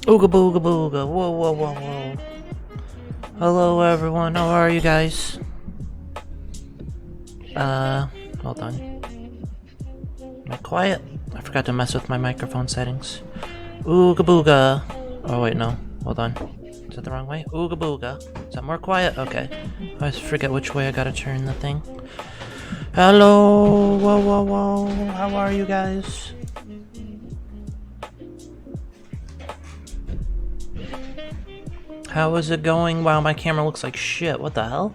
Ooga booga booga, whoa whoa whoa whoa. Hello everyone, how are you guys? Hold on. Am I quiet? I forgot to mess with my microphone settings. Ooga booga. Oh wait, no. Hold on. Is that the wrong way? Ooga booga. Is that more quiet? Okay. I always forget which way I gotta turn the thing. Hello! Whoa whoa whoa. How are you guys? How is it going? Wow, my camera looks like shit. What the hell?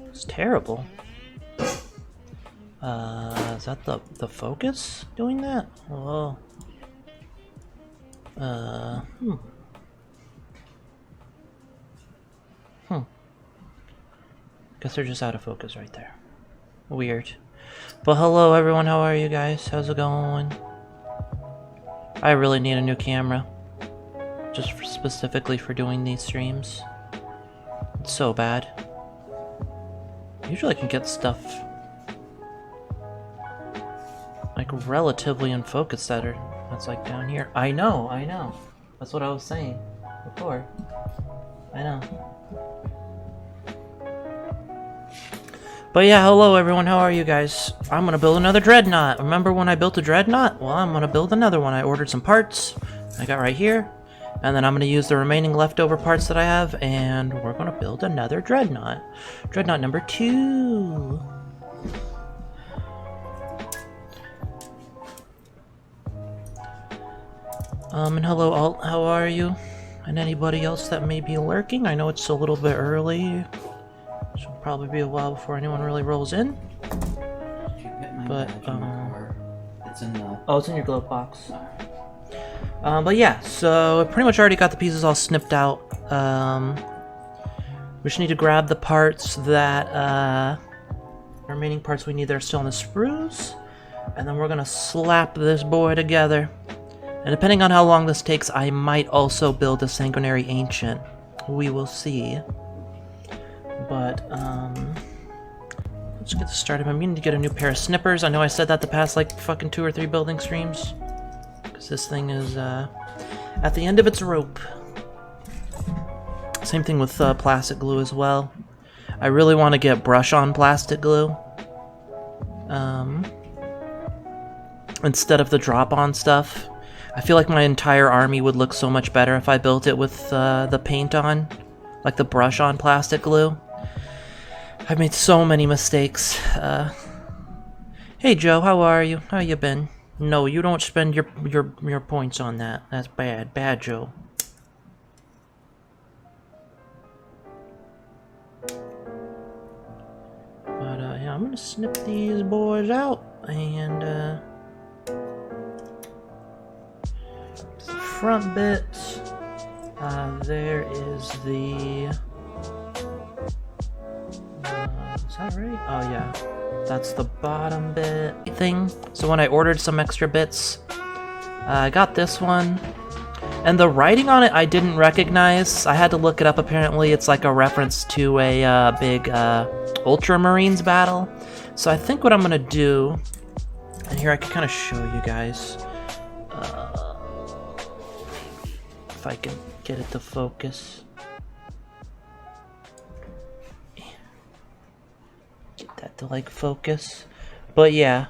It's terrible. Is that the focus doing that? Whoa. Guess they're just out of focus right there. Weird. But hello everyone, how are you guys? How's it going? I really need a new camera. Just specifically for doing these streams. It's so bad. Usually I can get stuff like relatively in focus that's like down here. I know. That's what I was saying before. I know. But yeah, hello everyone, how are you guys? I'm gonna build another Dreadnought. Remember when I built a Dreadnought? Well, I'm gonna build another one. I ordered some parts. I got right here. And then I'm going to use the remaining leftover parts that I have, and we're going to build another Dreadnought. Dreadnought number 2. And hello Alt, how are you? And anybody else that may be lurking? I know it's a little bit early. It'll probably be a while before anyone really rolls in. But, it's in the... Oh, it's in your glove box. But yeah, so I pretty much already got the pieces all snipped out. We just need to grab the parts that, remaining parts we need that are still in the sprues. And then we're gonna slap this boy together. And depending on how long this takes, I might also build a Saguinary Ancient. We will see. But, let's get started. I'm going to get a new pair of snippers. I know I said that the past, like, fucking 2 or 3 building streams. This thing is at the end of its rope. Same thing with plastic glue as well. I really want to get brush-on plastic glue instead of the drop-on stuff. I feel like my entire army would look so much better if I built it with the paint on, like the brush-on plastic glue. I've made so many mistakes. Hey Joe, how are you? How you been? No, you don't spend your points on that. That's bad. Bad, Joe. snip these boys out, and the front bit. There is the. Is that right? Oh yeah, that's the bottom bit thing. So when I ordered some extra bits, I got this one. And the writing on it I didn't recognize. I had to look it up. Apparently it's like a reference to a big Ultramarines battle. So I think what I'm gonna do, and here I can kind of show you guys, if I can get it to focus. Get that to like focus. But yeah,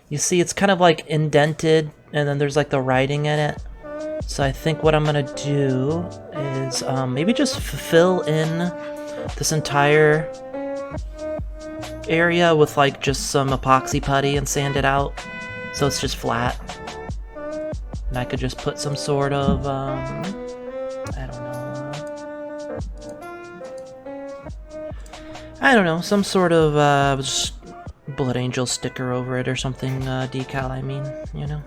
you see it's kind of like indented, and then there's like the writing in it. So I think what I'm gonna do is maybe just fill in this entire area with like just some epoxy putty and sand it out so it's just flat. And I could just put some sort of, I don't know, some sort of just Blood Angel sticker over it or something, decal I mean, you know.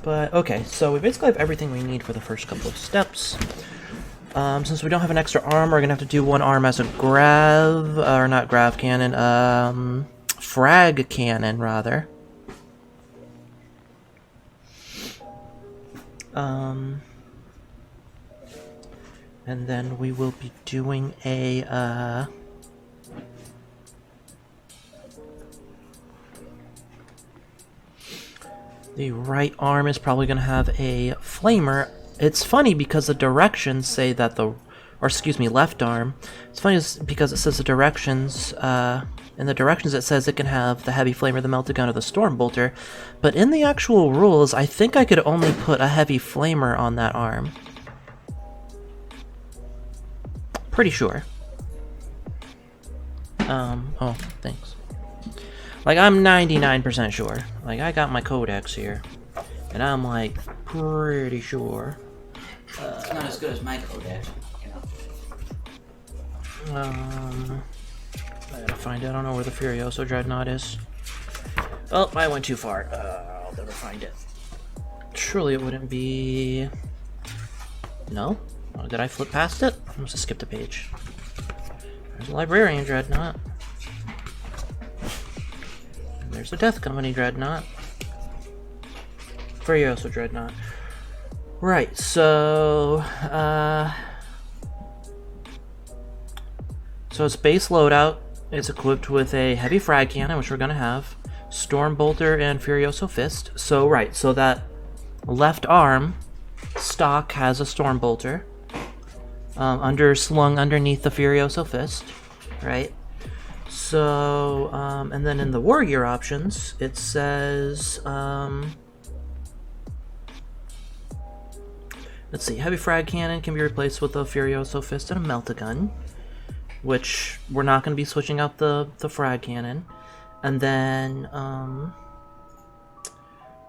But, okay, so we basically have everything we need for the first couple of steps. Since we don't have an extra arm, we're gonna have to do one arm as a or not grav cannon, frag cannon, rather. And then we will be doing a, the right arm is probably going to have a flamer. It's funny because the directions say that left arm. It's funny because it says the directions, in the directions it says it can have the heavy flamer, the melted gun, or the storm bolter. But in the actual rules, I think I could only put a heavy flamer on that arm. Pretty sure. Oh, thanks. Like, I'm 99% sure. Like, I got my codex here. And I'm, like, pretty sure. It's not as good as my codex, you know. I gotta find it. I don't know where the Furioso Dreadnought is. Oh, I went too far. I'll never find it. Surely it wouldn't be... No? Oh, did I flip past it? I must have skipped a page. There's a Librarian Dreadnought. And there's a Death Company Dreadnought. Furioso Dreadnought. Right, so... So its base loadout is equipped with a heavy frag cannon, which we're gonna have, Storm Bolter, and Furioso Fist. So, right, so that left arm stock has a Storm Bolter. Slung underneath the Furioso Fist, right? So, and then in the war gear options, it says, let's see, heavy frag cannon can be replaced with a Furioso Fist and a melt-a-gun, which we're not going to be switching out the frag cannon. And then,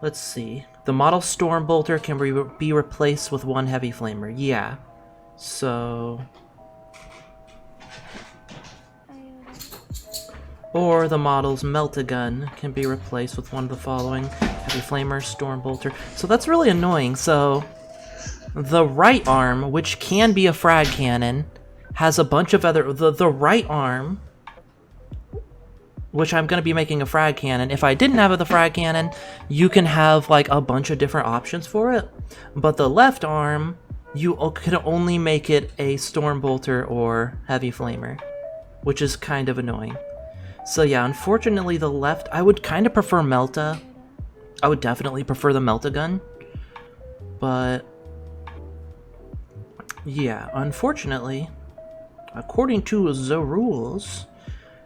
let's see, the model Storm Bolter can be replaced with one heavy flamer, yeah. So, or the model's melt-a-gun can be replaced with one of the following: heavy flamer, storm bolter. So that's really annoying. So the right arm, which can be a frag cannon, has a bunch of other... The right arm, which I'm going to be making a frag cannon. If I didn't have the frag cannon, you can have like a bunch of different options for it. But the left arm, you could only make it a storm bolter or heavy flamer, which is kind of annoying. So yeah, unfortunately the left, I would kind of prefer Melta. I would definitely prefer the Melt-a-gun. But yeah, unfortunately, according to the rules,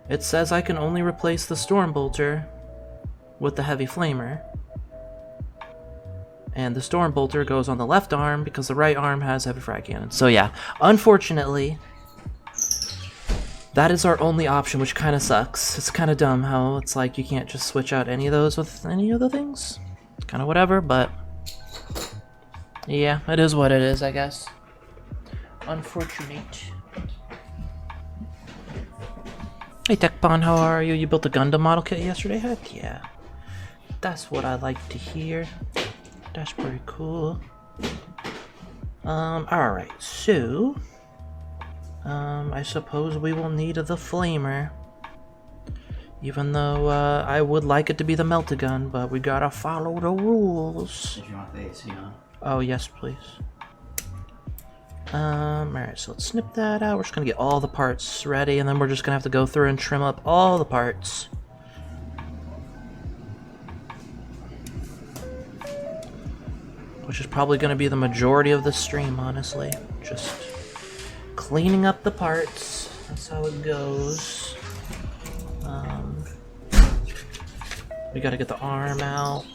it says I can only replace the storm bolter with the heavy flamer. And the storm bolter goes on the left arm because the right arm has heavy frag cannon. So yeah, unfortunately, that is our only option, which kind of sucks. It's kind of dumb how it's like you can't just switch out any of those with any of the things. It's kind of whatever, but Yeah, it is what it is, I guess. Unfortunate. Hey Techbon, how are you? You built a Gundam model kit yesterday? Heck yeah. That's what I like to hear. That's pretty cool. Alright, so I suppose we will need the flamer. Even though I would like it to be the melt-a-gun, but we gotta follow the rules. Did you want the AC on? Oh, yes, please. Alright, so let's snip that out. We're just gonna get all the parts ready, and then we're just gonna have to go through and trim up all the parts. Which is probably gonna be the majority of the stream, honestly. Just cleaning up the parts. That's how it goes. We gotta get the arm out.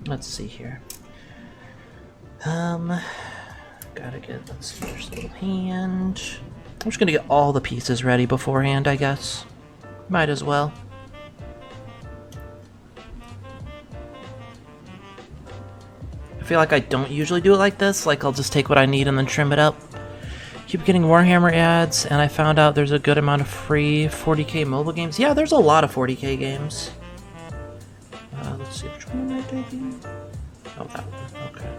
Let's see here. Gotta get, let's see, there's the little hand. I'm just gonna get all the pieces ready beforehand, I guess. Might as well. I feel like I don't usually do it like this, like I'll just take what I need and then trim it up. Keep getting Warhammer ads, and I found out there's a good amount of free 40k mobile games. Yeah, there's a lot of 40k games. Let's see, which one am I taking? Oh, that one, okay.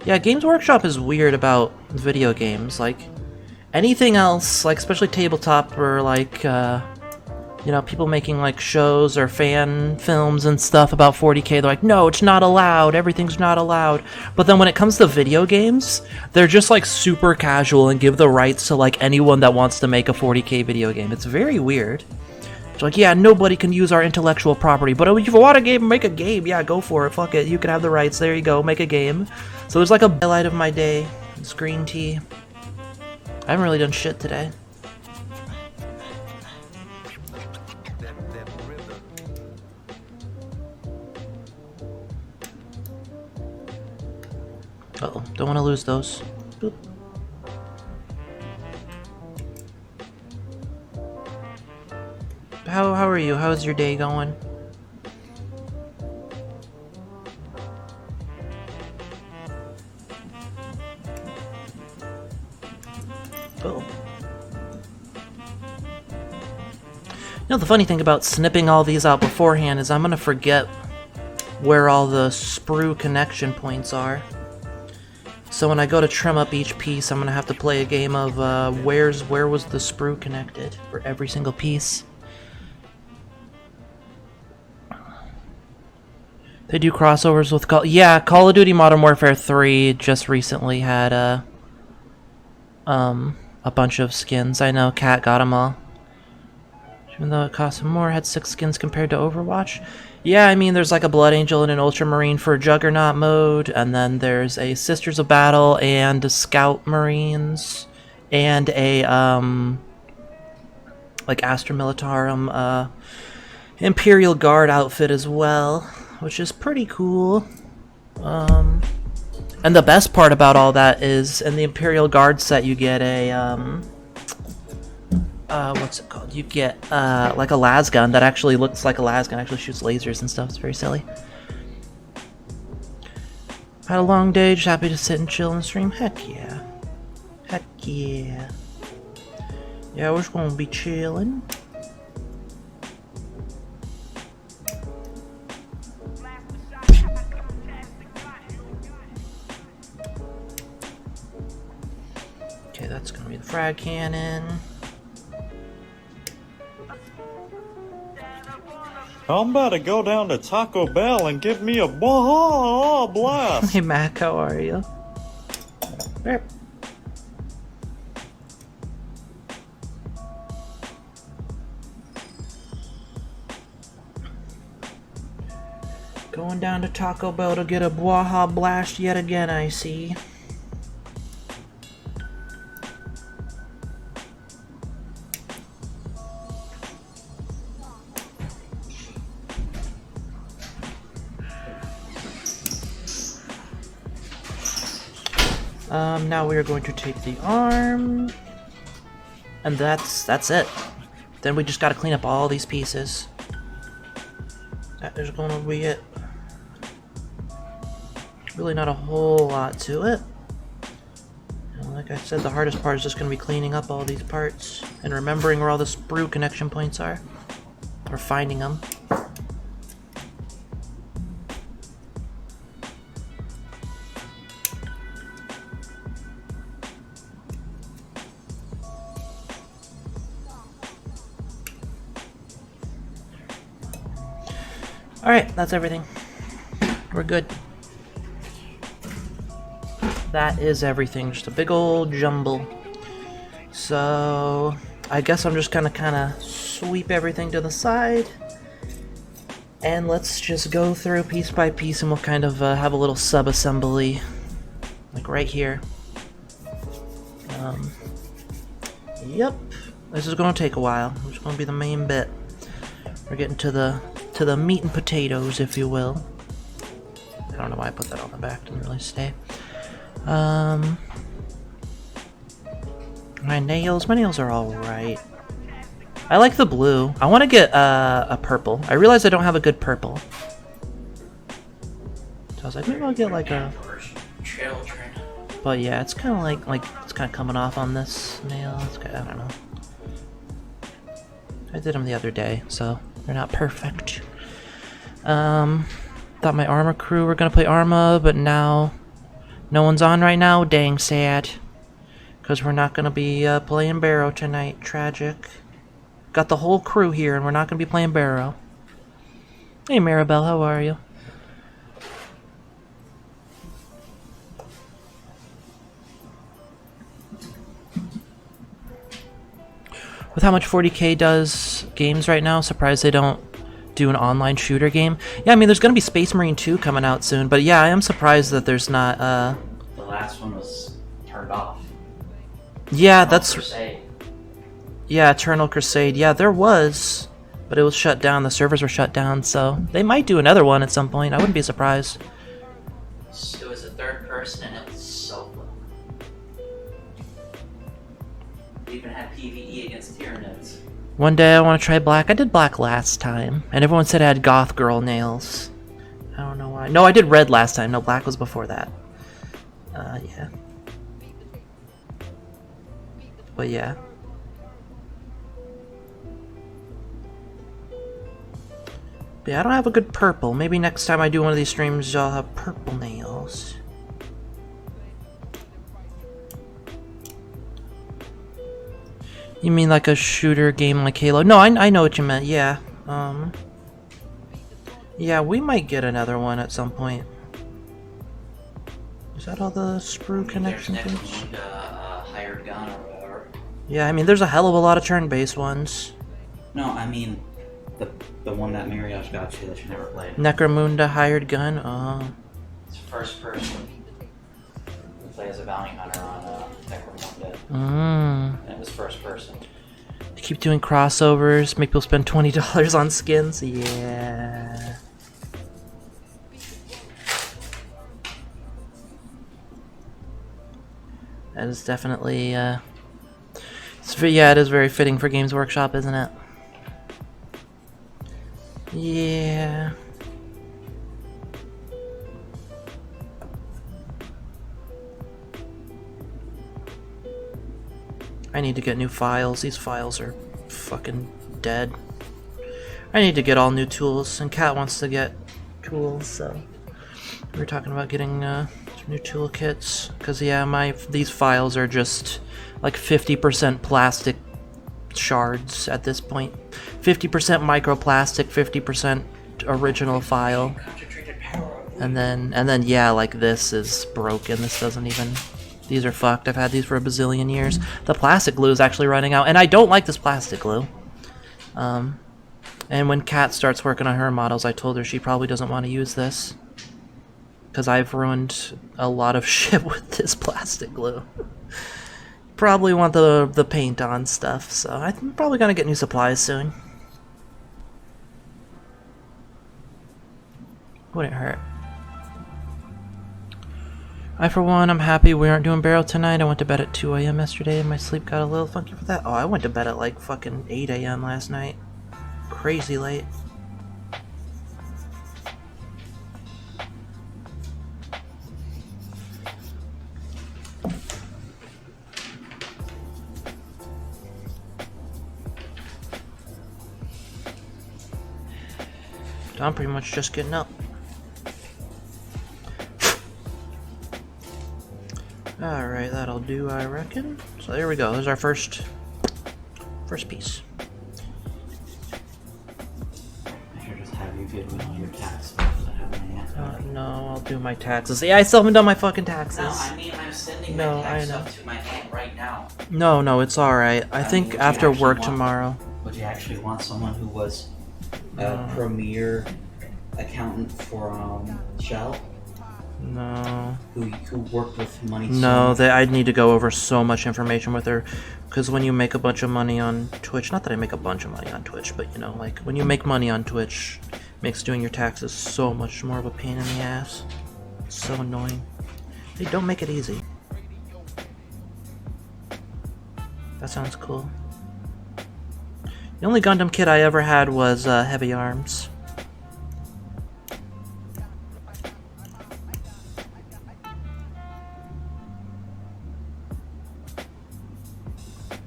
Yeah, Games Workshop is weird about video games. Like, anything else, like especially tabletop or like, you know, people making like shows or fan films and stuff about 40k, they're like, no, it's not allowed, everything's not allowed. But then when it comes to video games, they're just like super casual and give the rights to like anyone that wants to make a 40k video game. It's very weird. It's like, yeah, nobody can use our intellectual property, but if you want a game, make a game. Yeah, go for it, fuck it, you can have the rights, there you go, make a game. So there's like a highlight of my day. It's green tea. I haven't really done shit today. Uh-oh, don't want to lose those. Boop. How are you? How's your day going? Oh. You know, the funny thing about snipping all these out beforehand is I'm gonna forget where all the sprue connection points are. So when I go to trim up each piece, I'm gonna have to play a game of where was the sprue connected for every single piece. They do crossovers with Call of Duty Modern Warfare 3 just recently had a bunch of skins. I know Cat got them all. Even though it cost him more, had 6 skins compared to Overwatch. Yeah, I mean, there's like a Blood Angel and an Ultramarine for Juggernaut mode, and then there's a Sisters of Battle and a Scout Marines, and a, like Astra Militarum, Imperial Guard outfit as well, which is pretty cool. And the best part about all that is, in the Imperial Guard set, you get a, what's it called? You get, like a las gun that actually looks like a las gun, actually shoots lasers and stuff. It's very silly. Had a long day, just happy to sit and chill and stream. Heck yeah. Heck yeah. Yeah, we're just gonna be chilling. Okay, that's gonna be the frag cannon. I'm about to go down to Taco Bell and give me a blast. Hey Mac, how are you? Burp. Going down to Taco Bell to get a Baja Blast yet again, I see. Now we are going to take the arm, and that's it. Then we just gotta clean up all these pieces. That is gonna be it. Really not a whole lot to it. And like I said, the hardest part is just gonna be cleaning up all these parts and remembering where all the sprue connection points are, or finding them. Alright, that's everything. We're good. That is everything, just a big old jumble. So, I guess I'm just gonna kinda sweep everything to the side. And let's just go through piece by piece and we'll kind of have a little sub-assembly. Like right here. Yep. This is gonna take a while. This is gonna be the main bit. We're getting to the meat and potatoes, if you will. I don't know why I put that on the back, didn't really stay. My nails are alright. I like the blue. I want to get a purple. I realize I don't have a good purple. So I was like, maybe I'll get like a... But yeah, it's kind of like it's kind of coming off on this nail. It's kinda, I don't know. I did them the other day, so they're not perfect. Thought my Arma crew were gonna play Arma, but now no one's on right now. Dang sad. Because we're not gonna be playing Barrow tonight. Tragic. Got the whole crew here, and we're not gonna be playing Barrow. Hey Maribel, how are you? With how much 40K does games right now, surprised they don't do an online shooter game. Yeah, I mean, there's gonna be Space Marine 2 coming out soon, but yeah, I am surprised that there's not, The last one was turned off. Yeah, that's... Crusade. Yeah, Eternal Crusade. Yeah, there was, but it was shut down. The servers were shut down, so they might do another one at some point. I wouldn't be surprised. It was a third person and it was so fun. We even had PvE against Tyranids. One day I want to try black. I did black last time, and everyone said I had goth girl nails. I don't know why. No, I did red last time. No, black was before that. Yeah. But yeah. But yeah, I don't have a good purple. Maybe next time I do one of these streams, I'll have purple nails. You mean like a shooter game like Halo? No, I know what you meant, yeah. Yeah, we might get another one at some point. Is that all the sprue connection things? Hired gun or whatever. Yeah, I mean, there's a hell of a lot of turn-based ones. No, I mean the one that Mariosh got you that you never played. Necromunda hired gun. Oh. It's first person. You play as a bounty hunter on Necromunda. And it was first person. They keep doing crossovers, make people spend $20 on skins. Yeah. That is definitely, yeah, it is very fitting for Games Workshop, isn't it? Yeah. I need to get new files. These files are fucking dead. I need to get all new tools, and Kat wants to get tools, so we were talking about getting some new toolkits. Cause yeah, these files are just like 50% plastic shards at this point. 50% microplastic, 50% original file. And then yeah, like this is broken. This doesn't even... These are fucked. I've had these for a bazillion years. The plastic glue is actually running out, and I don't like this plastic glue. And when Kat starts working on her models, I told her she probably doesn't want to use this. Because I've ruined a lot of shit with this plastic glue. Probably want the paint on stuff, so I'm probably gonna get new supplies soon. Wouldn't hurt. I, for one, I'm happy we aren't doing Barrow tonight. I went to bed at 2 a.m. yesterday and my sleep got a little funky for that. Oh, I went to bed at like fucking 8 a.m. last night. Crazy late. I'm pretty much just getting up. Alright, that'll do, I reckon. So there we go. There's our first piece. I should just have you good all your taxes. No, I'll do my taxes. Yeah, I still haven't done my fucking taxes. No, I mean I'm sending No, my tax I know. stuff to my aunt right now. No, it's alright. I think would you after actually work want- tomorrow. Would you actually want someone who was a premier accountant for Shell? No. Who worked with money? No, I'd need to go over so much information with her. Because when you make a bunch of money on Twitch, not that I make a bunch of money on Twitch, but you know, like, when you make money on Twitch, makes doing your taxes so much more of a pain in the ass. It's so annoying. They don't make it easy. That sounds cool. The only Gundam kit I ever had was Heavy Arms.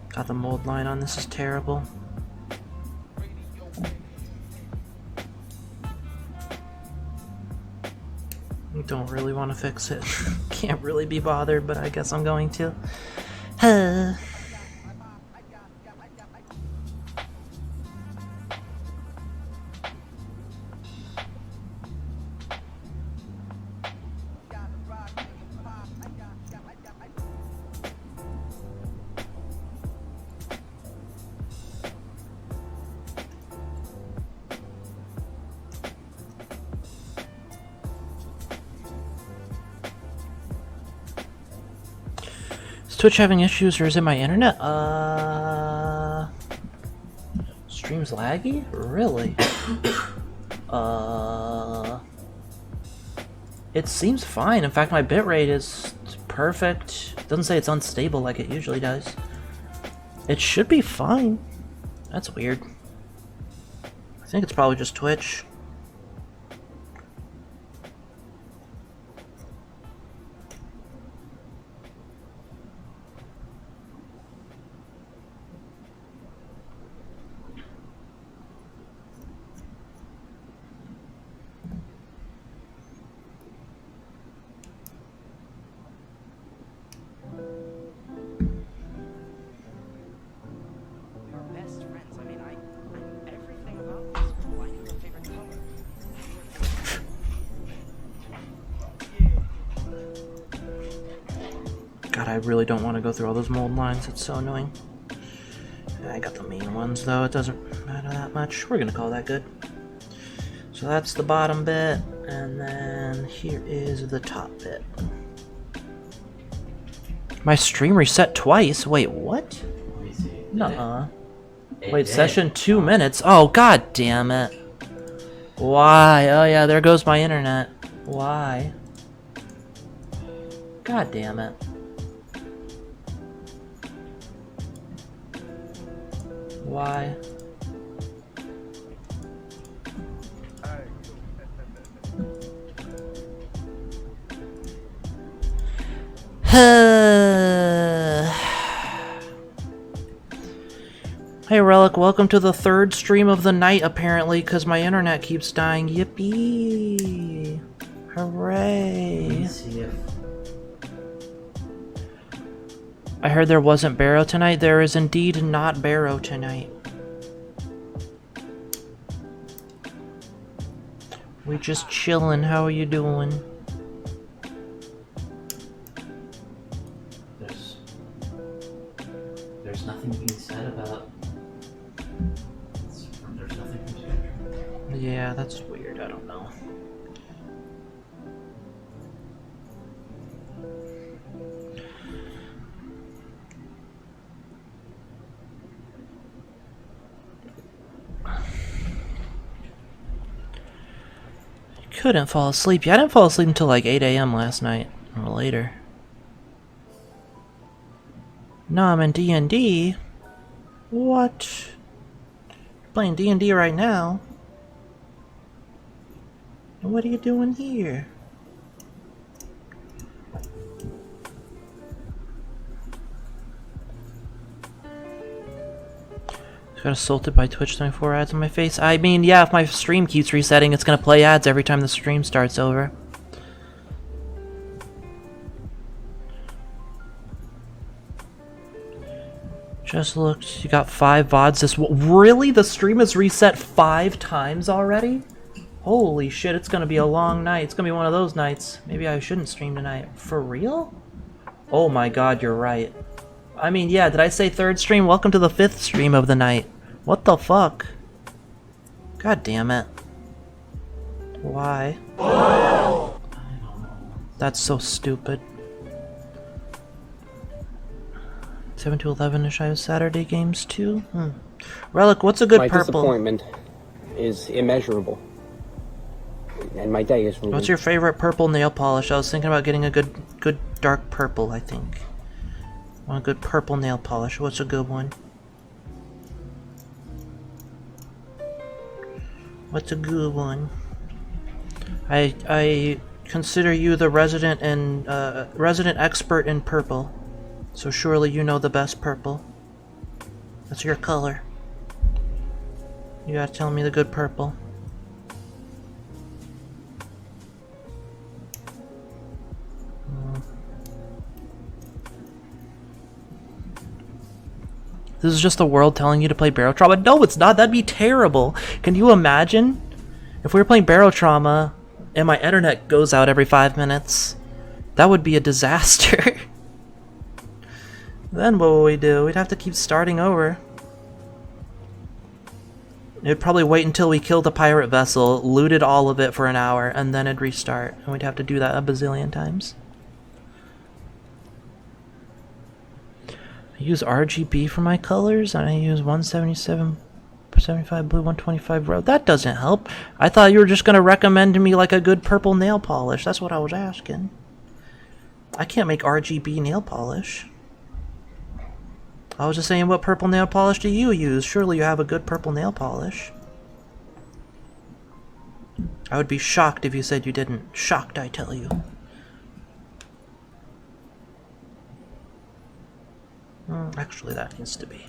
God, the mold line on this is terrible. Don't really want to fix it. Can't really be bothered, but I guess I'm going to. Is Twitch having issues or is it my internet? Stream's laggy? Really? It seems fine. In fact, my bitrate is perfect. It doesn't say it's unstable like it usually does. It should be fine. That's weird. I think it's probably just Twitch. God, I really don't want to go through all those mold lines. It's so annoying. I got the main ones, though. It doesn't matter that much. We're going to call that good. So that's the bottom bit, and then here is the top bit. My stream reset twice? Wait, what? Nuh-uh. Wait, session 2 minutes? Oh, god damn it. Why? Oh yeah, there goes my internet. Why? God damn it. Why? Hey Relic, welcome to the third stream of the night apparently, because my internet keeps dying. Yippee! Hooray! I heard there wasn't Barrow tonight. There is indeed not Barrow tonight. We just chillin'. How are you doing? There's nothing being said about. There's nothing from Spectrum. Yeah, that's weird. I don't know. Couldn't fall asleep. Yeah, I didn't fall asleep until like 8 a.m. last night. Or later. No, I'm in D&D. What? Playing D&D right now. And what are you doing here? Got assaulted by Twitch 24 ads on my face. I mean, yeah, if my stream keeps resetting, it's gonna play ads every time the stream starts over. Just looked. You got 5 VODs this. Really? The stream is reset 5 times already? Holy shit! It's gonna be a long night. It's gonna be one of those nights. Maybe I shouldn't stream tonight. For real? Oh my god, you're right. I mean, yeah. Did I say 3rd stream? Welcome to the 5th stream of the night. What the fuck? God damn it. Why? That's so stupid. 7 to 11ish, I have Saturday games too? Relic, what's a good my purple? Disappointment is immeasurable. And my day is ruined. What's your favorite purple nail polish? I was thinking about getting a good dark purple, I think. I want a good purple nail polish. What's a good one? What's a good one? I consider you the resident expert in purple. So surely you know the best purple. That's your color. You gotta tell me the good purple. This is just the world telling you to play Barrel Trauma? No, it's not. That'd be terrible. Can you imagine? If we were playing Barrel Trauma and my internet goes out every 5 minutes, that would be a disaster. Then what would we do? We'd have to keep starting over. It'd probably wait until we killed a pirate vessel, looted all of it for an hour, and then it'd restart. And we'd have to do that a bazillion times. I use RGB for my colors, and I use 177, 75 blue, 125 red. That doesn't help. I thought you were just going to recommend to me like a good purple nail polish. That's what I was asking. I can't make RGB nail polish. I was just saying, what purple nail polish do you use? Surely you have a good purple nail polish. I would be shocked if you said you didn't. Shocked, I tell you. Actually, that needs to be.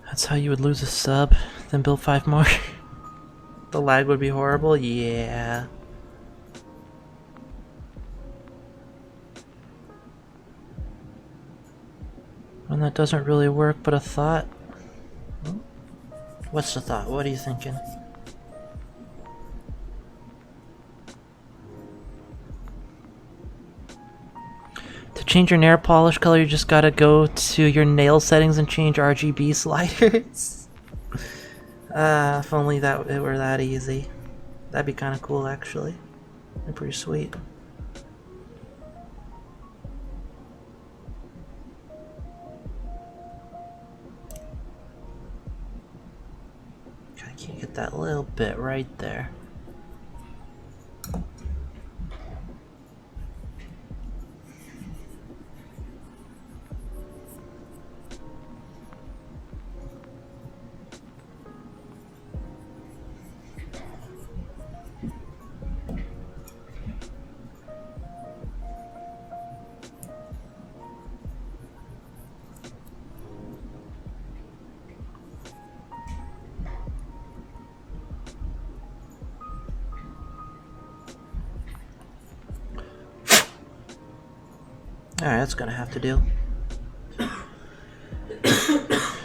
That's how you would lose a sub, then build 5 more. The lag would be horrible? Yeah. When that doesn't really work, but a thought. What's the thought? What are you thinking? To change your nail polish color, you just gotta go to your nail settings and change RGB sliders. If only it were that easy. That'd be kind of cool, actually. And pretty sweet. Can't get that little bit right there. Alright, that's gonna have to do.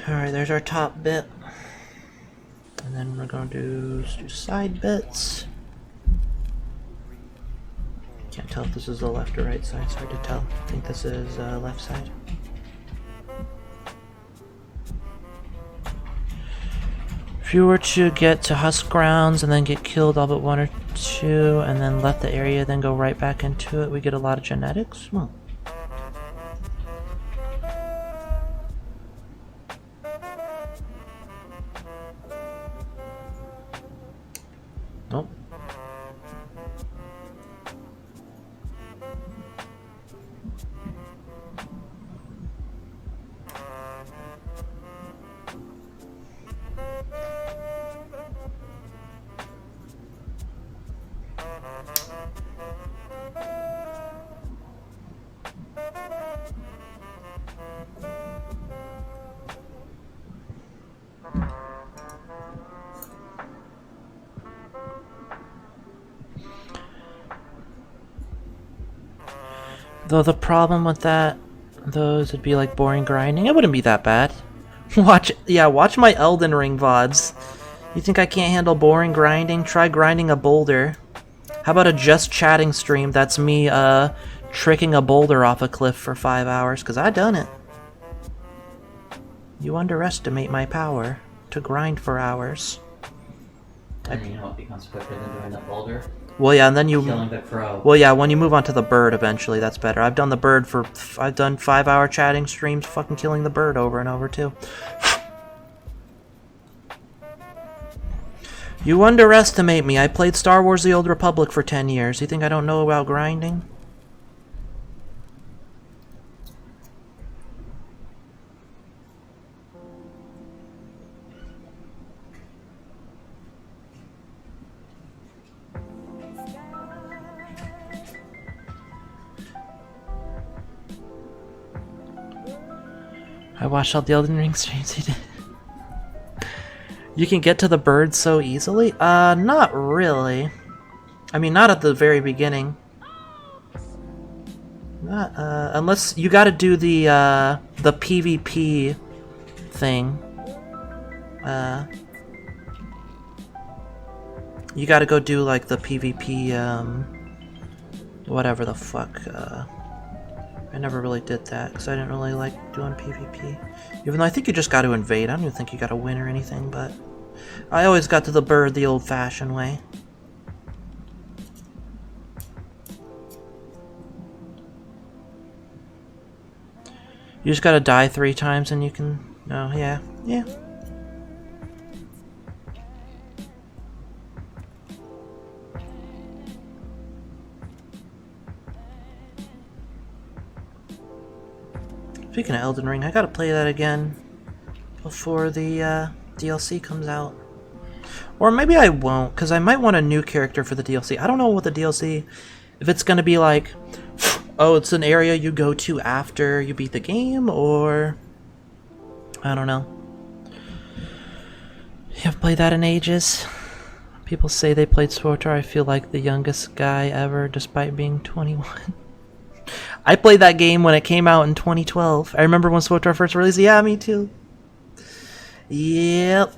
Alright, there's our top bit. And then we're gonna do side bits. Can't tell if this is the left or right side, it's hard to tell. I think this is left side. If you were to get to Husk Grounds and then get killed all but 1 or 2 and then left the area, then go right back into it, we get a lot of genetics? Well, Though the problem with that, those would be like boring grinding. It wouldn't be that bad. Watch my Elden Ring VODs. You think I can't handle boring grinding? Try grinding a boulder. How about a just chatting stream that's me, tricking a boulder off a cliff for 5 hours? Because I done it. You underestimate my power to grind for hours. And you know what becomes quicker than doing the boulder? Well, yeah, and then you... Killing the crow. Well, yeah, when you move on to the bird eventually, that's better. I've done the bird for... I've done 5-hour chatting streams fucking killing the bird over and over, too. You underestimate me. I played Star Wars The Old Republic for 10 years. You think I don't know about grinding? I watched all the Elden Ring streams you did. You can get to the bird so easily? Not really. I mean, not at the very beginning. Not, unless you gotta do the PvP thing. You gotta go do, like, the PvP, whatever the fuck, I never really did that, because I didn't really like doing PvP. Even though I think you just got to invade. I don't even think you got to win or anything, but... I always got to the bird the old-fashioned way. You just gotta die 3 times and you can... Oh, yeah. Yeah. Speaking of Elden Ring, I gotta play that again before the DLC comes out. Or maybe I won't, because I might want a new character for the DLC. I don't know what the DLC... If it's gonna be like... Oh, it's an area you go to after you beat the game, or... I don't know. You haven't played that in ages. People say they played SWTOR. I feel like the youngest guy ever, despite being 21. I played that game when it came out in 2012. I remember when SWTOR first released. Yeah, me too. Yep.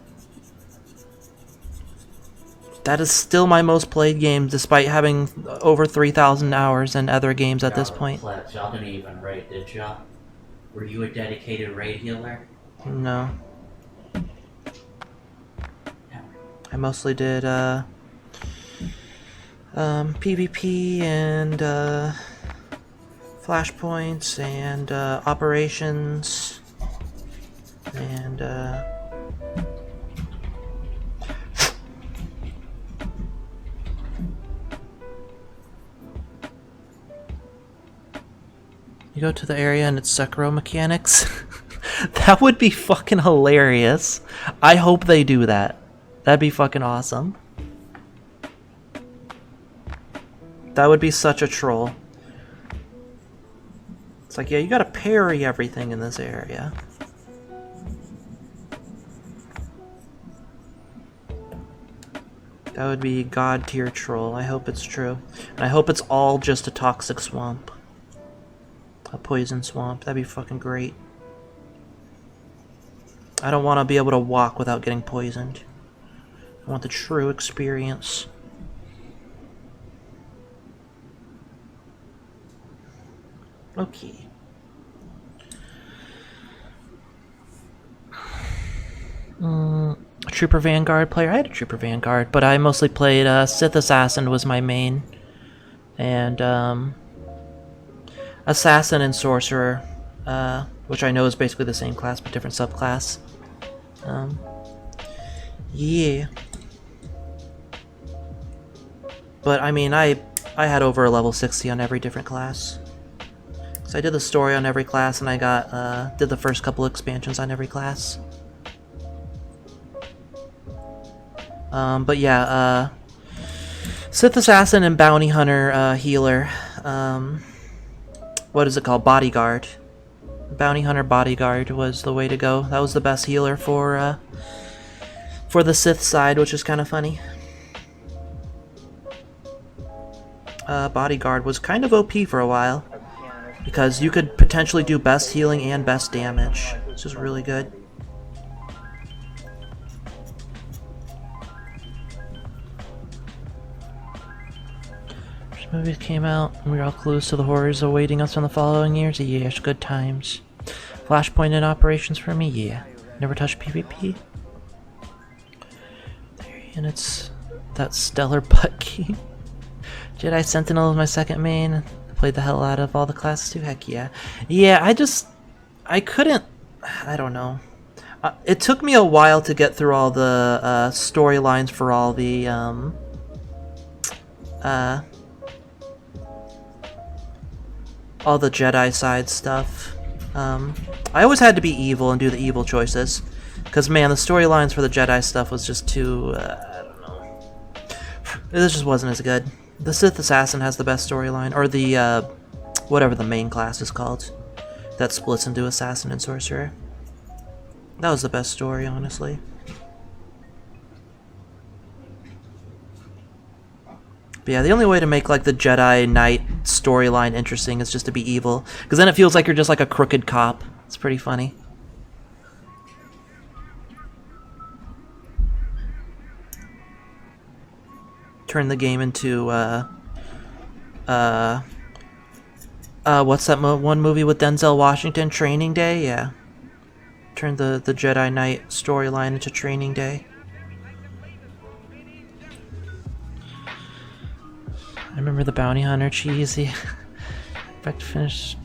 That is still my most played game, despite having over 3,000 hours in other games at this point. Y'all didn't even raid, did y'all? Were you a dedicated raid healer? No. I mostly did PvP and flashpoints and operations and you go to the area and it's Sekiro mechanics. That would be fucking hilarious. I hope they do that. That'd be fucking awesome. That would be such a troll. It's like, yeah, you gotta parry everything in this area. That would be god tier troll. I hope it's true. And I hope it's all just a toxic swamp. A poison swamp. That'd be fucking great. I don't want to be able to walk without getting poisoned. I want the true experience. Okay. Trooper Vanguard player? I had a Trooper Vanguard, but I mostly played Sith Assassin was my main. And Assassin and Sorcerer, which I know is basically the same class but different subclass. Yeah. But I mean, I had over a level 60 on every different class. So I did the story on every class, and I got did the first couple expansions on every class. But yeah, Sith Assassin and Bounty Hunter healer. What is it called? Bodyguard. Bounty Hunter Bodyguard was the way to go. That was the best healer for the Sith side, which is kind of funny. Bodyguard was kind of OP for a while. because you could potentially do best healing and best damage. This is really good. Which movies came out and we were all clues to the horrors awaiting us in the following years? Yes, good times. Flashpoint in operations for me? Yeah. Never touched PvP? And it's that stellar butt key. Jedi Sentinel is my second main. Played the hell out of all the classes too. Heck yeah. Yeah, I couldn't. I don't know. It took me a while to get through all the storylines for all the Jedi side stuff. I always had to be evil and do the evil choices. Because, man, the storylines for the Jedi stuff was just too, I don't know. This just wasn't as good. The Sith Assassin has the best storyline, or the, whatever the main class is called. That splits into Assassin and Sorcerer. That was the best story, honestly. But yeah, the only way to make, like, the Jedi Knight storyline interesting is just to be evil. Because then it feels like you're just like a crooked cop. It's pretty funny. Turn the game into, what's that one movie with Denzel Washington? Training Day? Yeah. Turn the Jedi Knight storyline into Training Day. I remember the Bounty Hunter cheesy. Expect to finish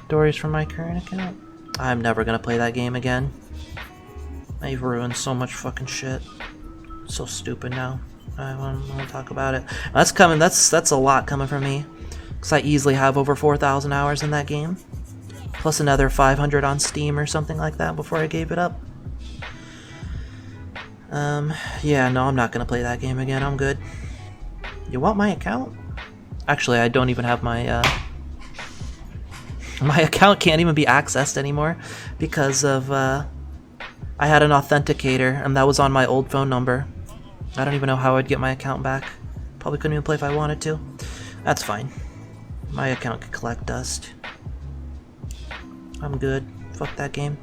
stories from my current account. I'm never gonna play that game again. I've ruined so much fucking shit. So stupid now. I want to talk about it. That's coming. That's a lot coming from me. Because I easily have over 4,000 hours in that game. Plus another 500 on Steam or something like that before I gave it up. Yeah, no, I'm not gonna play that game again. I'm good. You want my account? Actually, I don't even have my, my account can't even be accessed anymore because of, I had an authenticator and that was on my old phone number. I don't even know how I'd get my account back. Probably couldn't even play if I wanted to. That's fine. My account could collect dust. I'm good. Fuck that game.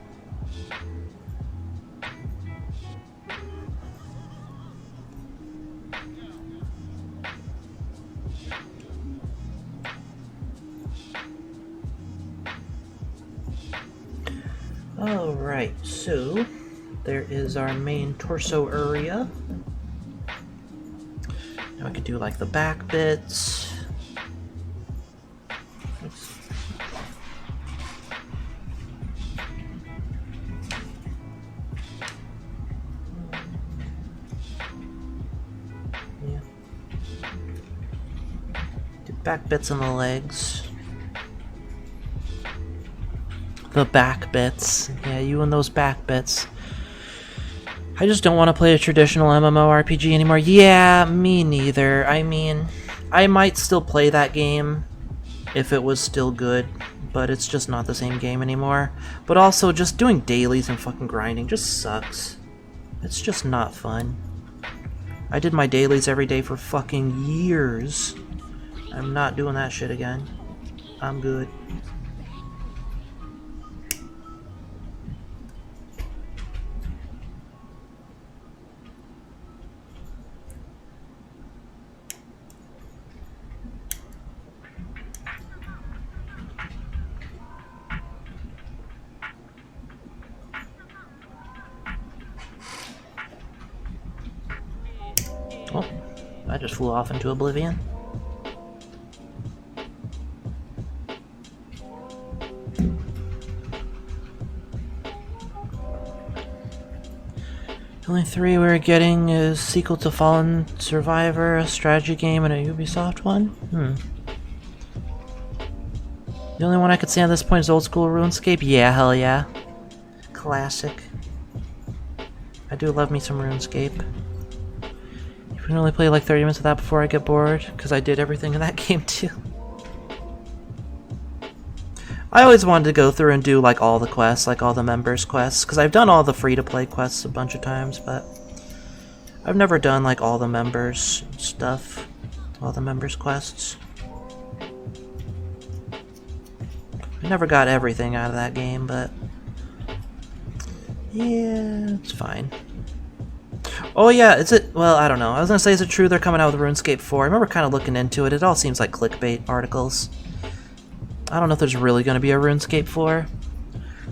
Alright, so there is our main torso area. Now I could do like the back bits. Yeah. Do back bits on the legs. The back bits. Yeah, you and those back bits. I just don't want to play a traditional MMORPG anymore. Yeah, me neither. I mean, I might still play that game if it was still good, but it's just not the same game anymore. But also, just doing dailies and fucking grinding just sucks. It's just not fun. I did my dailies every day for fucking years. I'm not doing that shit again. I'm good. Oh, I just flew off into oblivion. The only three we're getting is sequel to Fallen Survivor, a strategy game, and a Ubisoft one? The only one I could say at this point is old school RuneScape? Yeah, hell yeah. Classic. I do love me some RuneScape. I can only play like 30 minutes of that before I get bored, because I did everything in that game too. I always wanted to go through and do like all the quests, like all the members quests, because I've done all the free-to-play quests a bunch of times, but I've never done like all the members stuff, all the members quests. We never got everything out of that game, but yeah, it's fine. Oh yeah, is it? Well, I don't know. I was gonna say, is it true they're coming out with RuneScape 4? I remember kind of looking into it. It all seems like clickbait articles. I don't know if there's really gonna be a RuneScape 4.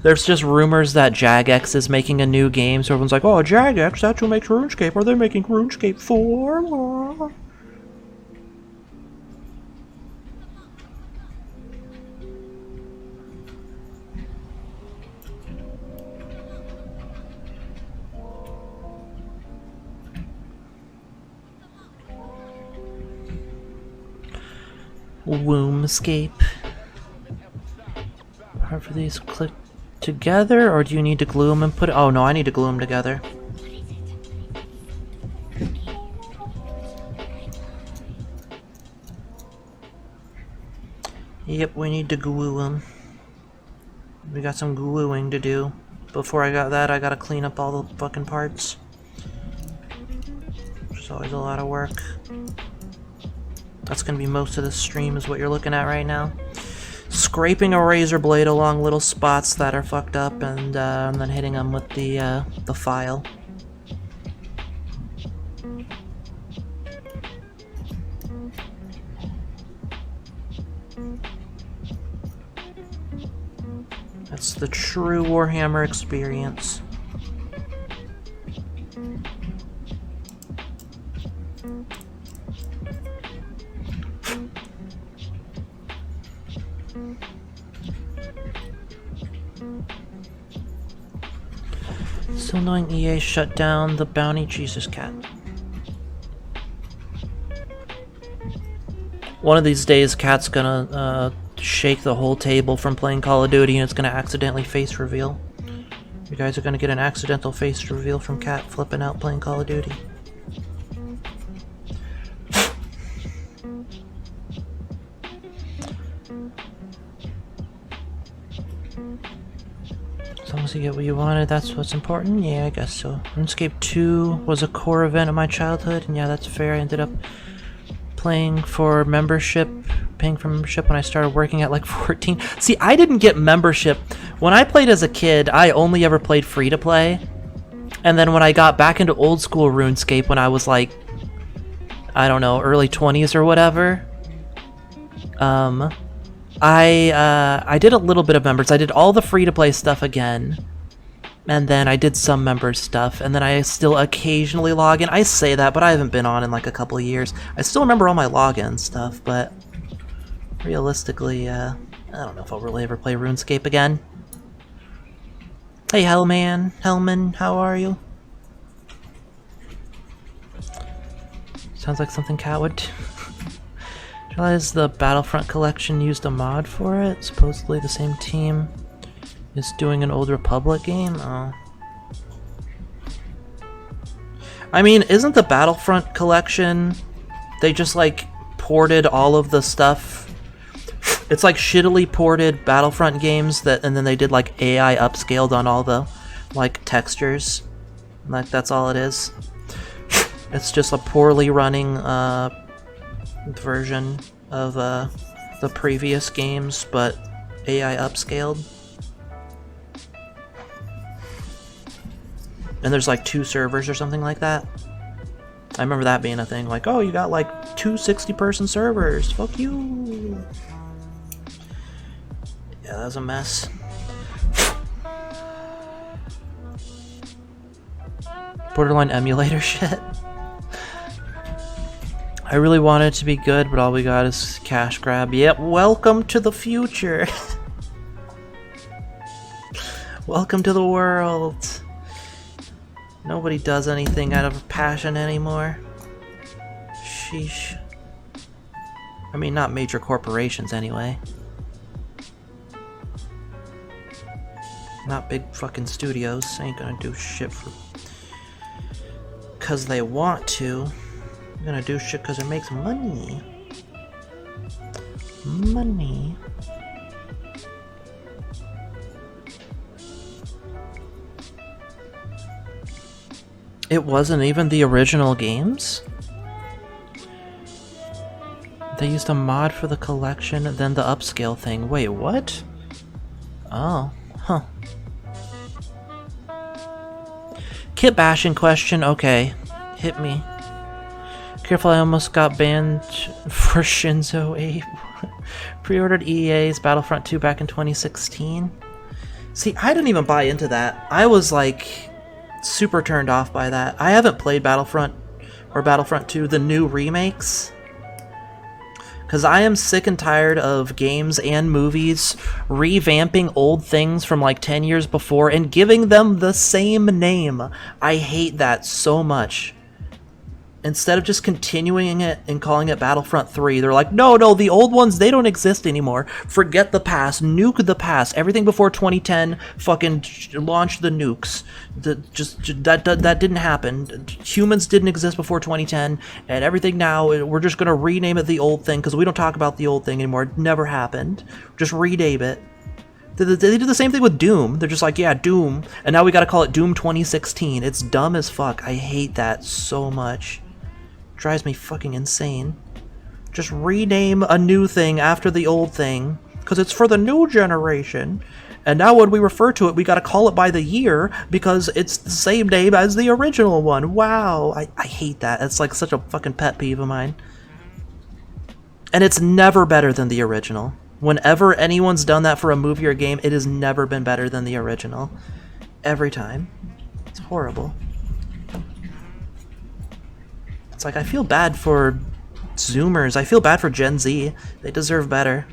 There's just rumors that Jagex is making a new game, so everyone's like, oh, Jagex, that's who makes RuneScape. Are they making RuneScape 4? Wombscape. Hard for these click together, or do you need to glue them and put it? Oh no, I need to glue them together. Yep, we need to glue them. We got some gluing to do. Before I got that, I gotta clean up all the fucking parts. Which is always a lot of work. That's gonna be most of the stream, is what you're looking at right now. Scraping a razor blade along little spots that are fucked up, and then hitting them with the file. That's the true Warhammer experience. Still knowing EA shut down the bounty. Jesus, cat. One of these days, Cat's gonna shake the whole table from playing Call of Duty, and it's gonna accidentally face reveal. You guys are gonna get an accidental face reveal from Cat flipping out playing Call of Duty. As long as you get what you wanted, that's what's important? Yeah, I guess so. RuneScape 2 was a core event of my childhood, and yeah, that's fair. I ended up paying for membership when I started working at like 14. See, I didn't get membership. When I played as a kid, I only ever played free-to-play. And then when I got back into old school RuneScape when I was like, I don't know, early 20s or whatever, I did a little bit of members. I did all the free-to-play stuff again, and then I did some members stuff, and then I still occasionally log in. I say that, but I haven't been on in like a couple of years. I still remember all my login stuff, but realistically, I don't know if I'll really ever play RuneScape again. Hey, Hellman, how are you? Sounds like something Cat would do. I realize the Battlefront collection used a mod for it. Supposedly the same team is doing an Old Republic game. Oh. I mean, isn't the Battlefront collection, they just like ported all of the stuff. It's like shittily ported Battlefront games that, and then they did like AI upscaled on all the like textures. Like that's all it is. It's just a poorly running version of the previous games, but AI upscaled. And there's like 2 servers or something like that. I remember that being a thing, like, oh, you got like 2 60-person servers, fuck you. Yeah, that was a mess. Borderline emulator shit. I really want it to be good, but all we got is cash grab. Yep, welcome to the future. Welcome to the world. Nobody does anything out of passion anymore. Sheesh. I mean, not major corporations anyway. Not big fucking studios. Ain't gonna do shit for... 'cause they want to. I'm gonna do shit because it makes money. Money. It wasn't even the original games? They used a mod for the collection and then the upscale thing. Wait, what? Oh, huh. Kit bashing question, okay. Hit me. Careful, I almost got banned for Shinzo Abe. Pre-ordered EA's Battlefront 2 back in 2016. See, I didn't even buy into that. I was like super turned off by that. I haven't played Battlefront or Battlefront 2, the new remakes. Because I am sick and tired of games and movies revamping old things from like 10 years before and giving them the same name. I hate that so much. Instead of just continuing it and calling it Battlefront 3, they're like, no, the old ones, they don't exist anymore. Forget the past. Nuke the past. Everything before 2010, fucking launch the nukes. That didn't happen. Humans didn't exist before 2010, and everything now, we're just going to rename it the old thing, because we don't talk about the old thing anymore. It never happened. Just rename it. They do the same thing with Doom. They're just like, yeah, Doom. And now we got to call it Doom 2016. It's dumb as fuck. I hate that so much. Drives me fucking insane. Just rename a new thing after the old thing, because it's for the new generation. And now when we refer to it, we gotta call it by the year, because it's the same name as the original one. Wow. I hate that. It's like such a fucking pet peeve of mine. And it's never better than the original. Whenever anyone's done that for a movie or game, it has never been better than the original. Every time. It's horrible. It's like, I feel bad for Zoomers. I feel bad for Gen Z. They deserve better.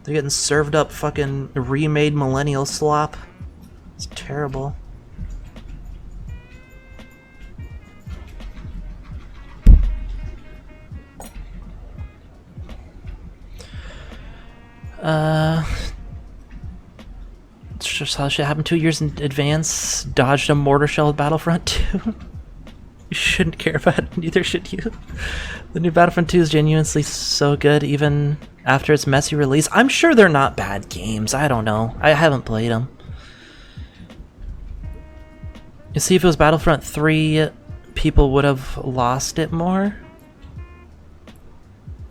They're getting served up fucking remade millennial slop. It's terrible. It's just how shit happened 2 years in advance. Dodged a mortar shell with Battlefront 2. You shouldn't care about it, neither should you. The new Battlefront 2 is genuinely so good, even after its messy release. I'm sure they're not bad games, I don't know. I haven't played them. You see, if it was Battlefront 3, people would have lost it more.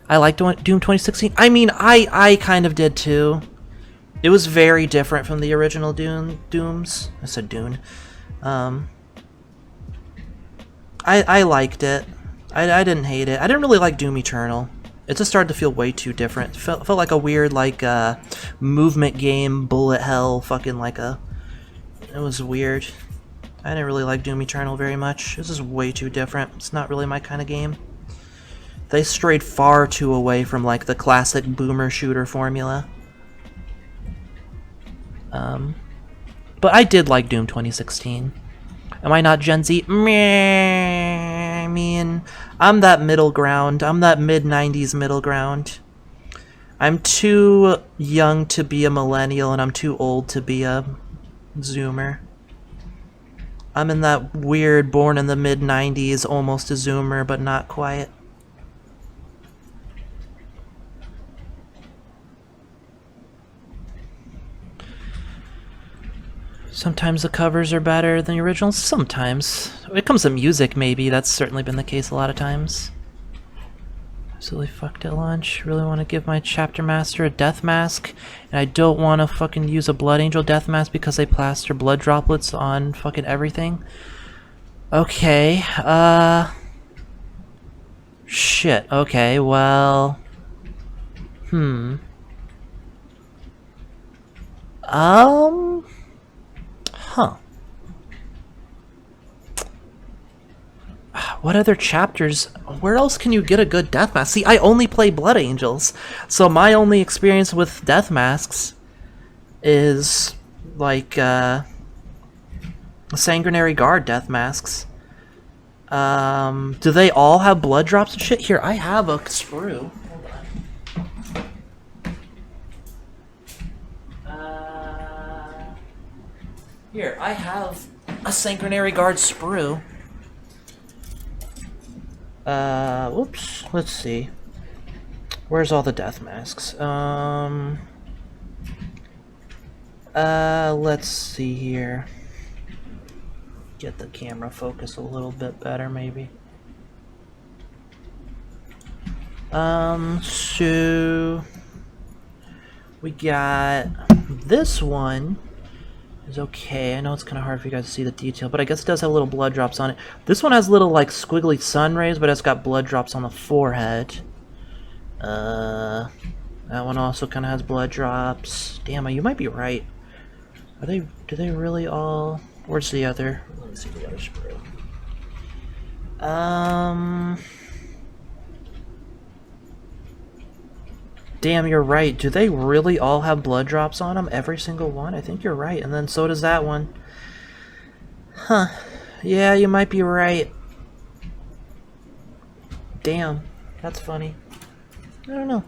I liked Doom 2016. I mean, I kind of did too. It was very different from the original Dooms. I said Dune. I liked it. I didn't hate it. I didn't really like Doom Eternal. It just started to feel way too different. Felt like a weird, like, movement game, bullet hell, fucking like a... It was weird. I didn't really like Doom Eternal very much. This is way too different. It's not really my kind of game. They strayed far too away from, like, the classic boomer shooter formula. But I did like Doom 2016. Am I not Gen Z? Meh. I mean, I'm that middle ground. I'm that mid-90s middle ground. I'm too young to be a millennial, and I'm too old to be a Zoomer. I'm in that weird born in the mid-90s, almost a Zoomer, but not quite. Sometimes the covers are better than the originals. Sometimes. When it comes to music, maybe. That's certainly been the case a lot of times. Absolutely fucked at launch. Really want to give my chapter master a death mask. And I don't want to fucking use a blood angel death mask because they plaster blood droplets on fucking everything. Okay. Shit. Okay, well... Huh. What other chapters? Where else can you get a good death mask? See, I only play Blood Angels, so my only experience with death masks is like Sanguinary Guard death masks. Do they all have blood drops and shit? Here, I have a sprue. Here, I have a Sanguinary Guard sprue. Whoops. Let's see. Where's all the death masks? Let's see here. Get the camera focus a little bit better, maybe. So... We got this one. Is okay. I know it's kind of hard for you guys to see the detail, but I guess it does have little blood drops on it. This one has little like squiggly sun rays, but it's got blood drops on the forehead. That one also kind of has blood drops. Damn, you might be right. Are they? Do they really all? Where's the other? Let me see the other sprue. Damn, you're right. Do they really all have blood drops on them? Every single one? I think you're right. And then so does that one. Huh. Yeah, you might be right. Damn. That's funny. I don't know.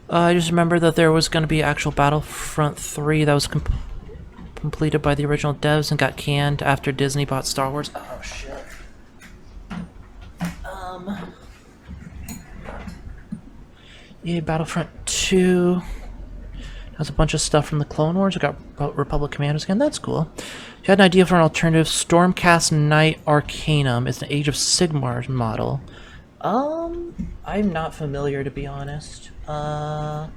I just remember that there was going to be actual Battlefront 3 that was completed by the original devs and got canned after Disney bought Star Wars. Oh shit. Yeah, Battlefront 2. Has a bunch of stuff from the Clone Wars. I got Republic Commandos again. That's cool. You had an idea for an alternative. Stormcast Knight Arcanum is an Age of Sigmar model. I'm not familiar, to be honest. Let's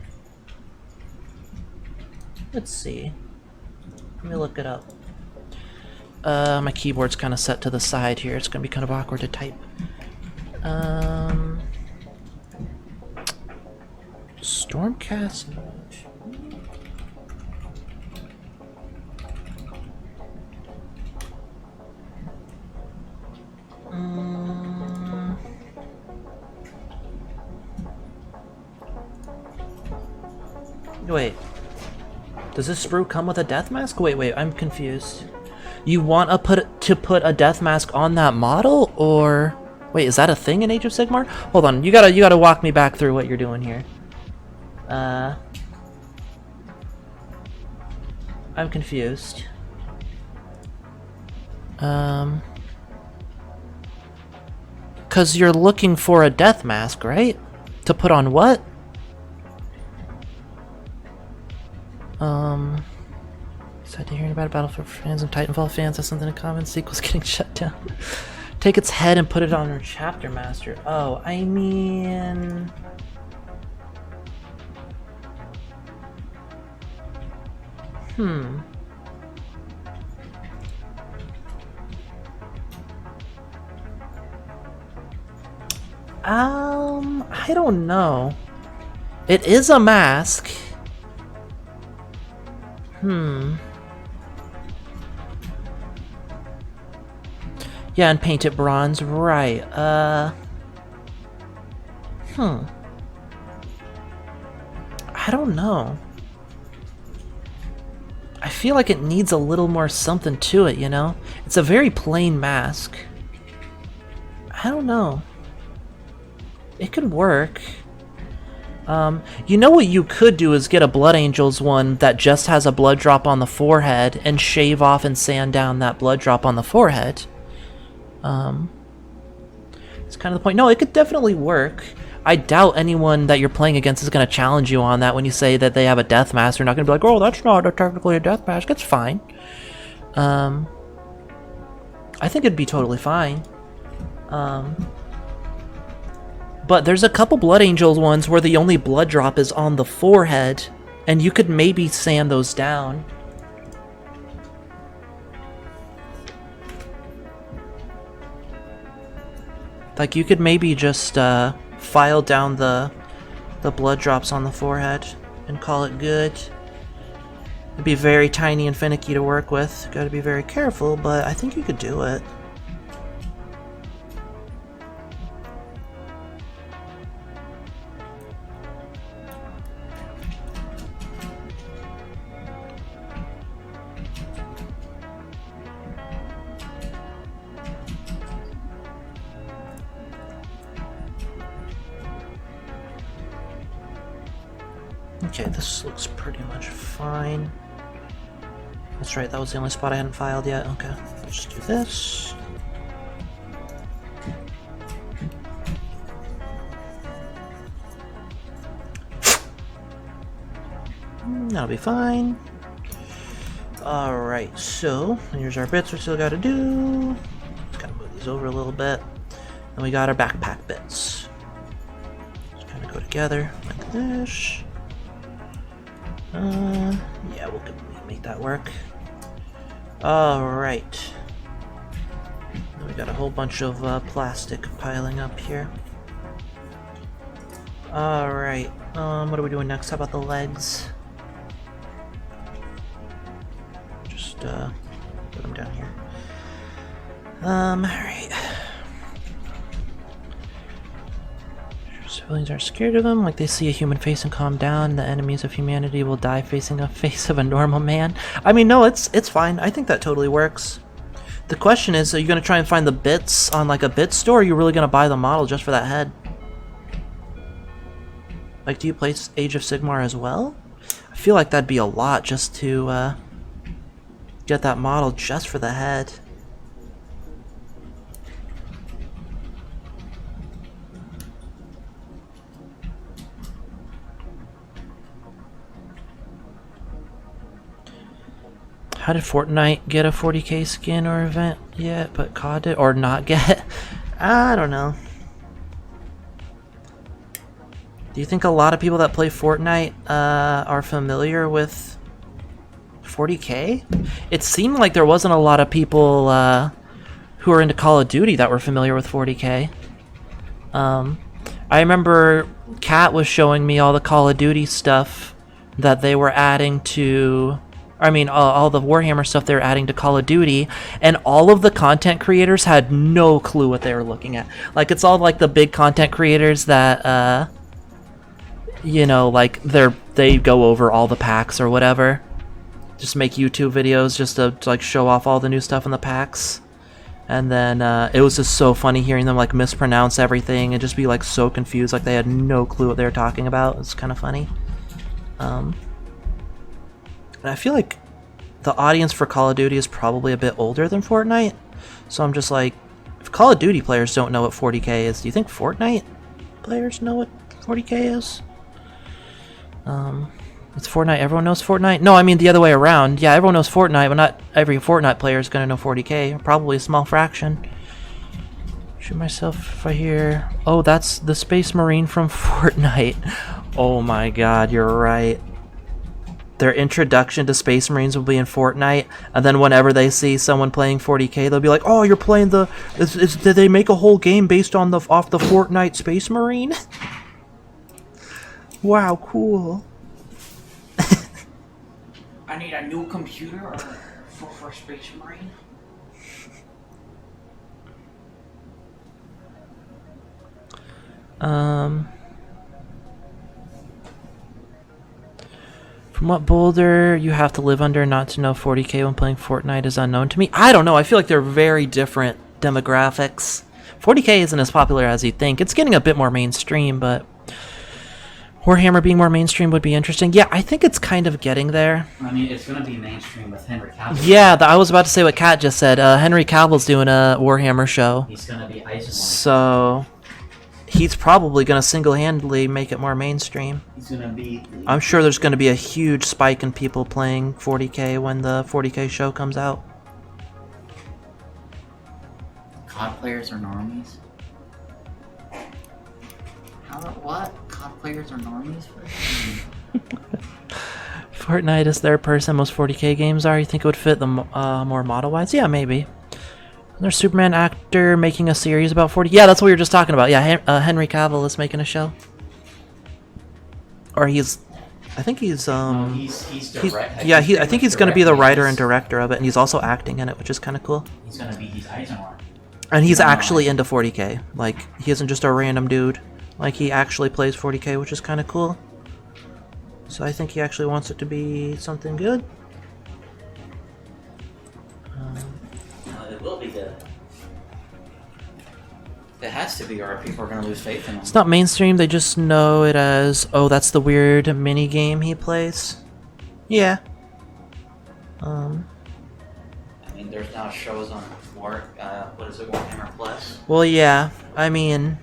see. Let me look it up. My keyboard's kind of set to the side here. It's gonna be kind of awkward to type. Stormcast. Wait. Does this sprue come with a death mask? Wait, I'm confused. You want to put a death mask on that model, or wait, is that a thing in Age of Sigmar? Hold on, you gotta walk me back through what you're doing here. I'm confused. Cause you're looking for a death mask, right? To put on what? Excited to hear about Battlefield fans and Titanfall fans have something in common. Sequel's getting shut down. Take its head and put it on your chapter master. Oh, I mean... I don't know. It is a mask. Yeah, and paint it bronze, right. I don't know. I feel like it needs a little more something to it, you know? It's a very plain mask. I don't know. It could work. You know what you could do is get a Blood Angels one that just has a blood drop on the forehead and shave off and sand down that blood drop on the forehead. It's kind of the point. No, it could definitely work. I doubt anyone that you're playing against is going to challenge you on that when you say that they have a death mask. They're not going to be like, oh, that's not technically a death mask. It's fine. I think it'd be totally fine. But there's a couple Blood Angels ones where the only blood drop is on the forehead, and you could maybe sand those down. Like, you could maybe just file down the blood drops on the forehead and call it good. It'd be very tiny and finicky to work with. Gotta be very careful, but I think you could do it. Okay, this looks pretty much fine. That's right, that was the only spot I hadn't filed yet. Okay, let's just do this. That'll be fine. Alright, so here's our bits we still gotta do. Just gotta move these over a little bit. And we got our backpack bits. Just kind of go together like this. Yeah, we'll make that work. Alright. We got a whole bunch of plastic piling up here. Alright, what are we doing next? How about the legs? Just, put them down here. Alright. Civilians are scared of them, like they see a human face and calm down. The enemies of humanity will die facing a face of a normal man. I mean, no, it's fine. I think that totally works. The question is, are you going to try and find the bits on like a bit store, or are you really going to buy the model just for that head? Like, do you play Age of Sigmar as well? I feel like that'd be a lot just to get that model just for the head. How did Fortnite get a 40k skin or event yet, but COD did, or not get? I don't know. Do you think a lot of people that play Fortnite are familiar with 40k? It seemed like there wasn't a lot of people who are into Call of Duty that were familiar with 40k. I remember Kat was showing me all the Call of Duty stuff that they were adding to... I mean, all the Warhammer stuff they were adding to Call of Duty, and all of the content creators had no clue what they were looking at. Like, it's all like the big content creators that, you know, like they go over all the packs or whatever. Just make YouTube videos just to like show off all the new stuff in the packs. And then it was just so funny hearing them like mispronounce everything and just be like so confused, like they had no clue what they were talking about. It's kind of funny. And I feel like the audience for Call of Duty is probably a bit older than Fortnite. So I'm just like, if Call of Duty players don't know what 40k is, do you think Fortnite players know what 40k is? It's Fortnite, everyone knows Fortnite? No, I mean the other way around. Yeah, everyone knows Fortnite, but not every Fortnite player is going to know 40k. Probably a small fraction. Shoot myself if I hear... Oh, that's the Space Marine from Fortnite. Oh my god, you're right. Their introduction to Space Marines will be in Fortnite, and then whenever they see someone playing 40k, they'll be like, "Oh, you're playing the... did they make a whole game based on off the Fortnite Space Marine?" Wow, cool. I need a new computer for Space Marine. From what boulder you have to live under not to know 40k when playing Fortnite is unknown to me? I don't know. I feel like they're very different demographics. 40k isn't as popular as you'd think. It's getting a bit more mainstream, but Warhammer being more mainstream would be interesting. Yeah, I think it's kind of getting there. I mean, it's going to be mainstream with Henry Cavill. Yeah, I was about to say what Kat just said. Henry Cavill's doing a Warhammer show. He's going to be Iceman. So... he's probably going to single-handedly make it more mainstream. He's going to be... I'm sure there's going to be a huge spike in people playing 40k when the 40k show comes out. COD players are normies? What? COD players are normies? Fortnite is their person most 40k games are. You think it would fit them more model-wise? Yeah, maybe. There's Superman actor making a series about 40. Yeah, that's what we were just talking about. Yeah, Henry Cavill is making a show. Or he's... I think he's... No, he's direct. Yeah, I think he's going to be the writer and director of it, and he's also acting in it, which is kind of cool. He's going to be... He's Eisenhower. And he's actually into 40k. Like, he isn't just a random dude. Like, he actually plays 40k, which is kind of cool. So I think he actually wants it to be something good. It will be good. It has to be, or people are going to lose faith in him. It's not mainstream, they just know it as, oh, that's the weird mini-game he plays. Yeah. I mean, there's now shows on Warhammer Plus. Well, yeah. I mean,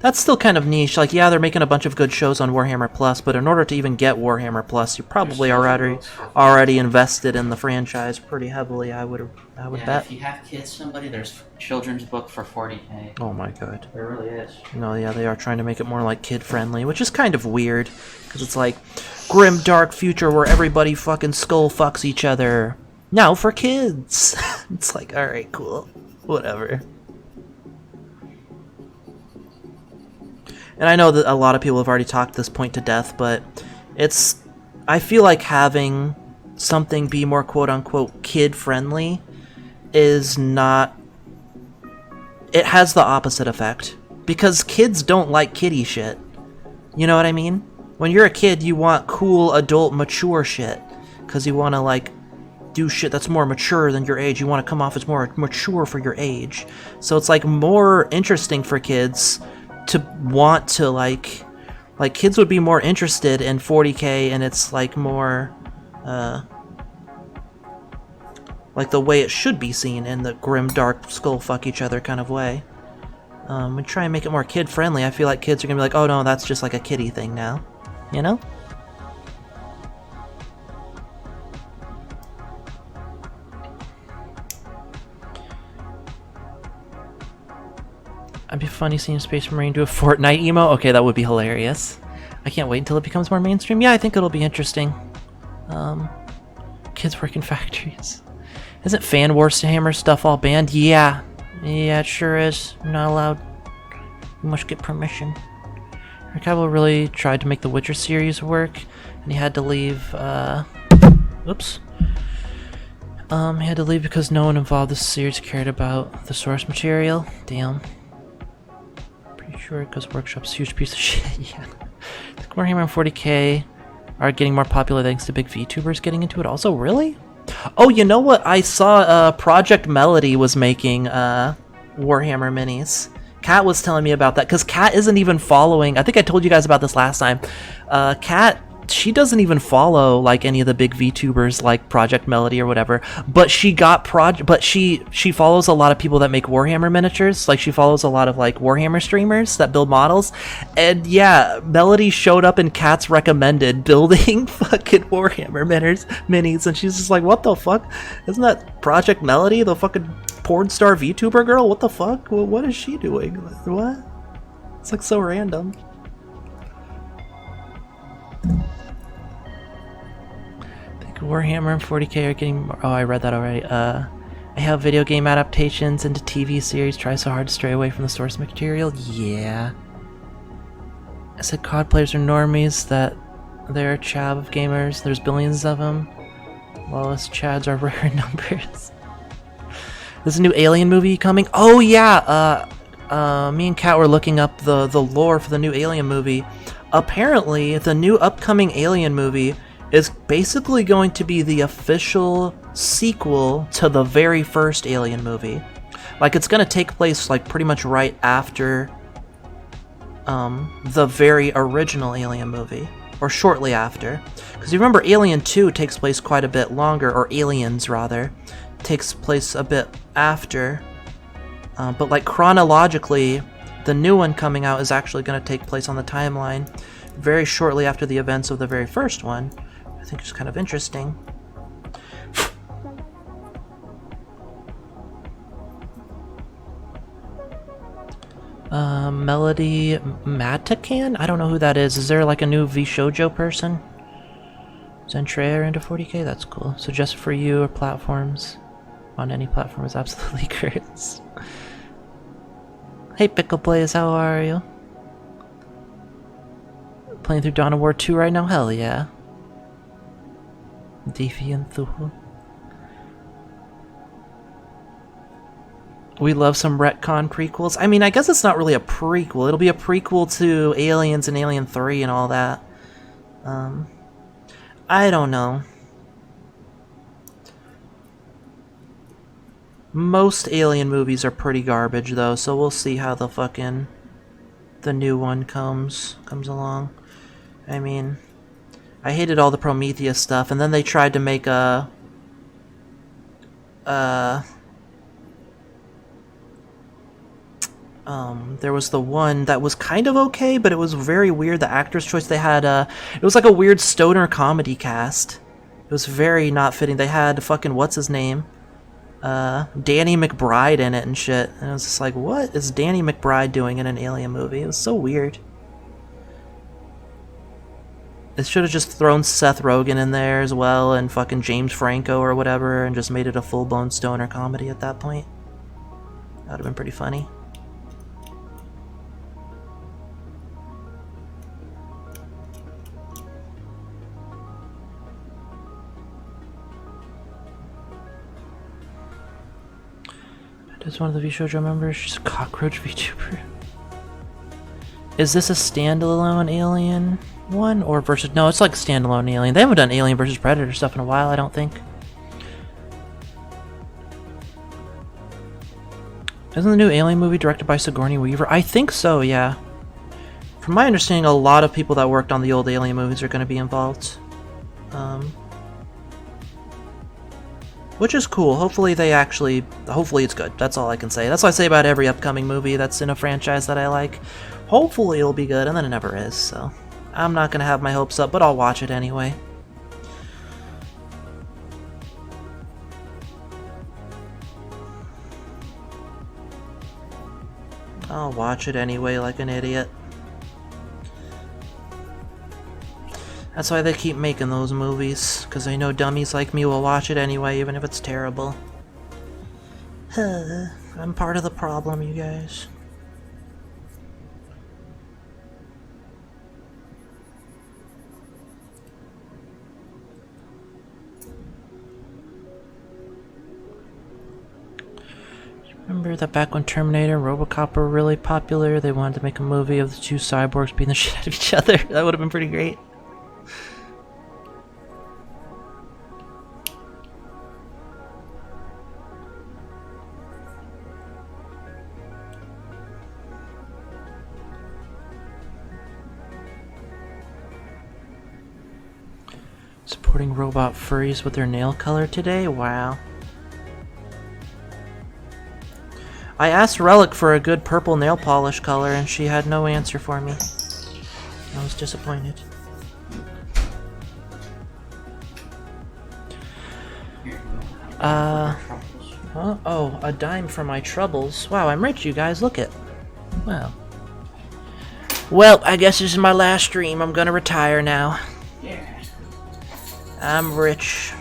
That's still kind of niche. Like, yeah, they're making a bunch of good shows on Warhammer Plus, but in order to even get Warhammer Plus, you're probably already invested in the franchise pretty heavily. I would bet. If you have kids, somebody, there's children's book for 40K. Oh my god. There really is. No, yeah, they are trying to make it more like kid friendly, which is kind of weird because it's like grim dark future where everybody fucking skull fucks each other. Now for kids. It's like, all right, cool, whatever. And I know that a lot of people have already talked this point to death, but I feel like having something be more quote-unquote kid-friendly is not... It has the opposite effect. Because kids don't like kiddie shit. You know what I mean? When you're a kid, you want cool, adult, mature shit. Because you want to, like, do shit that's more mature than your age. You want to come off as more mature for your age. So it's, like, more interesting for kids to want to, like kids would be more interested in 40K, and it's like more like the way it should be seen, in the grim dark skull fuck each other kind of way. We try and make it more kid friendly. I feel like kids are gonna be like, oh no, that's just like a kiddie thing now, you know? It'd be funny seeing Space Marine do a Fortnite emo. Okay, that would be hilarious. I can't wait until it becomes more mainstream. Yeah, I think it'll be interesting. Kids work in factories. Isn't Fan Warhammer stuff all banned? Yeah. Yeah, it sure is. You're not allowed. You must get permission. Rick Cavill really tried to make the Witcher series work, and he had to leave, oops. He had to leave because no one involved in the series cared about the source material. Damn. Sure, because Workshop's a huge piece of shit. Yeah. The Warhammer and 40K are getting more popular thanks to big VTubers getting into it also. Really? Oh, you know what? I saw Project Melody was making Warhammer minis. Kat was telling me about that, because Kat isn't even following... I think I told you guys about this last time. Kat, she doesn't even follow like any of the big VTubers like Project Melody or whatever, but she follows a lot of people that make Warhammer miniatures. Like, she follows a lot of like Warhammer streamers that build models, and yeah, Melody showed up in Kat's recommended building fucking Warhammer minis, and she's just like, what the fuck? Isn't that Project Melody, the fucking porn star VTuber girl? What the fuck? Well, what is she doing? What? It's like so random. Warhammer and 40K are getting more... Oh, I read that already. I have video game adaptations into TV series. Try so hard to stray away from the source material. Yeah. I said COD players are normies, that they're a chav of gamers. There's billions of them. While us chads are rare in numbers. There's a new Alien movie coming. Oh, yeah! Me and Kat were looking up the lore for the new Alien movie. Apparently, the new upcoming Alien movie is basically going to be the official sequel to the very first Alien movie. Like, it's going to take place like pretty much right after the very original Alien movie, or shortly after. Because you remember Alien 2 takes place quite a bit longer, or Aliens rather, takes place a bit after. But like chronologically, the new one coming out is actually going to take place on the timeline very shortly after the events of the very first one. I think it's kind of interesting. Melody Matakan? I don't know who that is. Is there like a new VShojo person? Zentrea into 40K? That's cool. So just for you or platforms? On any platform is absolutely great. Hey Pickle Blaze, how are you? Playing through Dawn of War 2 right now? Hell yeah. Deviant Thuhu. We love some retcon prequels. I mean, I guess it's not really a prequel. It'll be a prequel to Aliens and Alien 3 and all that. I don't know. Most Alien movies are pretty garbage, though, so we'll see how the new one comes along. I mean, I hated all the Prometheus stuff, and then they tried to make a... There was the one that was kind of okay, but it was very weird. The actor's choice they had, it was like a weird stoner comedy cast. It was very not fitting. They had fucking, what's his name? Danny McBride in it and shit. And I was just like, what is Danny McBride doing in an Alien movie? It was so weird. They should have just thrown Seth Rogen in there as well and fucking James Franco or whatever and just made it a full-blown stoner comedy at that point. That would have been pretty funny. Does one of the VShojo members? She's a cockroach VTuber. Is this a standalone Alien one or versus? No, it's like standalone Alien. They haven't done Alien versus Predator stuff in a while, I don't think. Isn't the new Alien movie directed by Sigourney Weaver? I think so, yeah. From my understanding, a lot of people that worked on the old Alien movies are going to be involved. Which is cool. Hopefully it's good. That's all I can say. That's what I say about every upcoming movie that's in a franchise that I like. Hopefully it'll be good, and then it never is, so I'm not gonna have my hopes up, but I'll watch it anyway. I'll watch it anyway like an idiot. That's why they keep making those movies, because they know dummies like me will watch it anyway, even if it's terrible. I'm part of the problem, you guys. Remember that back when Terminator and RoboCop were really popular, they wanted to make a movie of the two cyborgs beating the shit out of each other? That would have been pretty great. Supporting robot furries with their nail color today? Wow. I asked Relic for a good purple nail polish color and she had no answer for me. I was disappointed. Oh, a dime for my troubles. Wow, I'm rich, you guys. Look it. Wow. Well, I guess this is my last stream. I'm gonna retire now. Yeah. I'm rich.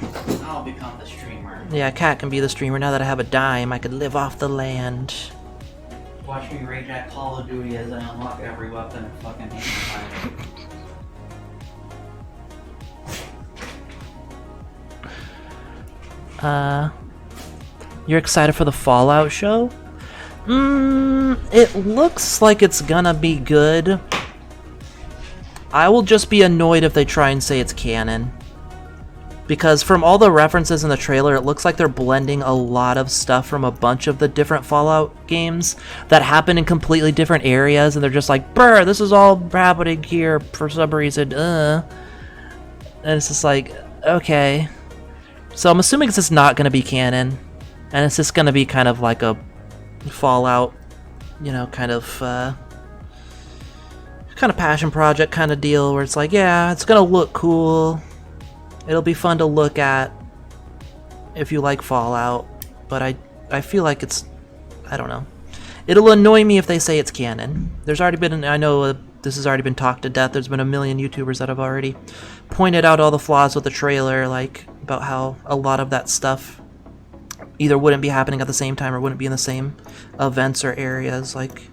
I'll become the streamer. Yeah, Cat can be the streamer. Now that I have a dime, I could live off the land. Watch me rage at Call of Duty as I unlock every weapon and fucking hate my You're excited for the Fallout show? It looks like it's gonna be good. I will just be annoyed if they try and say it's canon. Because from all the references in the trailer, it looks like they're blending a lot of stuff from a bunch of the different Fallout games that happen in completely different areas, and they're just like, brr, this is all happening here for some reason, And it's just like, okay. So I'm assuming it's just not gonna be canon. And it's just gonna be kind of like a Fallout, you know, kind of passion project kind of deal where it's like, yeah, it's gonna look cool. It'll be fun to look at if you like Fallout, but I feel like it's, I don't know. It'll annoy me if they say it's canon. There's already been, I know this has already been talked to death. There's been a million YouTubers that have already pointed out all the flaws with the trailer, like about how a lot of that stuff either wouldn't be happening at the same time or wouldn't be in the same events or areas. Like,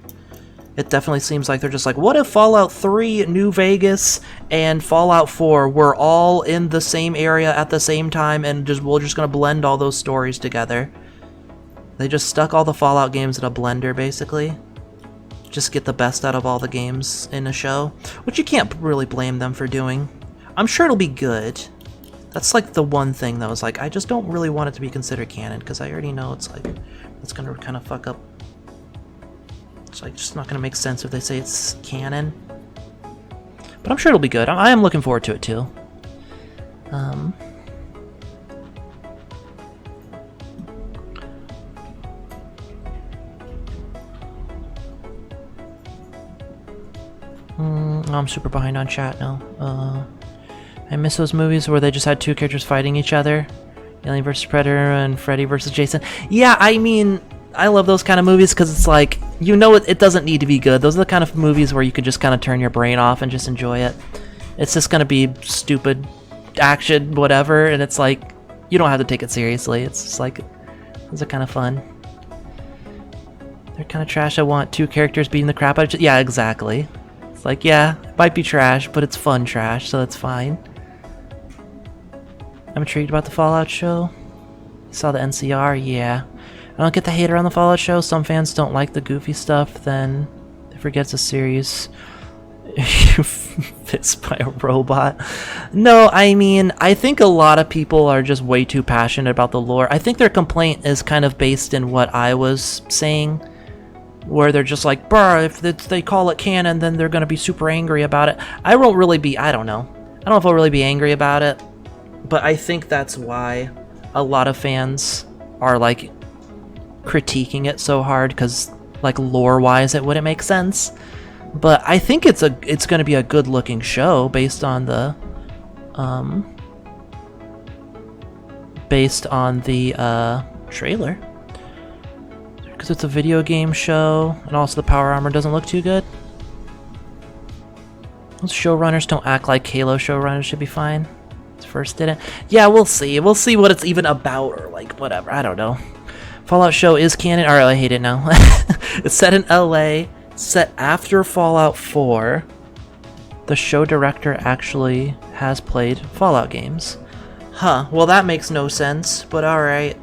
it definitely seems like they're just like, what if Fallout 3, New Vegas, and Fallout 4 were all in the same area at the same time, and we're just gonna blend all those stories together. They just stuck all the Fallout games in a blender, basically. Just get the best out of all the games in a show, which you can't really blame them for doing. I'm sure it'll be good. That's like the one thing though, is like, I just don't really want it to be considered canon, because I already know it's like, it's gonna kind of fuck up. It's like just not gonna make sense if they say it's canon. But I'm sure it'll be good. I am looking forward to it too. I'm super behind on chat now. I miss those movies where they just had two characters fighting each other. Alien vs. Predator and Freddy vs. Jason. Yeah, I mean, I love those kind of movies because it's like, you know, it doesn't need to be good. Those are the kind of movies where you can just kind of turn your brain off and just enjoy it. It's just gonna be stupid action, whatever, and it's like, you don't have to take it seriously. It's just like, those are kind of fun. They're kind of trash. I want two characters beating the crap out of each other. Yeah, exactly. It's like, yeah, it might be trash, but it's fun trash, so that's fine. I'm intrigued about the Fallout show. You saw the NCR? Yeah. I don't get the hate around the Fallout show. Some fans don't like the goofy stuff, then they forget it's a series. Fist by a robot. No, I mean, I think a lot of people are just way too passionate about the lore. I think their complaint is kind of based in what I was saying, where they're just like, bruh, if they call it canon, then they're gonna be super angry about it. I won't really be, I don't know. I don't know if I'll really be angry about it, but I think that's why a lot of fans are like critiquing it so hard, because like lore-wise it wouldn't make sense. But I think it's going to be a good-looking show based on the trailer. Because it's a video game show, and also the power armor doesn't look too good. Those showrunners don't act like Halo showrunners should be fine. First didn't. Yeah, we'll see. We'll see what it's even about, or like whatever. I don't know. Fallout show is canon. Alright, I hate it now. It's set in LA. Set after Fallout 4. The show director actually has played Fallout games. Huh, well that makes no sense, but alright.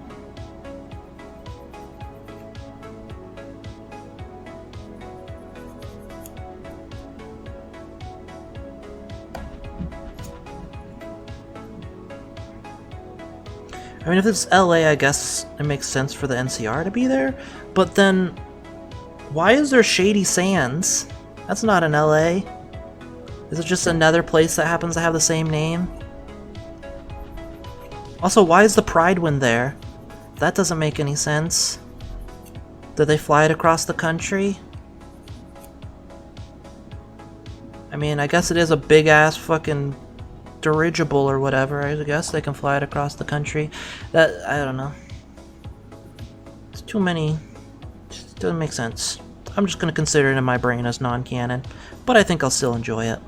I mean, if it's LA, I guess it makes sense for the NCR to be there, but then why is there Shady Sands? That's not in LA. Is it just another place that happens to have the same name? Also, why is the Pride Wind there? That doesn't make any sense. Did they fly it across the country? I mean, I guess it is a big-ass fucking dirigible or whatever. I guess they can fly it across the country. That, I don't know. It's too many. It doesn't make sense. I'm just gonna consider it in my brain as non-canon, but I think I'll still enjoy it.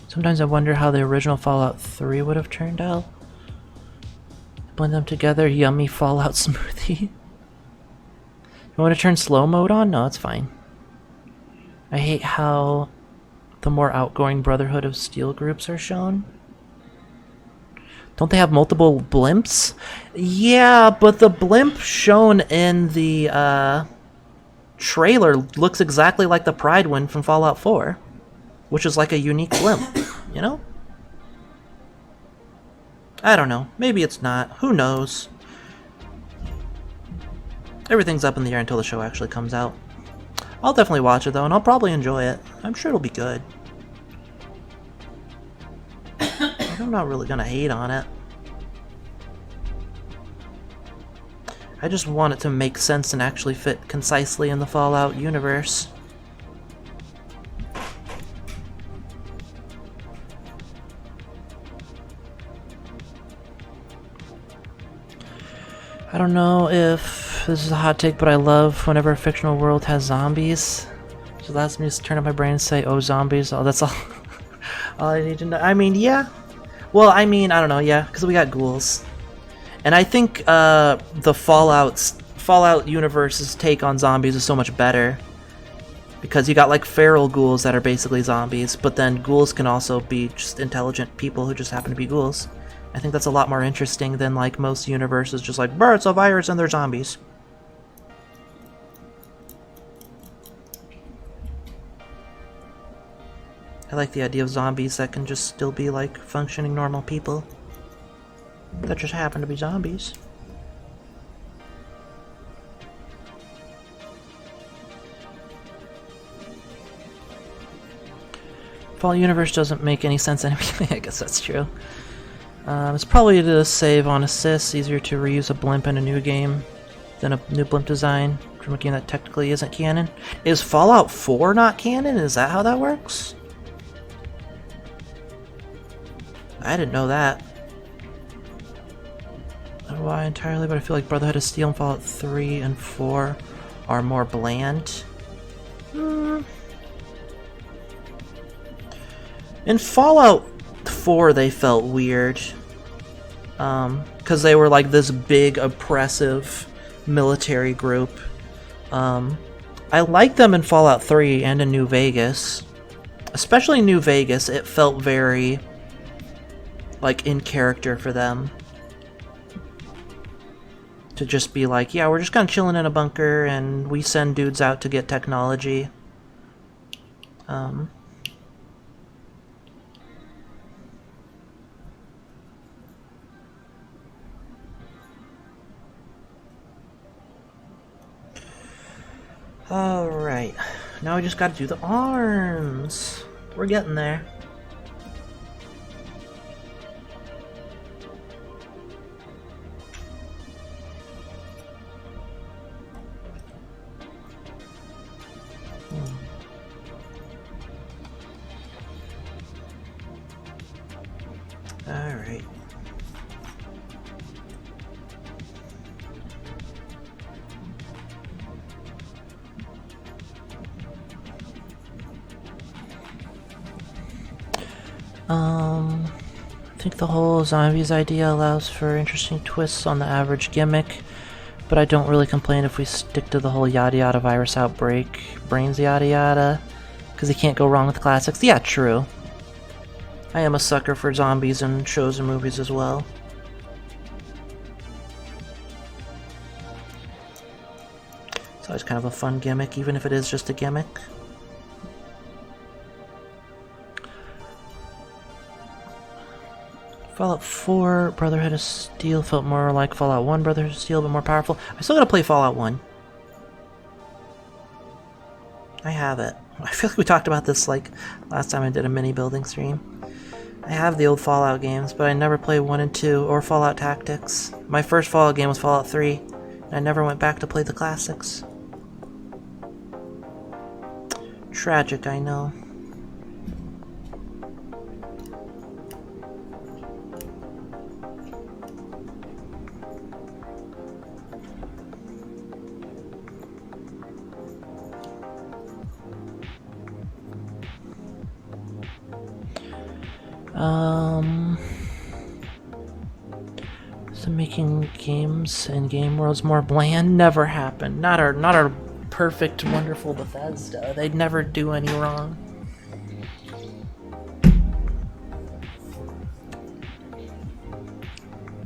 Sometimes I wonder how the original Fallout 3 would have turned out. Blend them together, yummy Fallout smoothie. You want to turn slow mode on? No, it's fine. I hate how the more outgoing Brotherhood of Steel groups are shown. Don't they have multiple blimps? Yeah, but the blimp shown in the trailer looks exactly like the Pride Wind from Fallout 4, which is like a unique blimp, you know? I don't know. Maybe it's not. Who knows? Everything's up in the air until the show actually comes out. I'll definitely watch it though, and I'll probably enjoy it. I'm sure it'll be good. I'm not really gonna hate on it. I just want it to make sense and actually fit concisely in the Fallout universe. I don't know if this is a hot take, but I love whenever a fictional world has zombies. It allows me to turn up my brain and say, oh, zombies. Oh, that's all. All I need to know. I mean, yeah. Well, I mean, I don't know, yeah, because we got ghouls. And I think the Fallout universe's take on zombies is so much better. Because you got like feral ghouls that are basically zombies, but then ghouls can also be just intelligent people who just happen to be ghouls. I think that's a lot more interesting than like most universes, just like, bruh, it's a virus and they're zombies. I like the idea of zombies that can just still be like functioning normal people that just happen to be zombies. Fallout universe doesn't make any sense anyway. I guess that's true. It's probably to save on assists, easier to reuse a blimp in a new game than a new blimp design from a game that technically isn't canon. Is Fallout 4 not canon? Is that how that works? I didn't know that. I don't know why entirely, but I feel like Brotherhood of Steel and Fallout 3 and 4 are more bland. In Fallout 4 they felt weird. Because they were like this big, oppressive military group. I liked them in Fallout 3 and in New Vegas. Especially New Vegas, it felt very like in character for them. To just be like, yeah, we're just kind of chilling in a bunker and we send dudes out to get technology. Alright, now we just gotta do the arms. We're getting there. Alright. I think the whole zombies idea allows for interesting twists on the average gimmick, but I don't really complain if we stick to the whole yada yada virus outbreak, brains yada yada, because you can't go wrong with the classics. Yeah, true. I am a sucker for zombies in shows and movies as well. It's always kind of a fun gimmick, even if it is just a gimmick. Fallout 4, Brotherhood of Steel felt more like Fallout 1, Brotherhood of Steel, but more powerful. I still gotta play Fallout 1. I have it. I feel like we talked about this like last time I did a mini building stream. I have the old Fallout games, but I never played 1 and 2 or Fallout Tactics. My first Fallout game was Fallout 3, and I never went back to play the classics. Tragic, I know. So making games and game worlds more bland never happened. Not our perfect, wonderful Bethesda. They'd never do any wrong.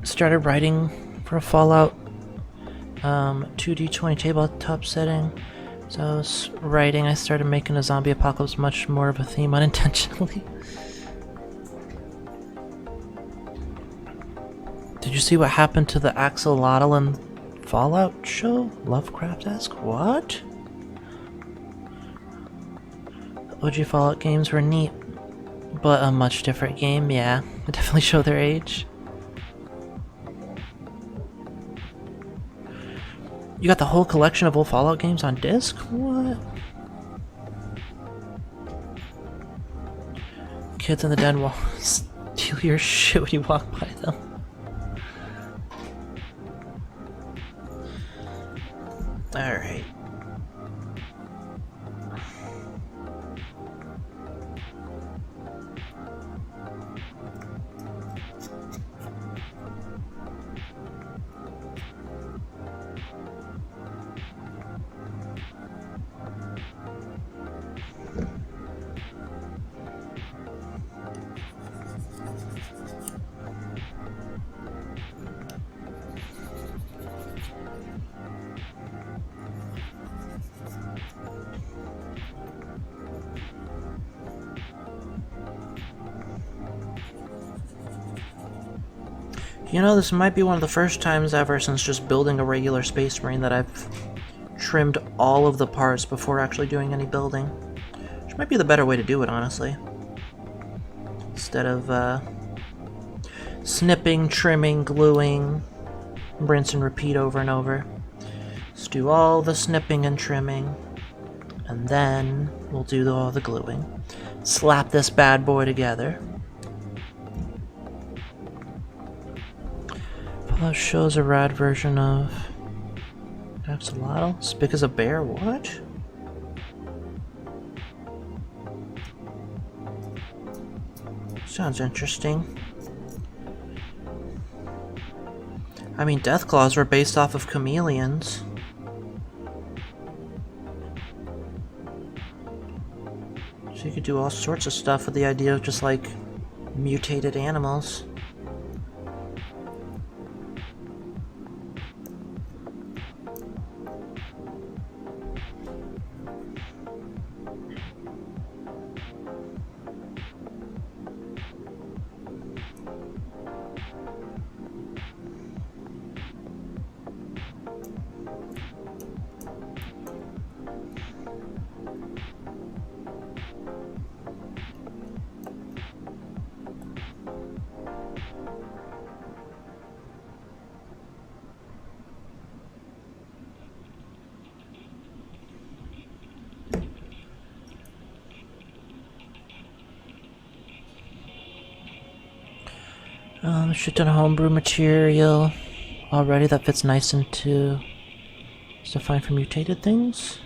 Started writing for a Fallout 2D20 tabletop setting. So I was writing, I started making a zombie apocalypse much more of a theme unintentionally. Did you see what happened to the axolotl in Fallout show? Lovecraft-esque? What? The OG Fallout games were neat, but a much different game, yeah. They definitely show their age. You got the whole collection of old Fallout games on disc? What? Kids in the den will steal your shit when you walk by them. Alright. You know, this might be one of the first times ever since just building a regular Space Marine that I've trimmed all of the parts before actually doing any building. Which might be the better way to do it, honestly. Instead of Snipping, trimming, gluing, rinse and repeat over and over. Let's do all the snipping and trimming, and then we'll do all the gluing. Slap this bad boy together. Plus shows a rad version of Axolotl. As big as a bear? What? Sounds interesting. I mean, Deathclaws were based off of chameleons. So you could do all sorts of stuff with the idea of just like mutated animals. Shit ton of homebrew material already that fits nice into stuff fine for mutated things.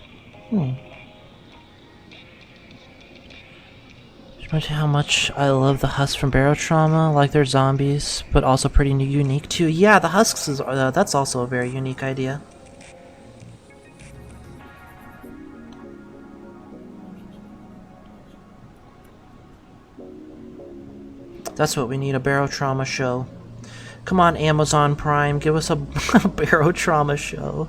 Just how much I love the husks from Barotrauma, like they're zombies, but also pretty unique too. Yeah, the husks is that's also a very unique idea. That's what we need, a Barotrauma show. Come on, Amazon Prime, give us a Barotrauma show.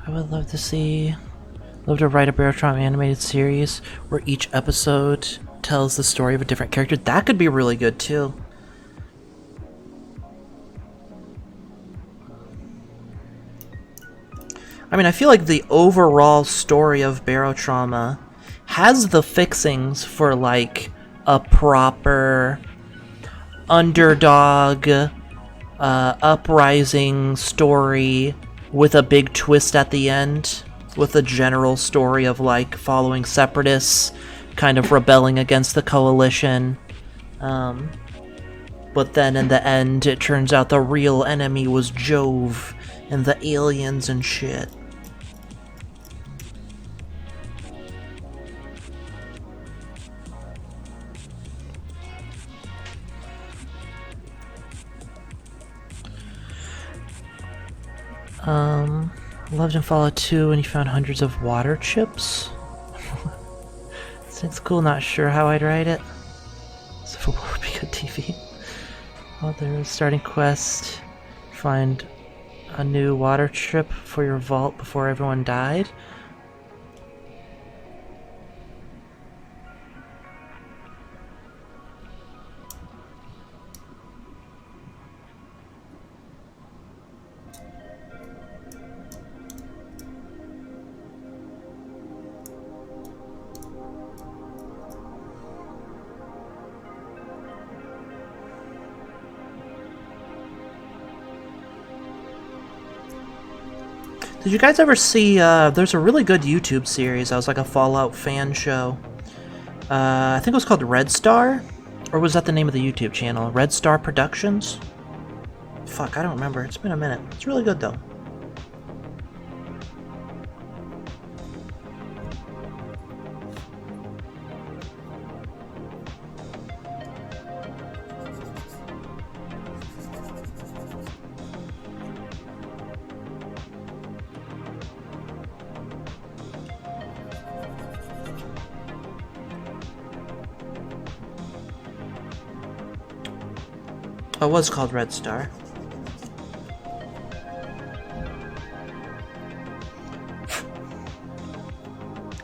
I would love to write a Barotrauma animated series where each episode tells the story of a different character. That could be really good too. I mean, I feel like the overall story of Barotrauma has the fixings for like a proper underdog, uprising story with a big twist at the end, with a general story of like following separatists, kind of rebelling against the coalition. But then in the end, it turns out the real enemy was Jove and the aliens and shit. Loved in Fallout 2 when you found hundreds of water chips. It's cool, not sure how I'd write it. So what would be good TV? Oh, there's starting quest. Find a new water chip for your vault before everyone died. Did you guys ever see, there's a really good YouTube series that was like a Fallout fan show. I think it was called Red Star? Or was that the name of the YouTube channel? Red Star Productions? Fuck, I don't remember. It's been a minute. It's really good though. Oh, it was called Red Star.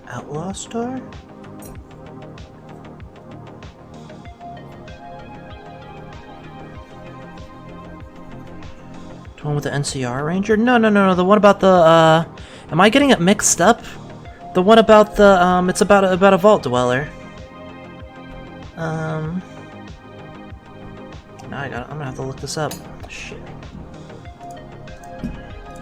Outlaw Star? The one with the NCR Ranger? No, the one about the, am I getting it mixed up? The one about the, it's about a vault dweller. Now I'm gonna have to look this up. Shit.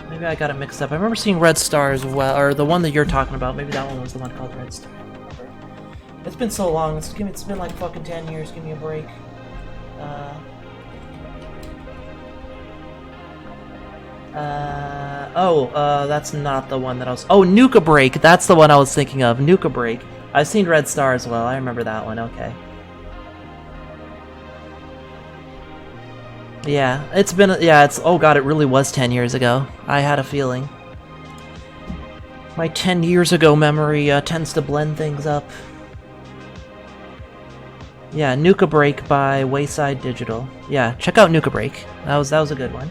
Maybe I got it mixed up. I remember seeing Red Star as well, or the one that you're talking about. Maybe that one was the one called Red Star. I don't remember. It's been so long. It's been like fucking 10 years. Give me a break. That's not the one that I was... Oh, Nuka Break! That's the one I was thinking of. Nuka Break. I've seen Red Star as well. I remember that one. Okay. Yeah, it's been... Yeah, it's... Oh god, it really was 10 years ago. I had a feeling. My 10 years ago memory tends to blend things up. Yeah, Nuka Break by Wayside Digital. Yeah, check out Nuka Break. That was a good one.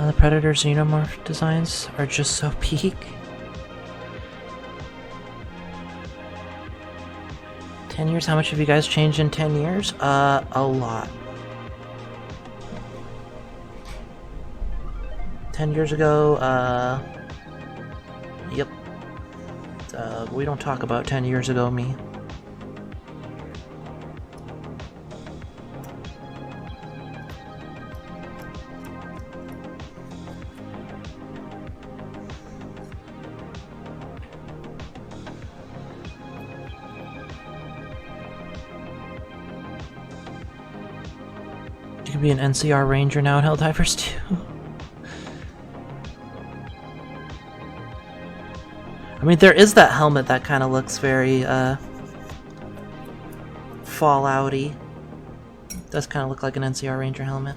The Predator Xenomorph designs are just so peak. 10 years? How much have you guys changed in 10 years? A lot. 10 years ago, yep. We don't talk about 10 years ago me. You could be an NCR Ranger now in Helldivers 2. I mean, there is that helmet that kind of looks very, Fallout-y. Does kind of look like an NCR Ranger helmet.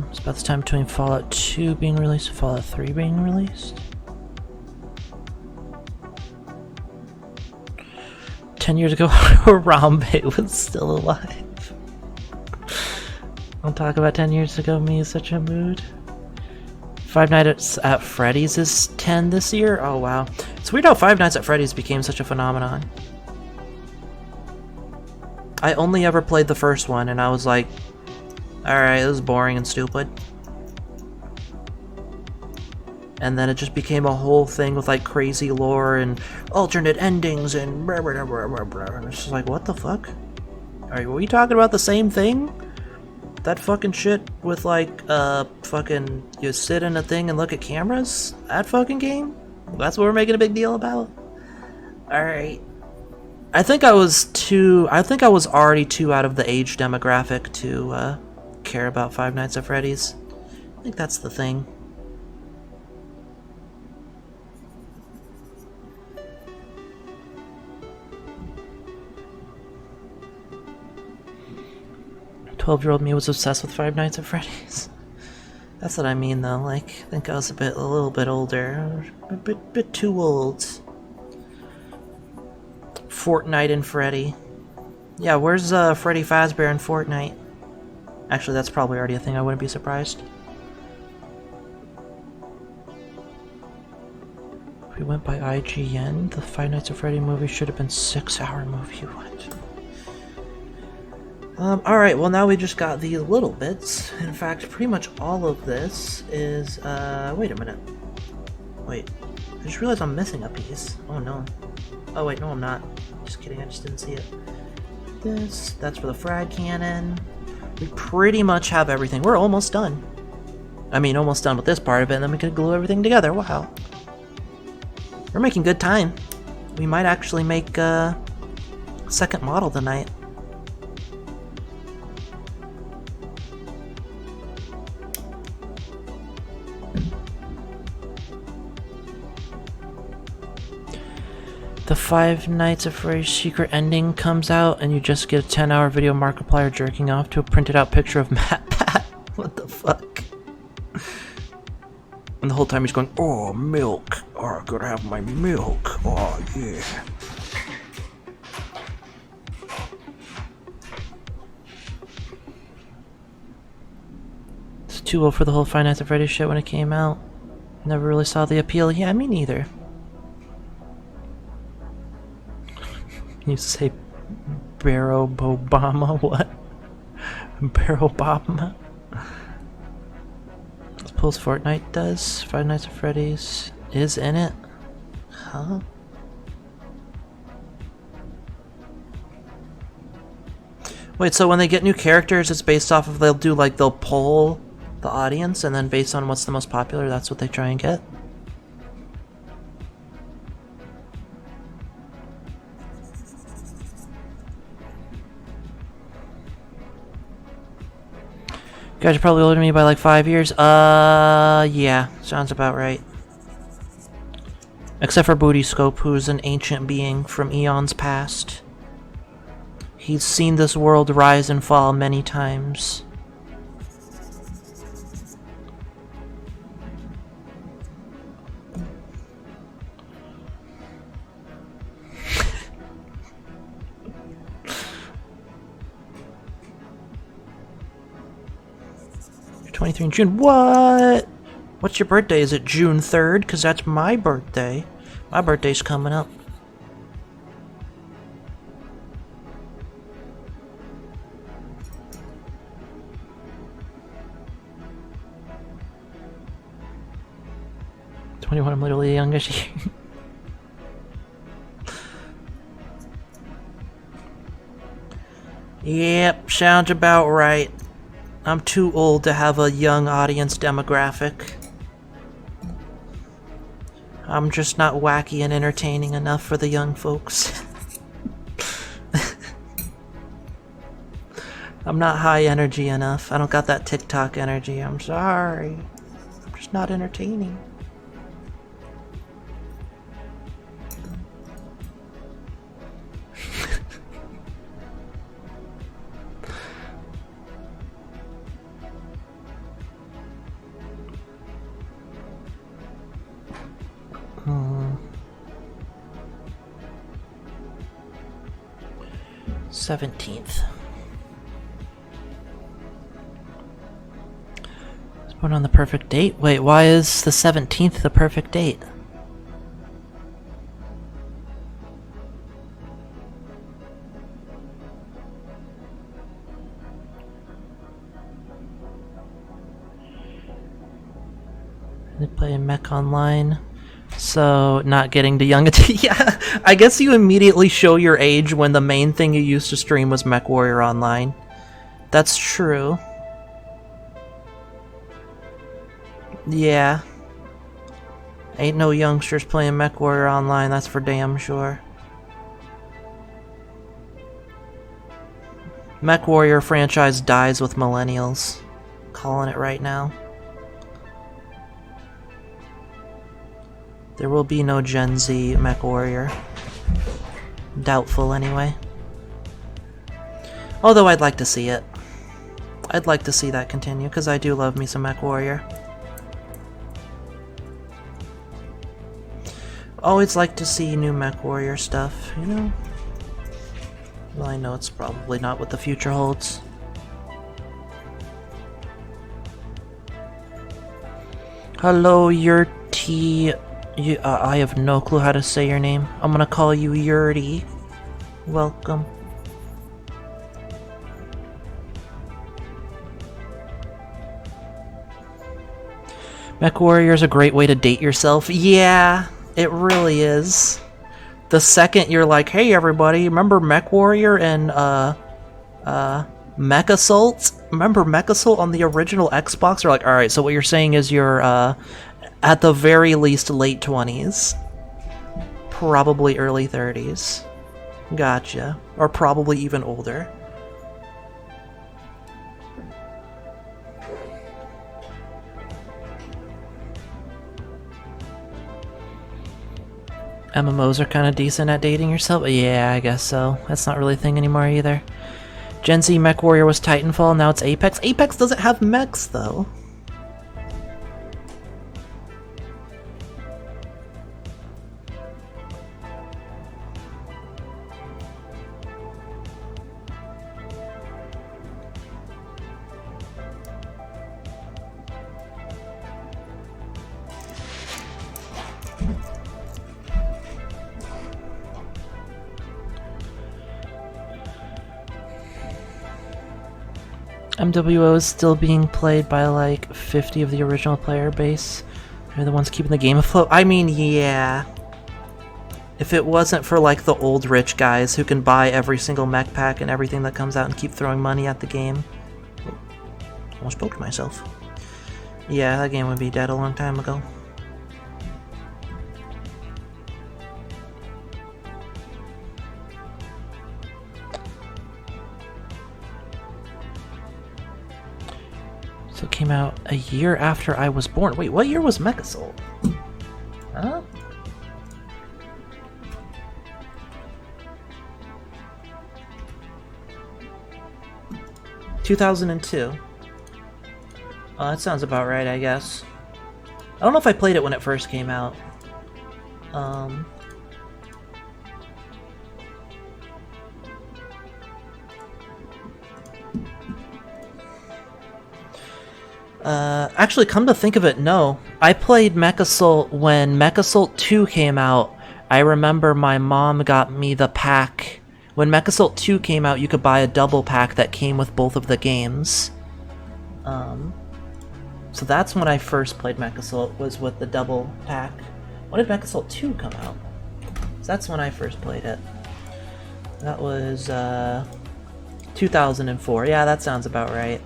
It's about the time between Fallout 2 being released and Fallout 3 being released. 10 years ago, Harambe was still alive. Don't talk about 10 years ago, me is such a mood. Five Nights at Freddy's is 10 this year? Oh wow. It's weird how Five Nights at Freddy's became such a phenomenon. I only ever played the first one and I was like, alright, this is boring and stupid. And then it just became a whole thing with like crazy lore and alternate endings and blah, blah, blah, blah, blah. And it's just like, what the fuck? Are we talking about the same thing? That fucking shit with like, fucking, you sit in a thing and look at cameras? That fucking game? That's what we're making a big deal about? Alright. I think I was already too out of the age demographic to, care about Five Nights at Freddy's. I think that's the thing. "12-year-old me was obsessed with Five Nights at Freddy's." That's what I mean, though. Like, I think I was a little bit older, a bit too old. Fortnite and Freddy. Yeah, where's Freddy Fazbear in Fortnite? Actually, that's probably already a thing. I wouldn't be surprised. If we went by IGN, the Five Nights at Freddy movie should have been 6-hour movie. What? Alright, well now we just got these little bits. In fact, pretty much all of this is, wait a minute. Wait, I just realized I'm missing a piece. Oh no. Oh wait, no I'm not. Just kidding, I just didn't see it. That's for the frag cannon. We pretty much have everything. We're almost done. I mean, almost done with this part of it, and then we can glue everything together. Wow. We're making good time. We might actually make a second model tonight. The Five Nights at Freddy's secret ending comes out, and you just get a 10-hour video Markiplier jerking off to a printed out picture of Matt Pat. What the fuck? And the whole time he's going, oh, milk. Oh, I gotta have my milk. Oh, yeah. It's too old for the whole Five Nights at Freddy's shit when it came out. Never really saw the appeal. Yeah, me neither. You say Barack Obama? What? Barack Obama? Suppose Fortnite does. Five Nights at Freddy's is in it. Huh? Wait, so when they get new characters, it's based off of they'll poll the audience, and then based on what's the most popular, that's what they try and get? You guys are probably older than me by like 5 years. Yeah, sounds about right. Except for Booty Scope, who's an ancient being from eons past. He's seen this world rise and fall many times. You're 23 in June. What? What's your birthday? Is it June 3rd? Because that's my birthday. My birthday's coming up. I'm literally the youngest. Yep, sounds about right. I'm too old to have a young audience demographic. I'm just not wacky and entertaining enough for the young folks. I'm not high energy enough. I don't got that TikTok energy. I'm sorry. I'm just not entertaining. Hmm. 17th. It's born on the perfect date? Wait, why is the 17th the perfect date? They play Mech Online. So, not getting to young... Yeah, I guess you immediately show your age when the main thing you used to stream was MechWarrior Online. That's true. Yeah. Ain't no youngsters playing MechWarrior Online, that's for damn sure. MechWarrior franchise dies with millennials. Calling it right now. There will be no Gen Z MechWarrior. Doubtful, anyway. Although I'd like to see it. I'd like to see that continue, because I do love me some MechWarrior. Always like to see new MechWarrior stuff, you know? Well, I know it's probably not what the future holds. Hello, Yurti. I have no clue how to say your name. I'm gonna call you Yurti. Welcome. MechWarrior is a great way to date yourself. Yeah, it really is. The second you're like, hey everybody, remember MechWarrior and Mech Assault? remember Mechasol on the original Xbox? Or like, alright, so what you're saying is you're at the very least late 20s. Probably early 30s. Gotcha. Or probably even older. MMOs are kind of decent at dating yourself? Yeah, I guess so. That's not really a thing anymore either. Gen Z MechWarrior was Titanfall, now it's Apex. Apex doesn't have mechs, though. MWO is still being played by like 50 of the original player base. They're the ones keeping the game afloat. I mean, yeah. If it wasn't for like the old rich guys who can buy every single mech pack and everything that comes out and keep throwing money at the game. Almost poked myself. Yeah, that game would be dead a long time ago. So it came out a year after I was born. Wait, what year was Mechasol? Huh? (2002). Oh, that sounds about right, I guess. I don't know if I played it when it first came out. Actually, come to think of it, no. I played Mechasol when Mechasol 2 came out. I remember my mom got me the pack. When Mechasol 2 came out, you could buy a double pack that came with both of the games. So that's when I first played Mechasol, was with the double pack. When did Mechasol 2 come out? So that's when I first played it. That was, 2004. Yeah, that sounds about right.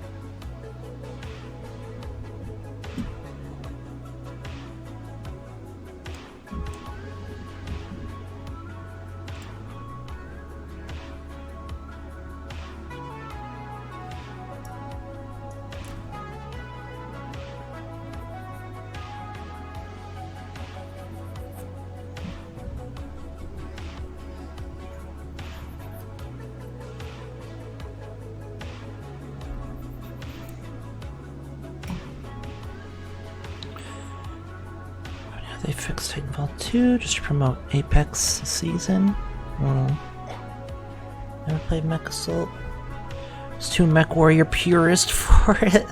They fixed Titanfall 2 just to promote Apex season. Never played Mechasol. It's too MechWarrior purist for it.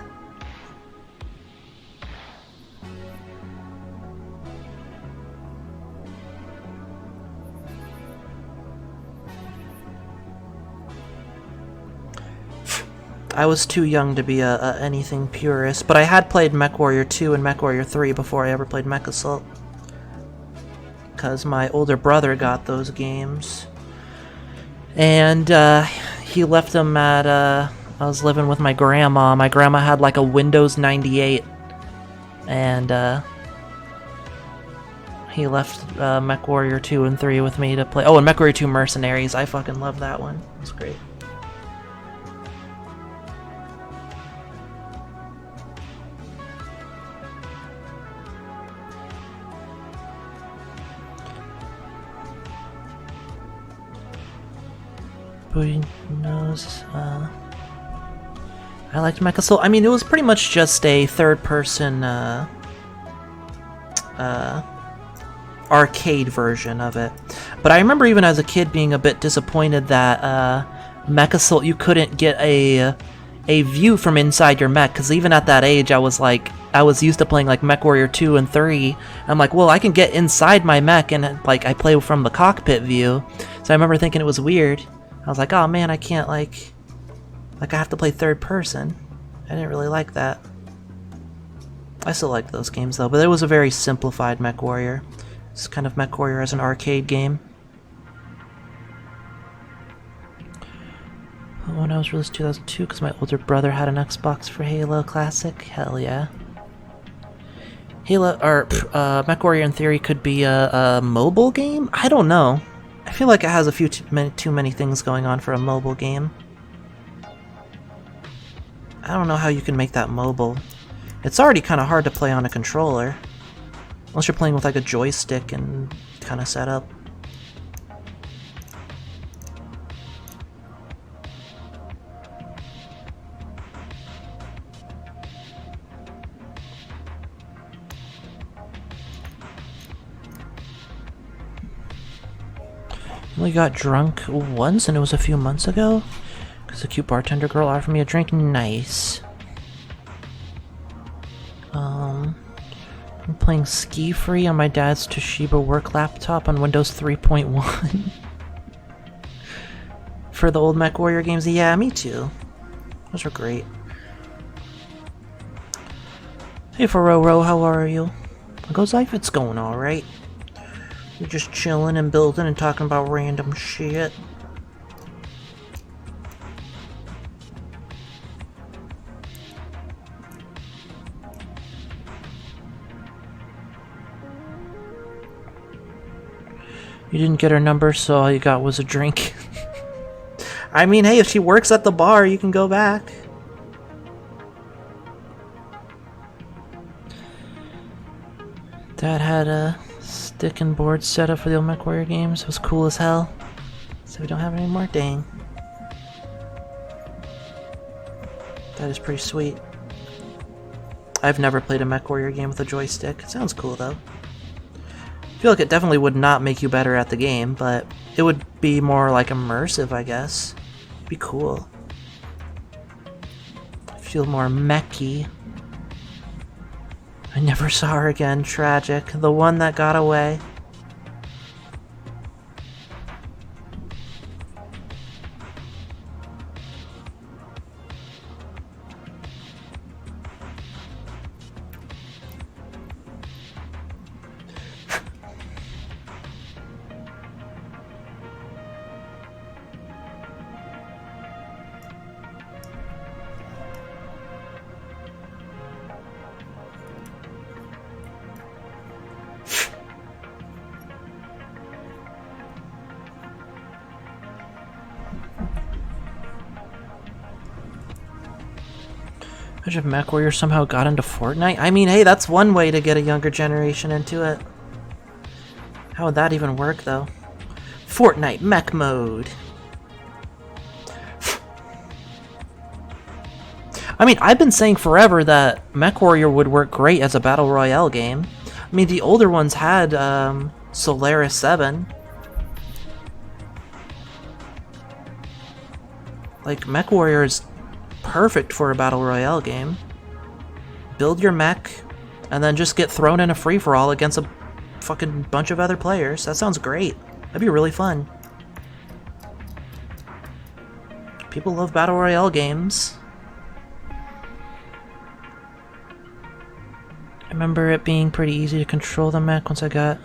I was too young to be a anything purist, but I had played MechWarrior 2 and MechWarrior 3 before I ever played Mechasol. Because my older brother got those games. And he left them at, I was living with my grandma. My grandma had like a Windows 98. And he left MechWarrior 2 and 3 with me to play. Oh, and MechWarrior 2 Mercenaries. I fucking love that one. It was great. Who knows? I liked Mechasol. I mean, it was pretty much just a third-person arcade version of it. But I remember even as a kid being a bit disappointed that Mechasol, you couldn't get a view from inside your mech, because even at that age, I was used to playing like MechWarrior 2 and 3. I'm like, well, I can get inside my mech and like I play from the cockpit view. So I remember thinking it was weird. I was like, oh man, I can't like I have to play third person. I didn't really like that. I still liked those games though, but it was a very simplified MechWarrior. It's kind of MechWarrior as an arcade game. when I was released 2002 because my older brother had an Xbox for Halo Classic. Hell yeah. Halo, or MechWarrior in theory could be a mobile game? I don't know. I feel like it has a few too many things going on for a mobile game. I don't know how you can make that mobile. It's already kind of hard to play on a controller. Unless you're playing with like a joystick and kind of setup. Only got drunk once, and it was a few months ago. Because a cute bartender girl offered me a drink. Nice. I'm playing Ski Free on my dad's Toshiba work laptop on Windows 3.1. For the old MechWarrior games. Yeah, me too. Those are great. Hey, Ferroro, how are you? How goes life? It's going alright. You're just chilling and building and talking about random shit. You didn't get her number, so all you got was a drink. I mean, hey, if she works at the bar, you can go back. Dad had a stick and board set up for the old MechWarrior games. It was cool as hell. So we don't have any more. Dang. That is pretty sweet. I've never played a MechWarrior game with a joystick. It sounds cool though. I feel like it definitely would not make you better at the game, but it would be more like immersive, I guess. It'd be cool. Feel more mechy. I never saw her again. Tragic. The one that got away. Imagine if MechWarrior somehow got into Fortnite. I mean, hey, that's one way to get a younger generation into it. How would that even work, though? Fortnite mech mode. I mean, I've been saying forever that MechWarrior would work great as a battle royale game. I mean, the older ones had Solaris 7. Like, MechWarrior is perfect for a battle royale game. Build your mech, and then just get thrown in a free-for-all against a fucking bunch of other players. That sounds great. That'd be really fun. People love battle royale games. I remember it being pretty easy to control the mech once I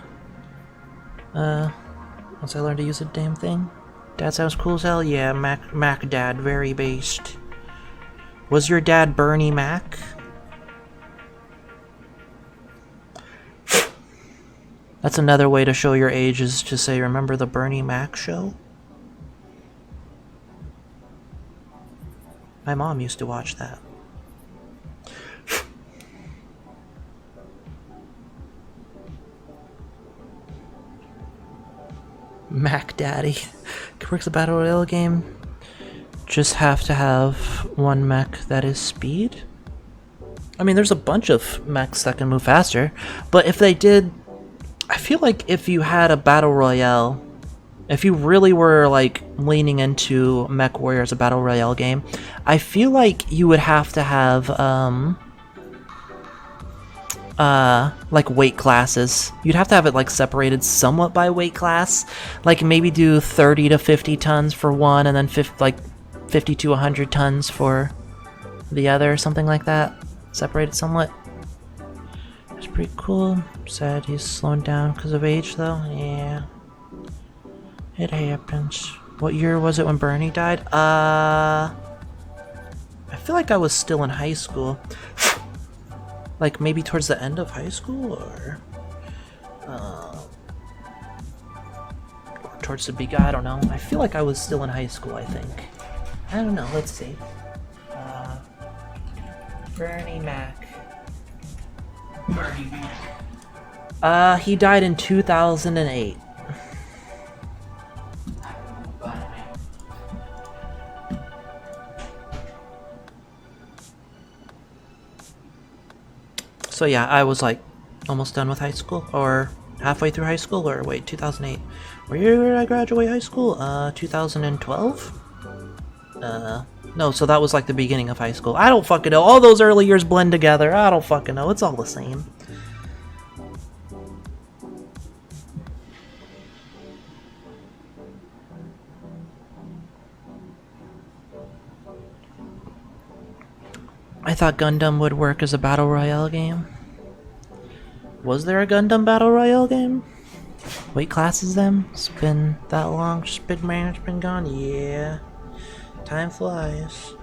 learned to use the damn thing. Dad sounds cool as hell? Yeah, Mac Dad, very based. Was your dad Bernie Mac? That's another way to show your age, is to say, remember the Bernie Mac show? My mom used to watch that. Mac Daddy. Works a battle royale game. Just have to have one mech that is speed. I mean, there's a bunch of mechs that can move faster, but if they did, I feel like if you had a battle royale, if you really were like leaning into MechWarrior as a battle royale game, I feel like you would have to have like weight classes. You'd have to have it like separated somewhat by weight class. Like maybe do 30 to 50 tons for one, and then 50 to 100 tons for the other, something like that. Separated somewhat. It's pretty cool. Sad he's slowing down because of age, though. Yeah, it happens. What year was it when Bernie died? I feel like I was still in high school. Like maybe towards the end of high school, or towards the big. I don't know. I feel like I was still in high school. I think. I don't know. Let's see. Bernie Mac. He died in 2008. So yeah, I was like almost done with high school, or halfway through high school, or wait, 2008. What year did I graduate high school? 2012? No, so that was like the beginning of high school. I don't fucking know. All those early years blend together. I don't fucking know. It's all the same. I thought Gundam would work as a battle royale game. Was there a Gundam battle royale game? Weight classes them? It's been that long. Speed man, it's been gone. Yeah. Time flies.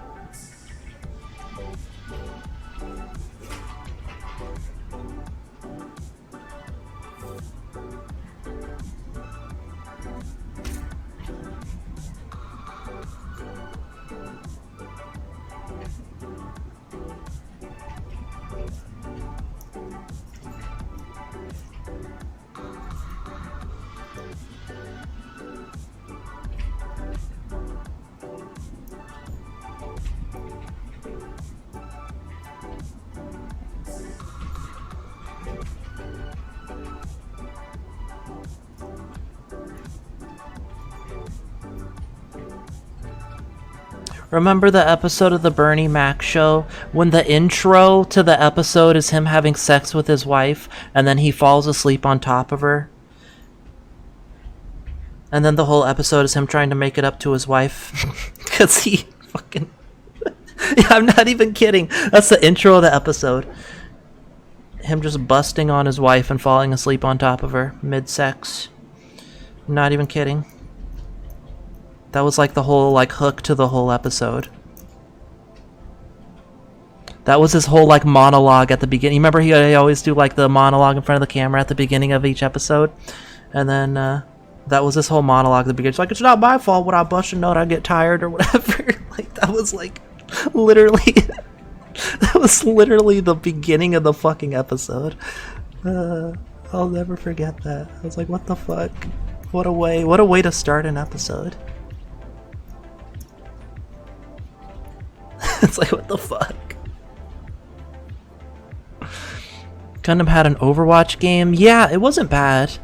Remember the episode of the Bernie Mac show when the intro to the episode is him having sex with his wife and then he falls asleep on top of her? And then the whole episode is him trying to make it up to his wife because he fucking... Yeah, I'm not even kidding. That's the intro of the episode. Him just busting on his wife and falling asleep on top of her mid-sex. I'm not even kidding. That was like the whole like hook to the whole episode. That was his whole like monologue at the beginning. You remember he always do like the monologue in front of the camera at the beginning of each episode? And then that was his whole monologue at the beginning. It's like, it's not my fault when I bust a nut, I get tired or whatever. Like that was like literally that was literally the beginning of the fucking episode. I'll never forget that. I was like, what the fuck? What a way to start an episode. It's like, what the fuck? Gundam had an Overwatch game? Yeah, it wasn't bad.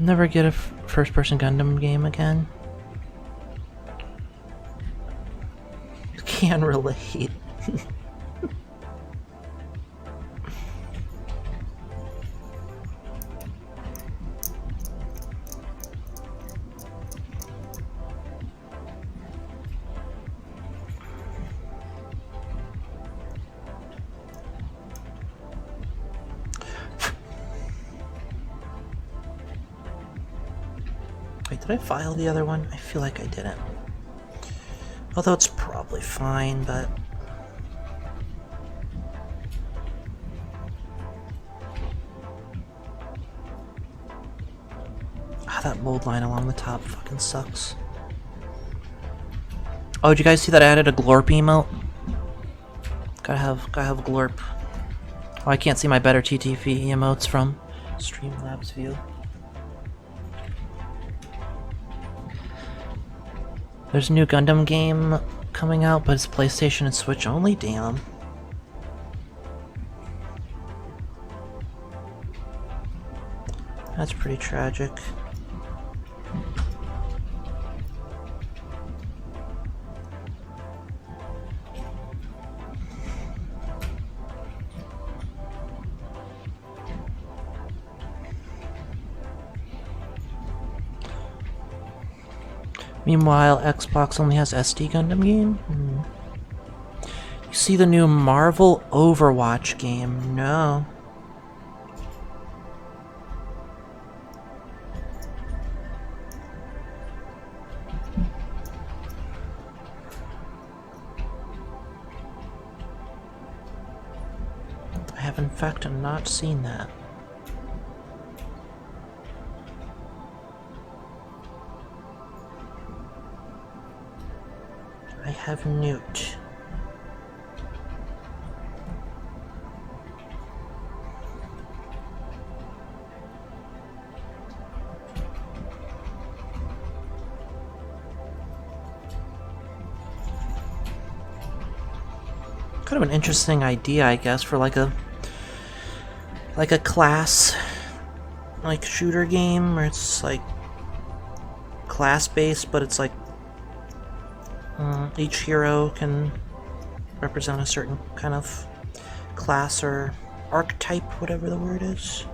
Never get a first-person Gundam game again. Can relate. Wait, did I file the other one? I feel like I didn't. Although it's probably fine, but... Ah, that mold line along the top fucking sucks. Oh, did you guys see that I added a glorp emote? Gotta have glorp. Oh, I can't see my better TTV emotes from Streamlabs view. There's a new Gundam game coming out, but it's PlayStation and Switch only? Damn. That's pretty tragic. Meanwhile, Xbox only has SD Gundam game? You see the new Marvel Overwatch game? No. have in fact not seen that. I have Newt. Kind of an interesting idea, I guess, for like a class like shooter game where it's like class based, but it's like each hero can represent a certain kind of class or archetype, whatever the word is.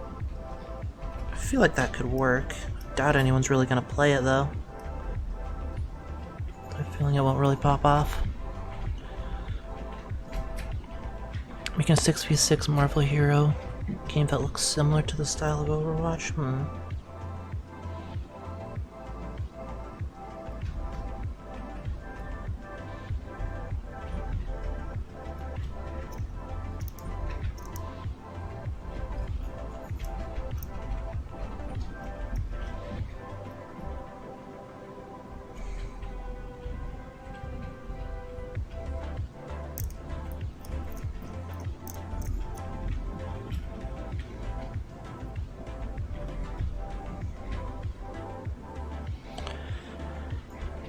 I feel like that could work. Doubt anyone's really gonna play it though. I have a feeling it won't really pop off. Making a 6v6 Marvel hero game that looks similar to the style of Overwatch?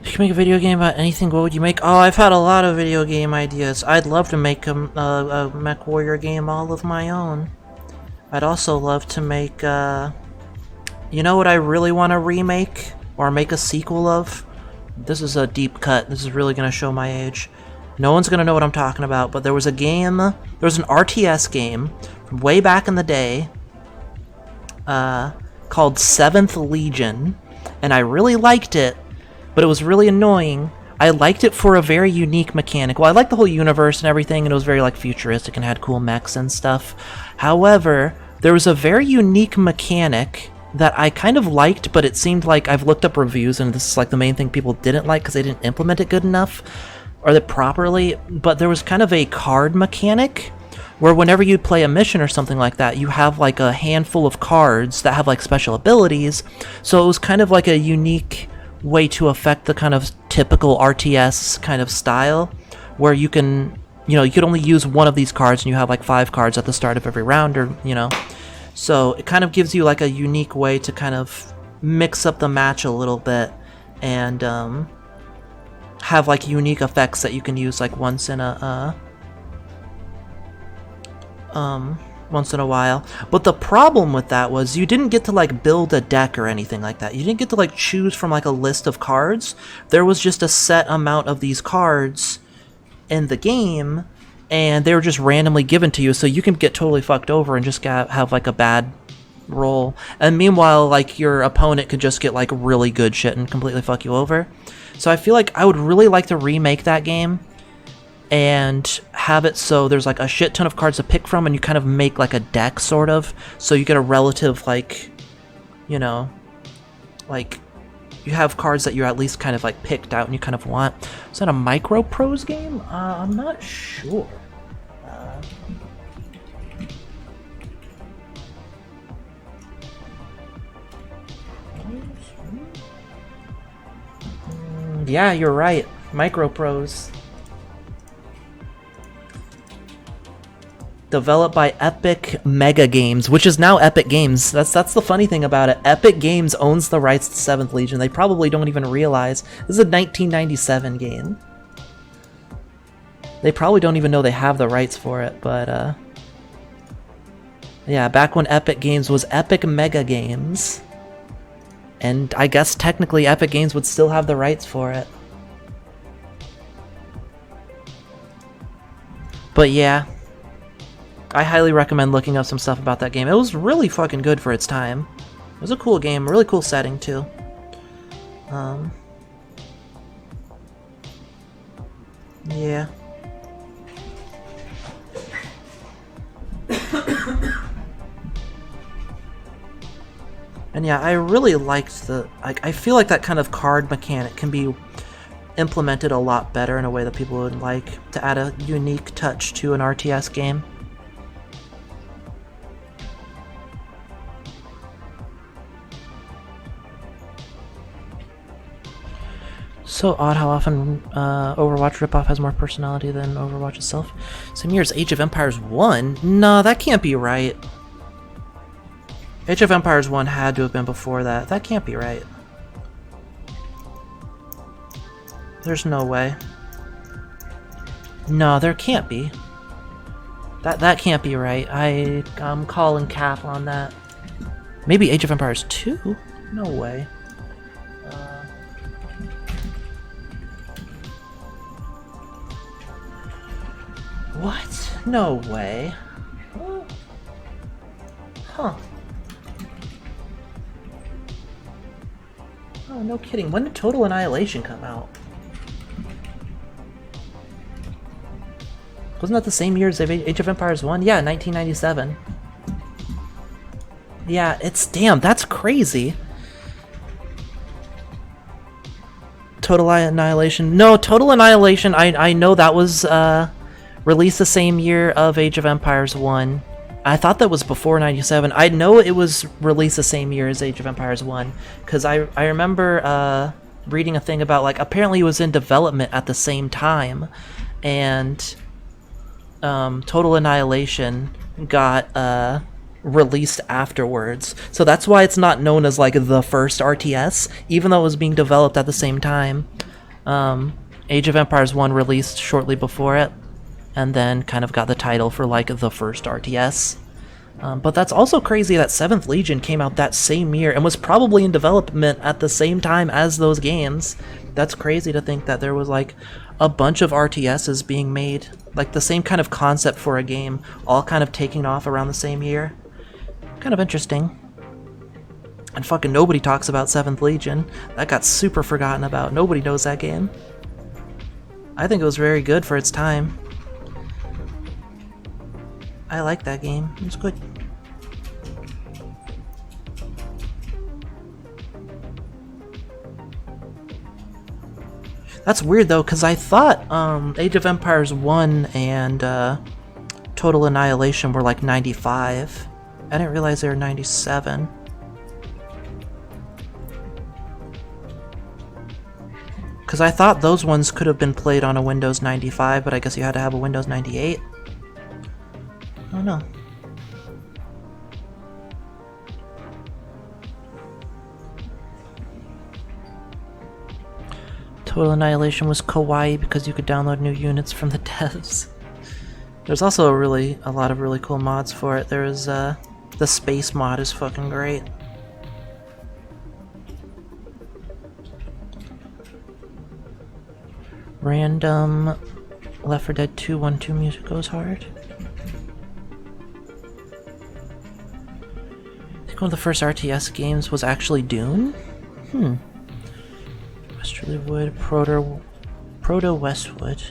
If you could make a video game about anything, what would you make? Oh, I've had a lot of video game ideas. I'd love to make a Mech Warrior game all of my own. I'd also love to make, you know what I really want to remake? Or make a sequel of? This is a deep cut. This is really going to show my age. No one's going to know what I'm talking about, but there was a game, there was an RTS game from way back in the day called 7th Legion, and I really liked it. But it was really annoying. I liked it for a very unique mechanic. Well, I liked the whole universe and everything, and it was very like futuristic and had cool mechs and stuff. However, there was a very unique mechanic that I kind of liked, but it seemed like I've looked up reviews, and this is like the main thing people didn't like because they didn't implement it good enough or that properly. But there was kind of a card mechanic where whenever you'd play a mission or something like that, you have like a handful of cards that have like special abilities. So it was kind of like a unique way to affect the kind of typical RTS kind of style where you can, you know, you could only use one of these cards and you have like 5 cards at the start of every round, or, you know. So it kind of gives you like a unique way to kind of mix up the match a little bit and have like unique effects that you can use like once in a while. But the problem with that was you didn't get to like build a deck or anything like that. You didn't get to like choose from like a list of cards. There was just a set amount of these cards in the game, and they were just randomly given to you, so you can get totally fucked over and just have like a bad roll. And meanwhile, like your opponent could just get like really good shit and completely fuck you over. So I feel like I would really like to remake that game and have it so there's like a shit ton of cards to pick from, and you kind of make like a deck sort of, so you get a relative like, you know, like you have cards that you're at least kind of like picked out and you kind of want. Is that a Micro Prose game? I'm not sure. Yeah, you're right. Micro Prose. Developed by Epic Mega Games, which is now Epic Games. That's the funny thing about it. Epic Games owns the rights to 7th Legion. They probably don't even realize. This is a 1997 game. They probably don't even know they have the rights for it, but yeah, back when Epic Games was Epic Mega Games. And I guess technically Epic Games would still have the rights for it. But yeah, I highly recommend looking up some stuff about that game. It was really fucking good for its time. It was a cool game, a really cool setting too. Yeah. And yeah, I really liked the... I feel like that kind of card mechanic can be implemented a lot better in a way that people would like, to add a unique touch to an RTS game. So odd how often Overwatch ripoff has more personality than Overwatch itself. Same year as Age of Empires 1? No, that can't be right. Age of Empires 1 had to have been before that. That can't be right. There's no way. No, there can't be. That can't be right. I'm calling cap on that. Maybe Age of Empires 2? No way. What? No way. Huh. Oh, no kidding. When did Total Annihilation come out? Wasn't that the same year as Age of Empires 1? Yeah, 1997. Yeah, damn, that's crazy. Total Annihilation. No, Total Annihilation, I know that was released the same year of Age of Empires 1. I thought that was before 97. I know it was released the same year as Age of Empires 1, because I remember reading a thing about, like, apparently it was in development at the same time, and Total Annihilation got released afterwards. So that's why it's not known as, like, the first RTS, even though it was being developed at the same time. Age of Empires 1 released shortly before it, and then kind of got the title for, like, the first RTS. But that's also crazy that 7th Legion came out that same year and was probably in development at the same time as those games. That's crazy to think that there was, like, a bunch of RTSs being made, like the same kind of concept for a game, all kind of taking off around the same year. Kind of interesting. And fucking nobody talks about 7th Legion. That got super forgotten about. Nobody knows that game. I think it was very good for its time. I like that game. It was good. That's weird though, because I thought Age of Empires 1 and Total Annihilation were like 95. I didn't realize they were 97. Because I thought those ones could have been played on a Windows 95, but I guess you had to have a Windows 98. I don't know. Total Annihilation was kawaii because you could download new units from the devs. There's also a lot of really cool mods for it. There is the space mod is fucking great. Random Left 4 Dead 2 1-2 music goes hard. I think one of the first RTS games was actually Dune? Westerly Wood, Proto Westwood.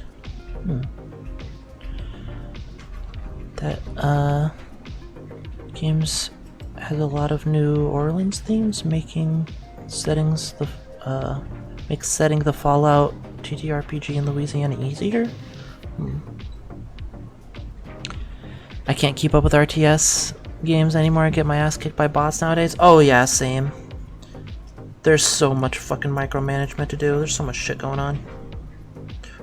That games has a lot of New Orleans themes, making settings makes setting the Fallout TTRPG in Louisiana easier. I can't keep up with RTS games anymore. I get my ass kicked by bots nowadays. Oh yeah, same. There's so much fucking micromanagement to do. There's so much shit going on.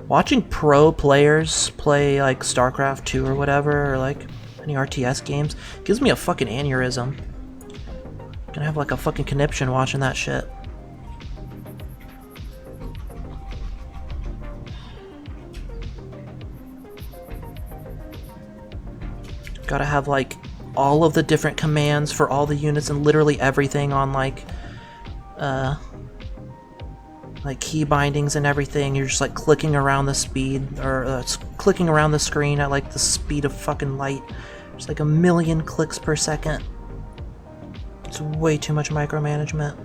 Watching pro players play like StarCraft 2 or whatever, or like any RTS games, gives me a fucking aneurysm. I'm gonna have like a fucking conniption watching that shit. Gotta have like all of the different commands for all the units and literally everything on like key bindings and everything. You're just like clicking around the speed, or clicking around the screen at like the speed of fucking light. It's like 1,000,000 clicks per second. It's way too much micromanagement.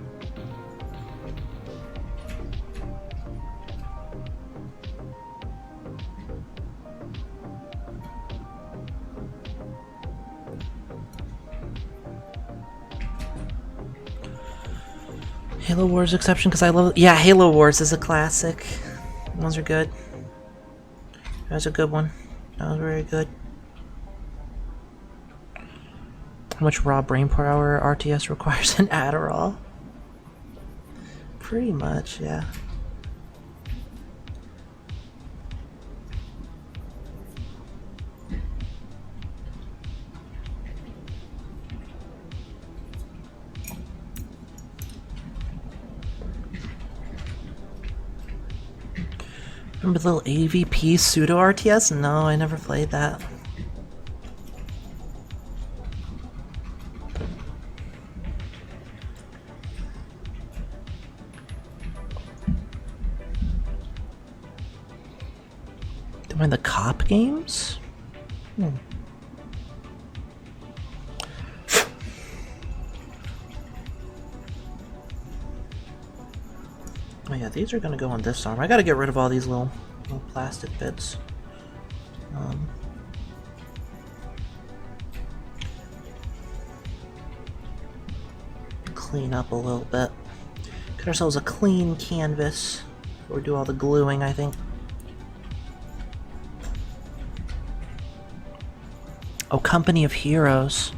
Halo Wars exception because I love. Yeah, Halo Wars is a classic. Those are good. That was a good one. That was very good. How much raw brain per hour RTS requires an Adderall? Pretty much, yeah. Remember the little AVP pseudo RTS? No, I never played that. Doing the cop games? Hmm. Oh yeah, these are gonna go on this arm. I gotta get rid of all these little plastic bits. Clean up a little bit. Get ourselves a clean canvas before we do all the gluing, I think. Oh, Company of Heroes.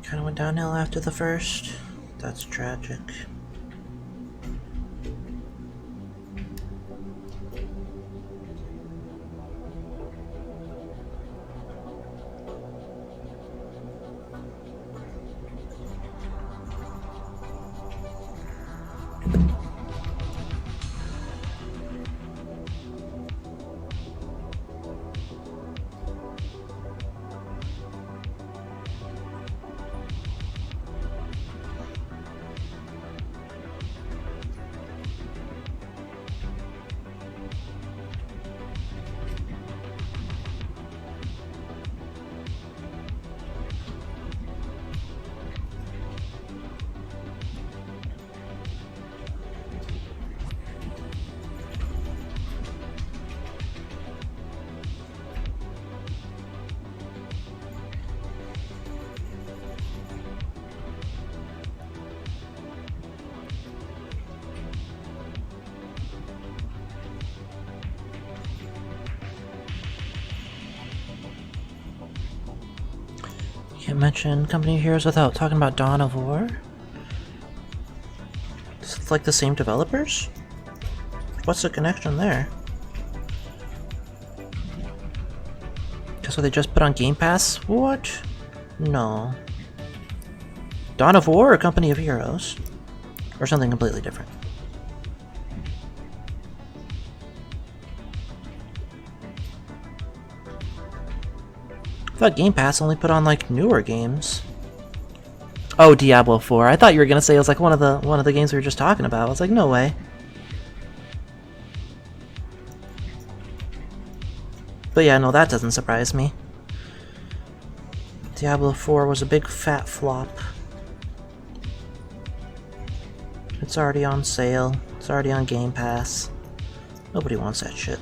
Kinda went downhill after the first. That's tragic. Can't mention Company of Heroes without talking about Dawn of War. It's like the same developers? What's the connection there? Guess what they just put on Game Pass? What? No. Dawn of War or Company of Heroes? Or something completely different? I thought Game Pass only put on like newer games. Oh, Diablo 4. I thought you were gonna say it was like one of the games we were just talking about. I was like, no way. But yeah, no, that doesn't surprise me. Diablo 4 was a big fat flop. It's already on sale. It's already on Game Pass. Nobody wants that shit.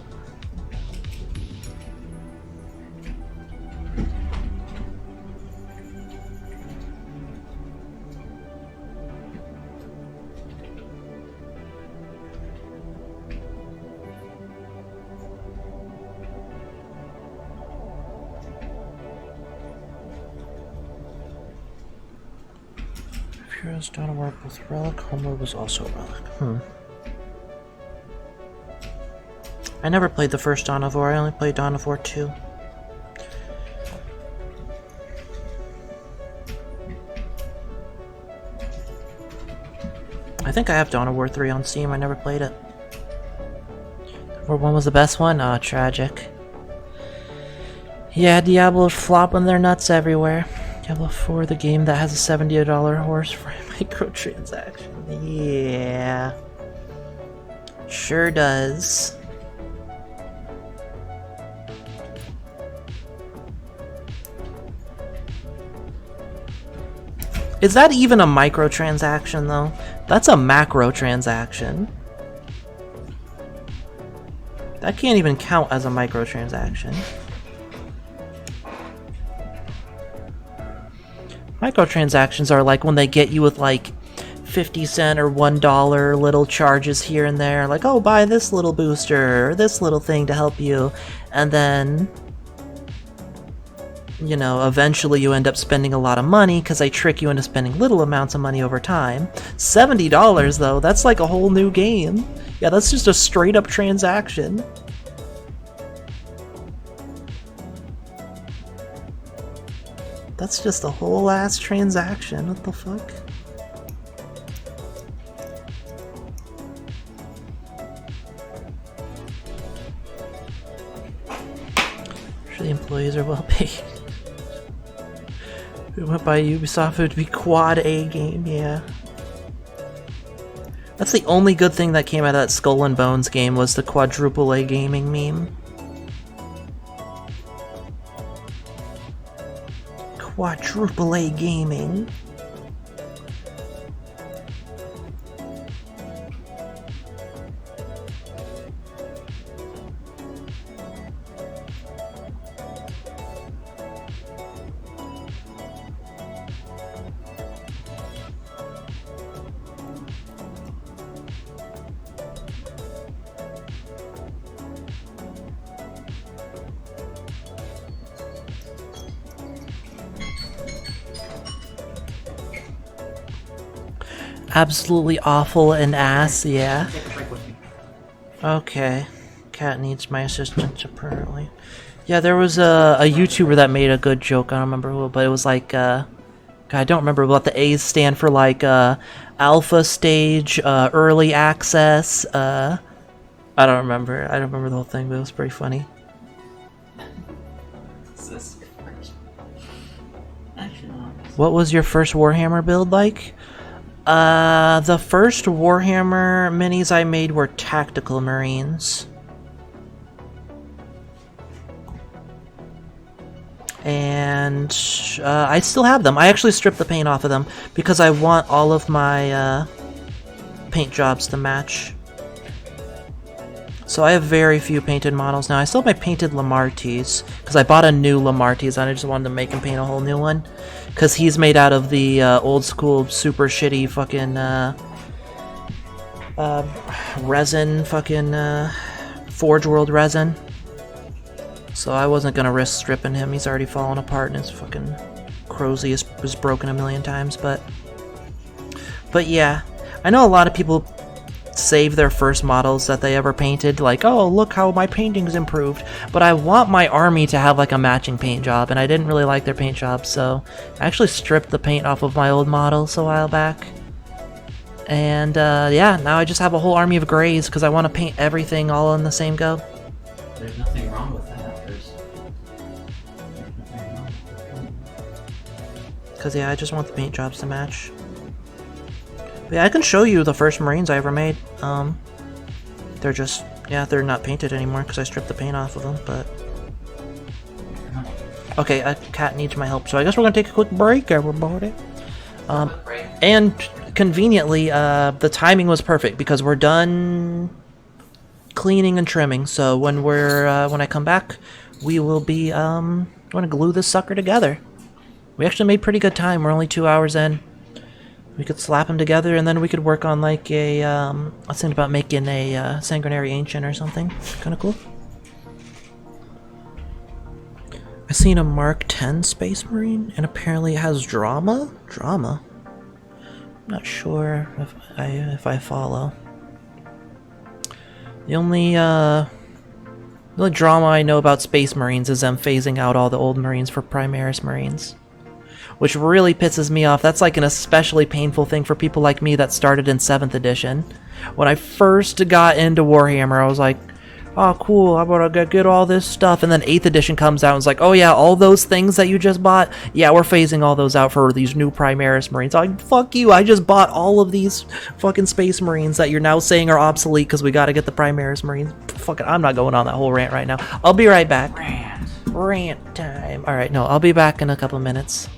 Heroes, Dawn of War, both Relic. Homeworld was also Relic. I never played the first Dawn of War, I only played Dawn of War 2. I think I have Dawn of War 3 on Steam, I never played it. War 1 was the best one? Aw, tragic. Yeah, Diablo's flopping their nuts everywhere. Diablo 4, the game that has a $70 horse for a microtransaction. Yeah. Sure does. Is that even a microtransaction, though? That's a macro transaction. That can't even count as a microtransaction. Microtransactions are like when they get you with like 50 cent or $1 little charges here and there, like, oh, buy this little booster or this little thing to help you, and then you know, eventually you end up spending a lot of money because I trick you into spending little amounts of money over time. $70 though, that's like a whole new game. Yeah, that's just a straight up transaction. That's just a whole ass transaction. What the fuck? Sure, the employees are well paid. If it went by Ubisoft, it would be quad A game, yeah. That's the only good thing that came out of that Skull and Bones game was the quadruple A gaming meme. Quadruple A gaming. Absolutely awful and ass, yeah. Okay. Cat needs my assistance, apparently. Yeah, there was a YouTuber that made a good joke, I don't remember who, but it was like, God, I don't remember what the A's stand for, like, alpha stage, early access, I don't remember the whole thing, but it was pretty funny. What was your first Warhammer build like? The first Warhammer minis I made were Tactical Marines. And I still have them. I actually stripped the paint off of them because I want all of my paint jobs to match. So I have very few painted models now. I still have my painted Lamarties because I bought a new Lamarties and I just wanted to make him paint a whole new one. Because he's made out of the old school super shitty fucking resin, fucking Forge World resin. So I wasn't gonna risk stripping him. He's already fallen apart and his fucking Crozy was broken a million times. But yeah, I know a lot of people save their first models that they ever painted, like, oh, look how my painting's improved, but I want my army to have like a matching paint job, and I didn't really like their paint job, so I actually stripped the paint off of my old models a while back. And yeah, now I just have a whole army of grays because I want to paint everything all in the same go. There's nothing wrong with that. Because yeah, I just want the paint jobs to match. But yeah, I can show you the first Marines I ever made. They're just, yeah, they're not painted anymore because I stripped the paint off of them, but... Okay, a cat needs my help, so I guess we're gonna take a quick break, everybody. And conveniently, the timing was perfect because we're done cleaning and trimming, so when I come back, we will be, gonna glue this sucker together. We actually made pretty good time, we're only 2 hours in. We could slap them together, and then we could work on like a, I was thinking about making a Saguinary Ancient or something. Kind of cool. I seen a Mark 10 Space Marine, and apparently it has drama? Drama? I'm not sure if I follow. The only drama I know about Space Marines is them phasing out all the old Marines for Primaris Marines. Which really pisses me off. That's like an especially painful thing for people like me that started in 7th edition. When I first got into Warhammer, I was like, oh cool, I'm gonna get all this stuff, and then 8th edition comes out and it's like, oh yeah, all those things that you just bought, yeah, we're phasing all those out for these new Primaris Marines. I'm like, fuck you, I just bought all of these fucking Space Marines that you're now saying are obsolete because we gotta get the Primaris Marines. Fucking, I'm not going on that whole rant right now. I'll be right back. Rant time. Alright, no, I'll be back in a couple minutes.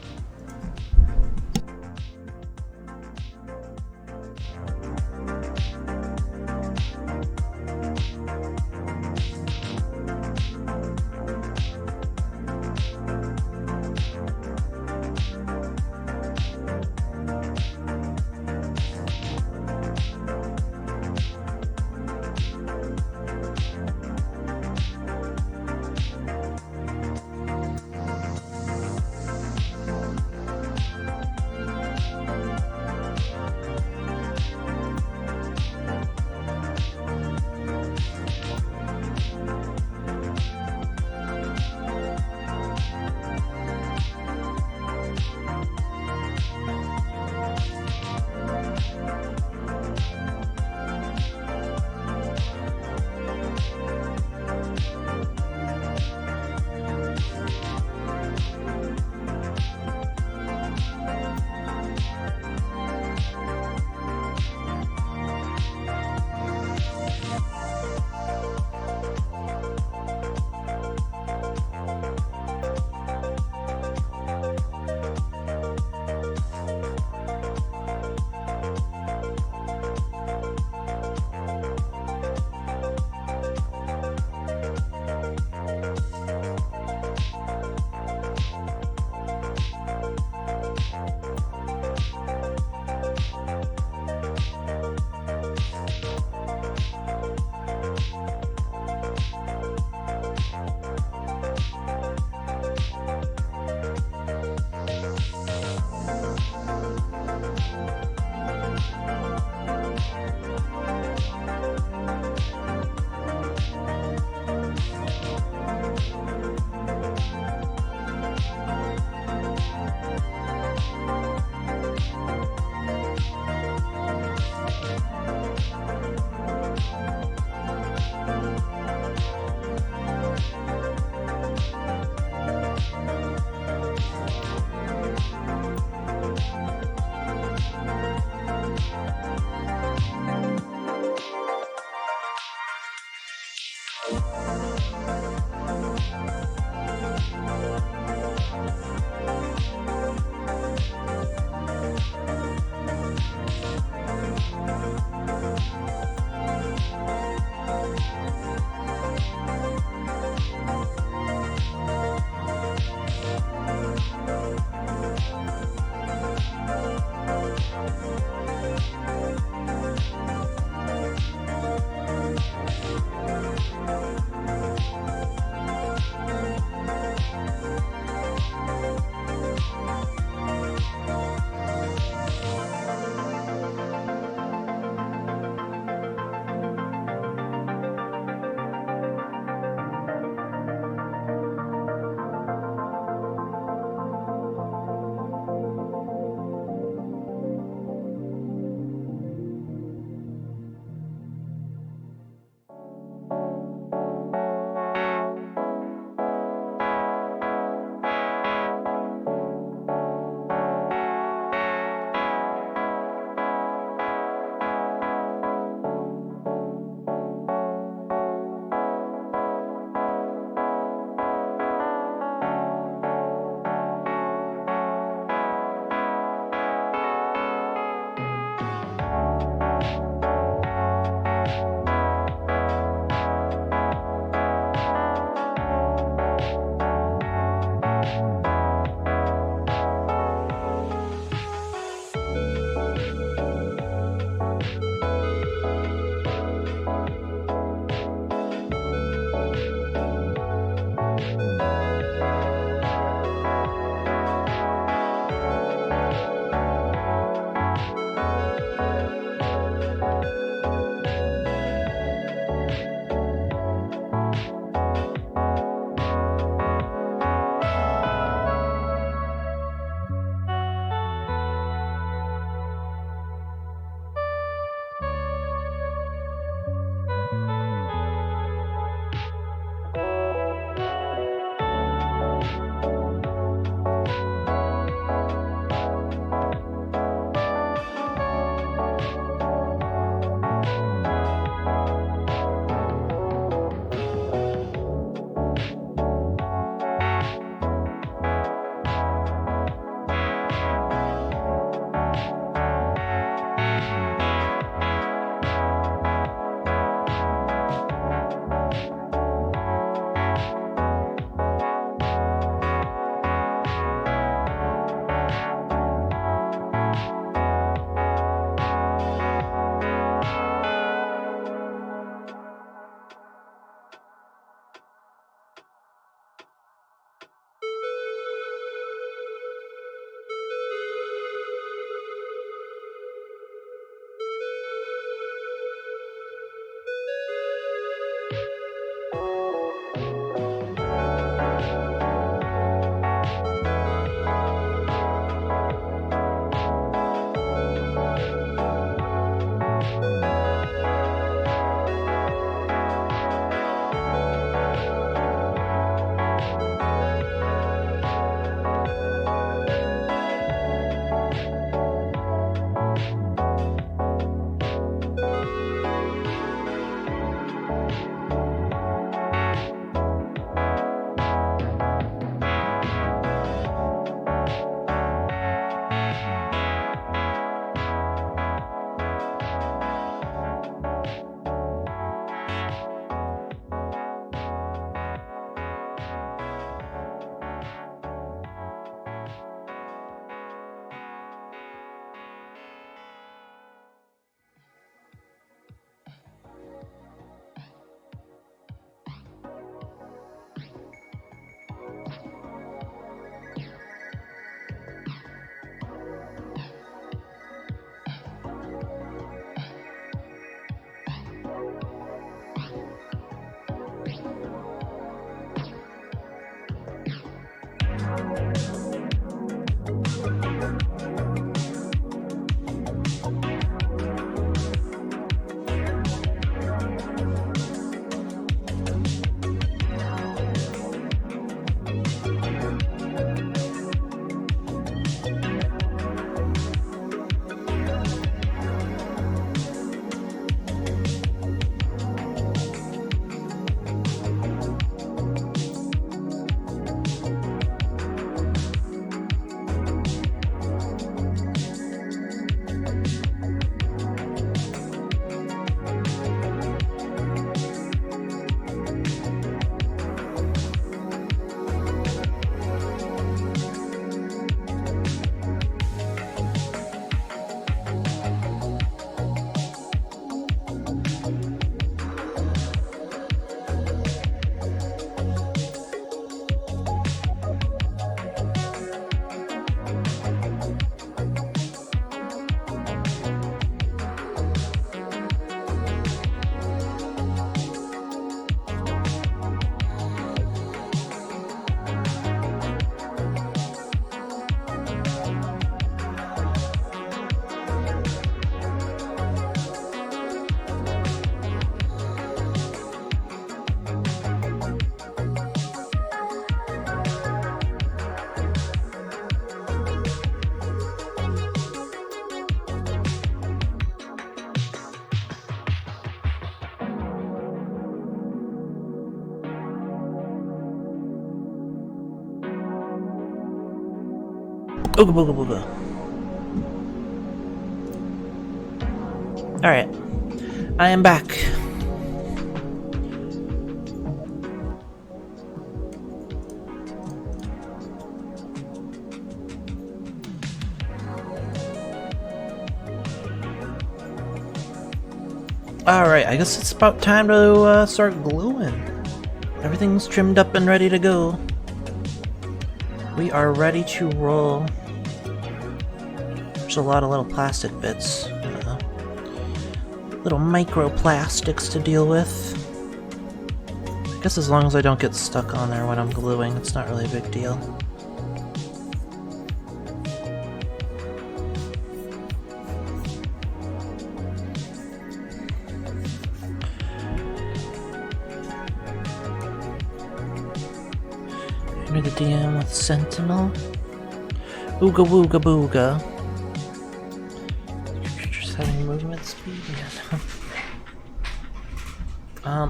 Ooga booga booga. Alright. I am back. Alright, I guess it's about time to start gluing. Everything's trimmed up and ready to go. We are ready to roll. There's a lot of little plastic bits. Little microplastics to deal with. I guess as long as I don't get stuck on there when I'm gluing, it's not really a big deal. Enter the DM with Sentinel. Ooga wooga booga. Creatures having movement speed again.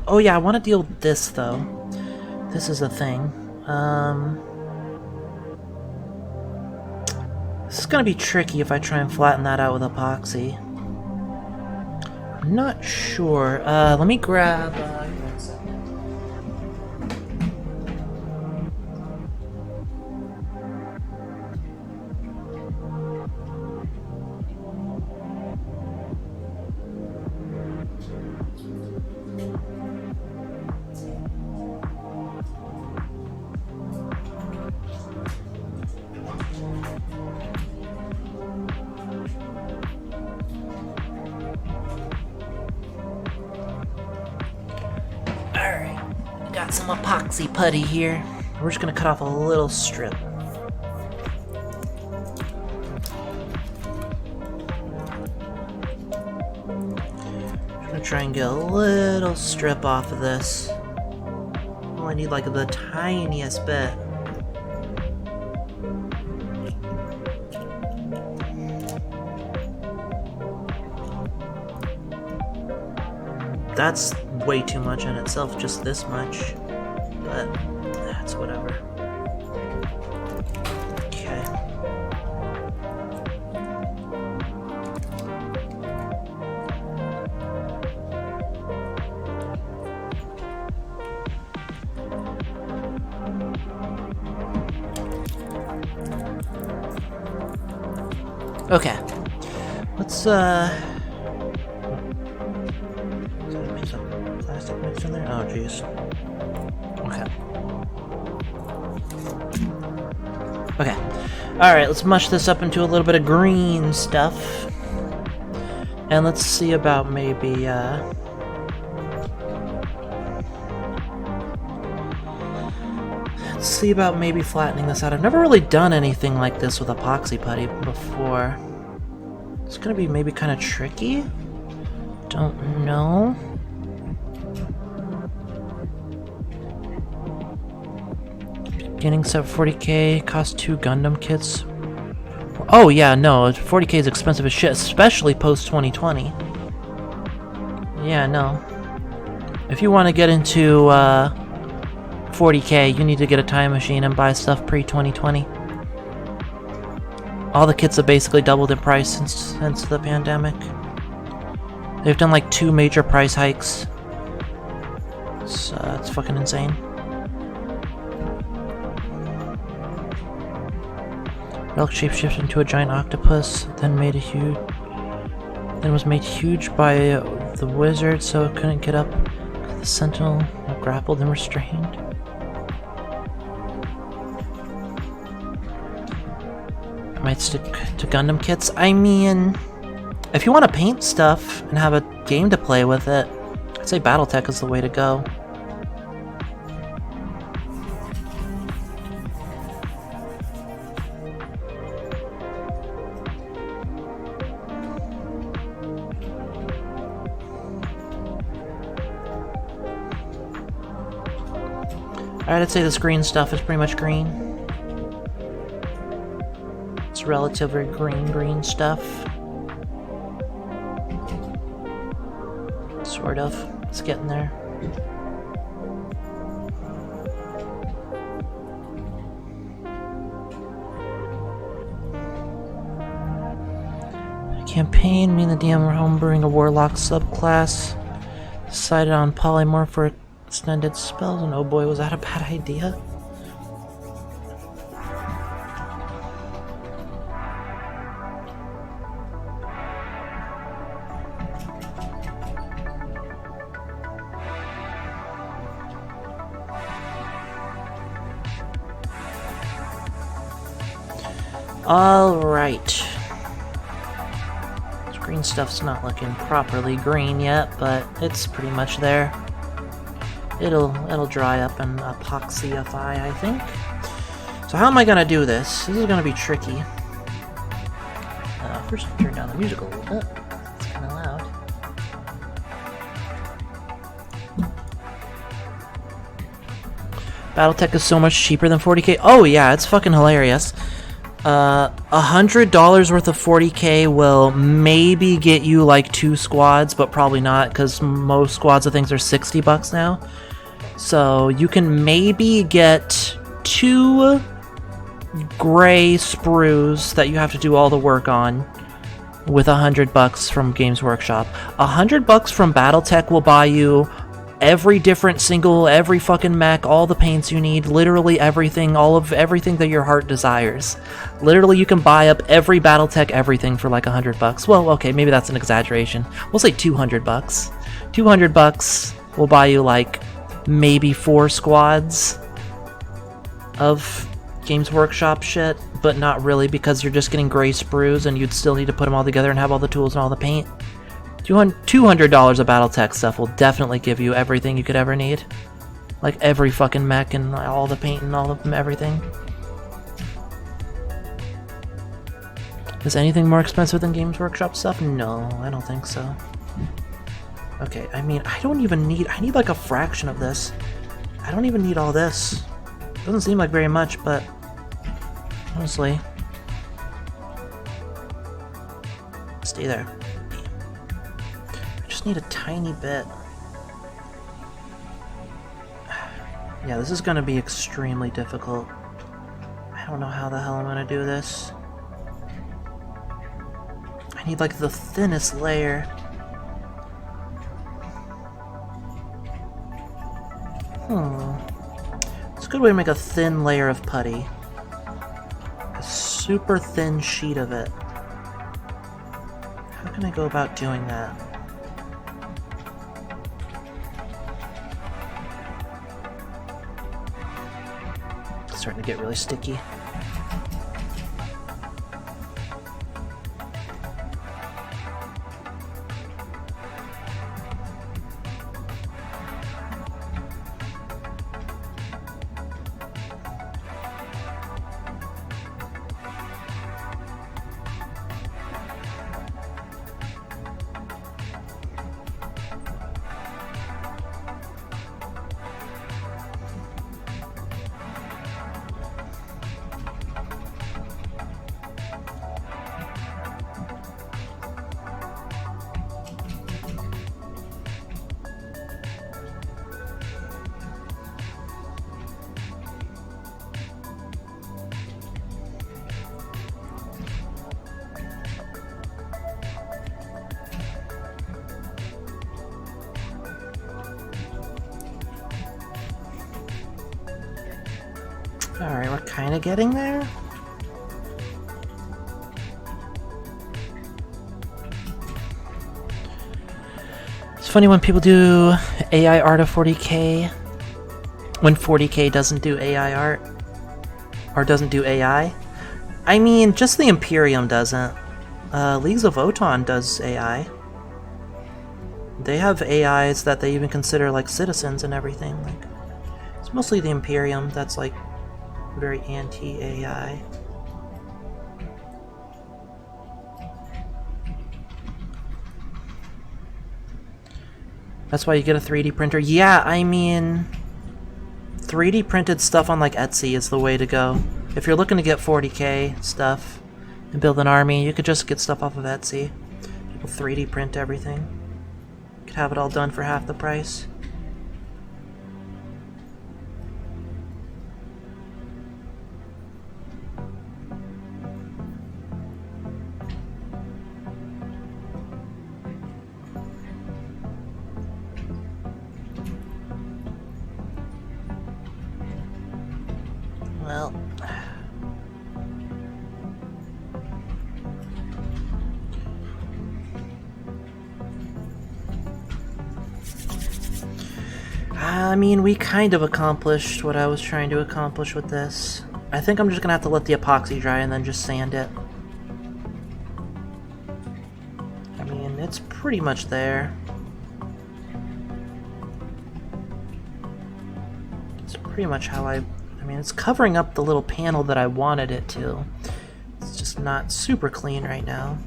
Oh yeah, I want to deal with this though. This is a thing. This is gonna be tricky if I try and flatten that out with epoxy. I'm not sure. Let me grab. One second. Got some epoxy putty here. We're just gonna cut off a little strip. Just gonna try and get a little strip off of this. Only need like the tiniest bit. That's way too much in itself, just this much. But that's whatever. Okay. Okay. Let's mixed in there? Oh, jeez. Okay. Alright, let's mush this up into a little bit of green stuff. And let's see about maybe, let's see about maybe flattening this out. I've never really done anything like this with epoxy putty before. It's gonna be maybe kind of tricky. Don't know. Getting sub 40k, cost 2 Gundam kits. Oh yeah, no, 40k is expensive as shit, especially post 2020. Yeah, no. If you want to get into 40k, you need to get a time machine and buy stuff pre-2020. All the kits have basically doubled in price since the pandemic. They've done like 2 major price hikes. It's fucking insane. Relic shapeshifted into a giant octopus, then was made huge by the wizard, so it couldn't get up. The sentinel grappled and restrained. I might stick to Gundam kits. I mean, if you want to paint stuff and have a game to play with it, I'd say BattleTech is the way to go. Alright, I'd say this green stuff is pretty much green. It's relatively green stuff. Sort of. It's getting there. Campaign, me and the DM were homebrewing a warlock subclass. Decided on polymorph for extended spells, and oh boy, was that a bad idea. Alright. Green stuff's not looking properly green yet, but it's pretty much there. It'll dry up and epoxyify, I think. So how am I gonna do this? This is gonna be tricky. First turn down the music a little bit. It's kinda loud. Battletech is so much cheaper than 40k. Oh yeah, it's fucking hilarious. $100 worth of 40k will maybe get you like 2 squads, but probably not, because most squads of things are $60 now. So you can maybe get 2 gray sprues that you have to do all the work on with $100 from Games Workshop. $100 from Battletech will buy you every different single, every fucking mech, all the paints you need, literally everything, all of everything that your heart desires. Literally, you can buy up every Battletech everything for like $100. Well, okay, maybe that's an exaggeration. We'll say $200. $200 will buy you like maybe 4 squads of Games Workshop shit, but not really, because you're just getting gray sprues and you'd still need to put them all together and have all the tools and all the paint. $200 of Battletech stuff will definitely give you everything you could ever need. Like every fucking mech and all the paint and all of them, everything. Is anything more expensive than Games Workshop stuff? No, I don't think so. Okay, I mean, I need like a fraction of this. I don't even need all this. Doesn't seem like very much, but honestly. Stay there. Need a tiny bit. Yeah, this is gonna be extremely difficult. I don't know how the hell I'm gonna do this. I need like the thinnest layer. It's a good way to make a thin layer of putty. A super thin sheet of it. How can I go about doing that? Starting to get really sticky. Alright, we're kind of getting there. It's funny when people do AI art of 40k, when 40k doesn't do AI art, or doesn't do AI. I mean, just the Imperium doesn't. Leagues of Votann does AI. They have AIs that they even consider like citizens and everything. Like, it's mostly the Imperium that's like very anti-AI. That's why you get a 3D printer. Yeah, I mean, 3D printed stuff on like Etsy is the way to go. If you're looking to get 40k stuff and build an army, you could just get stuff off of Etsy. People 3D print everything. You could have it all done for half the price. I mean, we kind of accomplished what I was trying to accomplish with this. I think I'm just gonna have to let the epoxy dry and then just sand it. I mean, it's pretty much there. It's pretty much how I mean, it's covering up the little panel that I wanted it to. It's just not super clean right now.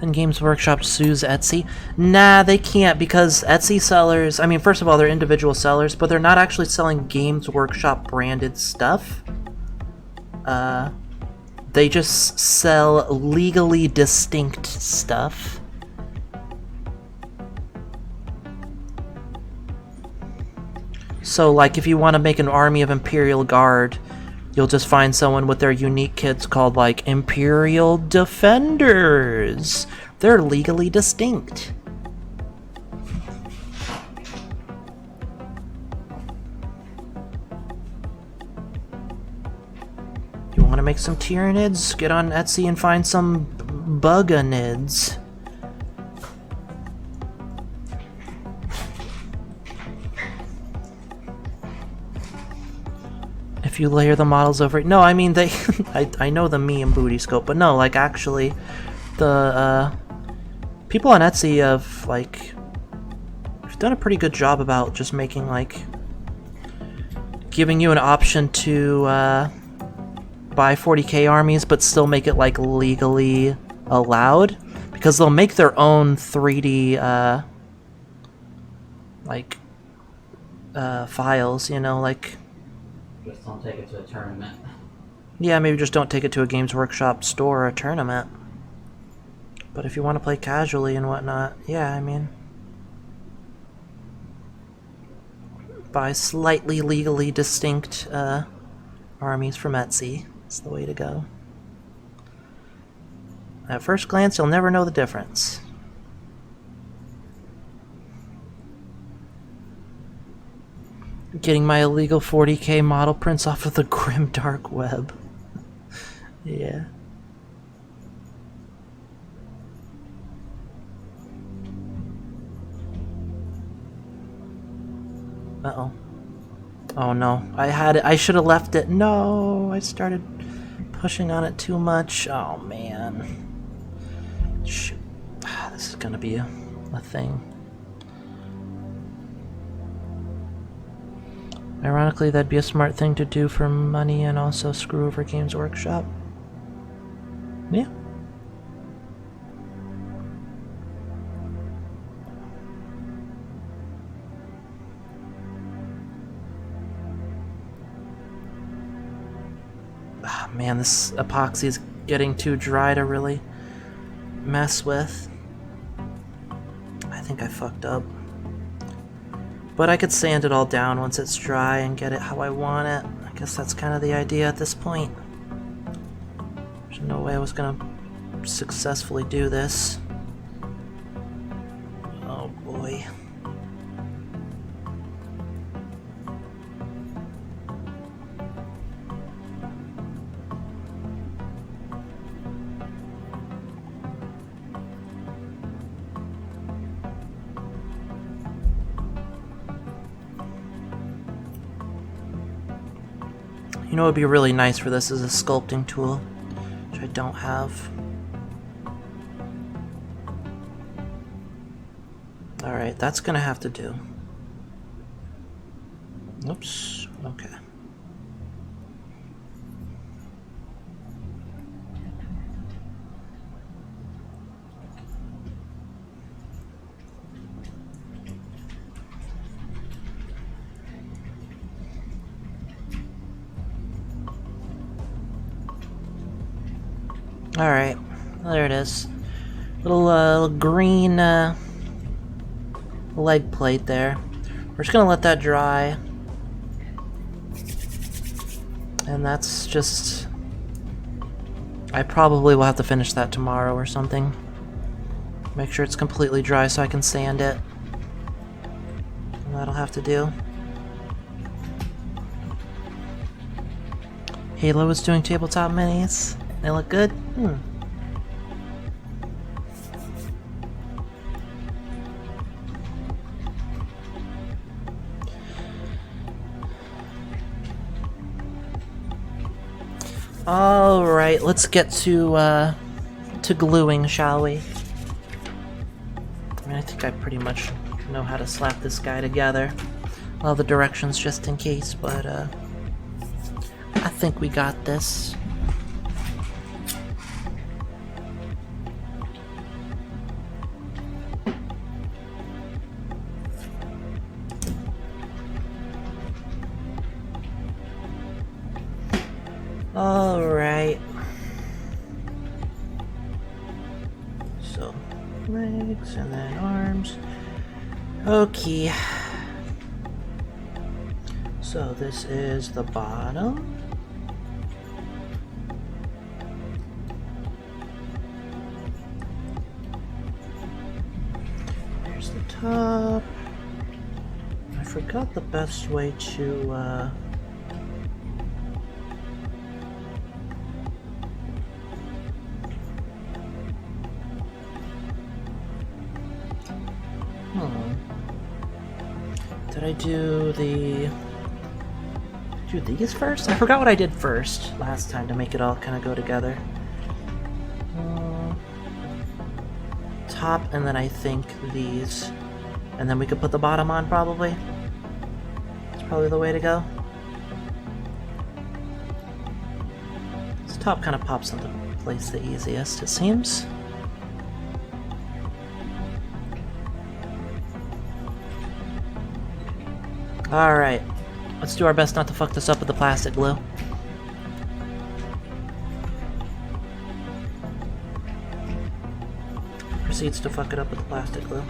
And Games Workshop sues Etsy. Nah, they can't, because Etsy sellers, I mean, first of all, they're individual sellers, but they're not actually selling Games Workshop branded stuff. They just sell legally distinct stuff. So, like, if you want to make an army of Imperial Guard, you'll just find someone with their unique kits called, like, Imperial Defenders. They're legally distinct. You want to make some Tyranids? Get on Etsy and find some Bugganids. If you layer the models over it. No, I mean, they I know the meme booty scope, but no, like, actually the people on Etsy have, like, done a pretty good job about just making, like, giving you an option to buy 40k armies but still make it, like, legally allowed, because they'll make their own 3D like files, you know, like, Just don't take it to a tournament. yeah, maybe just don't take it to a Games Workshop store or a tournament. But if you want to play casually and whatnot, yeah, I mean, buy slightly legally distinct armies from Etsy. It's the way to go. At first glance, you'll never know the difference. Getting my illegal 40k model prints off of the grim dark web. Yeah. Uh-oh. Oh no. I should have left it. No, I started pushing on it too much. Oh man. Shoot. This is gonna be a thing. Ironically, that'd be a smart thing to do for money and also screw over Games Workshop. Yeah. Ah, man, this epoxy is getting too dry to really mess with. I think I fucked up. But I could sand it all down once it's dry and get it how I want it. I guess that's kind of the idea at this point. There's no way I was gonna successfully do this. Oh boy. You know what would be really nice for this is a sculpting tool, which I don't have. Alright, that's gonna have to do. Oops, okay. Alright, there it is. Little green leg plate there. We're just gonna let that dry. And that's just... I probably will have to finish that tomorrow or something. Make sure it's completely dry so I can sand it. And that'll have to do. Halo is doing tabletop minis. They look good? Alright, let's get to gluing, shall we? I mean, I think I pretty much know how to slap this guy together. All the directions just in case, but I think we got this. Alright. So, legs and then arms. Okay. So this is the bottom. Here's the top. I forgot the best way to Did I do these first? I forgot what I did first last time to make it all kind of go together. Top, and then I think these. And then we could put the bottom on, probably. That's probably the way to go. This top kind of pops into place the easiest, it seems. Alright, let's do our best not to fuck this up with the plastic glue. Proceeds to fuck it up with the plastic glue.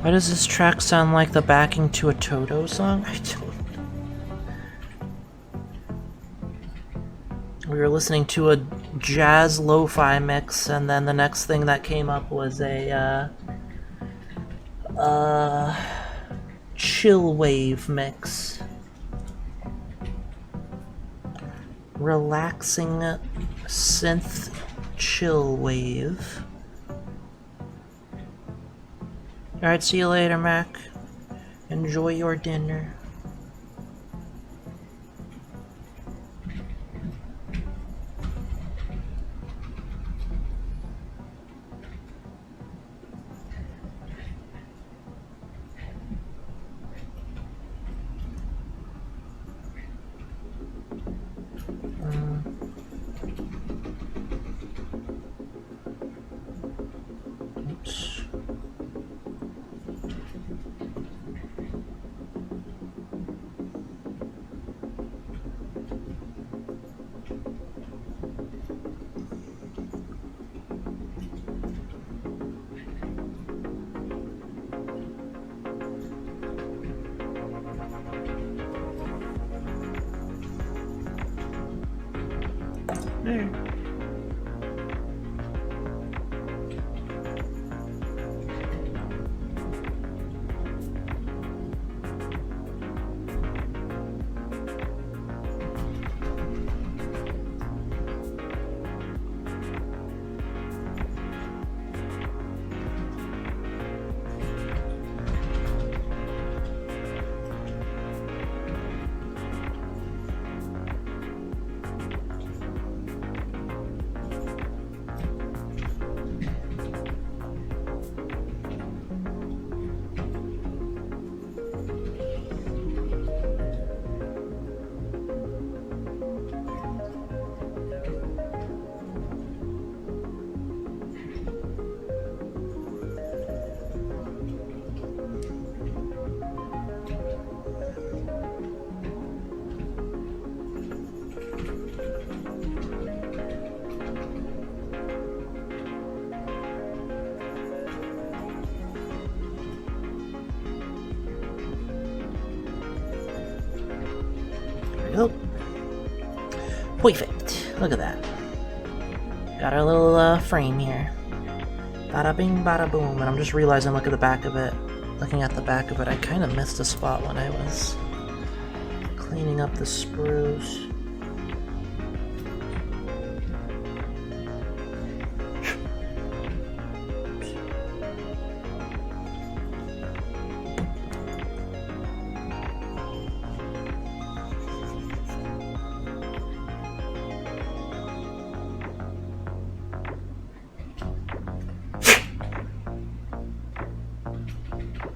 Why does this track sound like the backing to a Toto song? I don't. We were listening to a jazz lo-fi mix, and then the next thing that came up was a chill wave mix. Relaxing synth chill wave. Alright, see you later, Mac. Enjoy your dinner. Oops. There. go. Perfect. Look at that. Got our little frame here. Bada bing, bada boom. And I'm just realizing, look at the back of it. Looking at the back of it, I kind of missed a spot when I was cleaning up the sprues.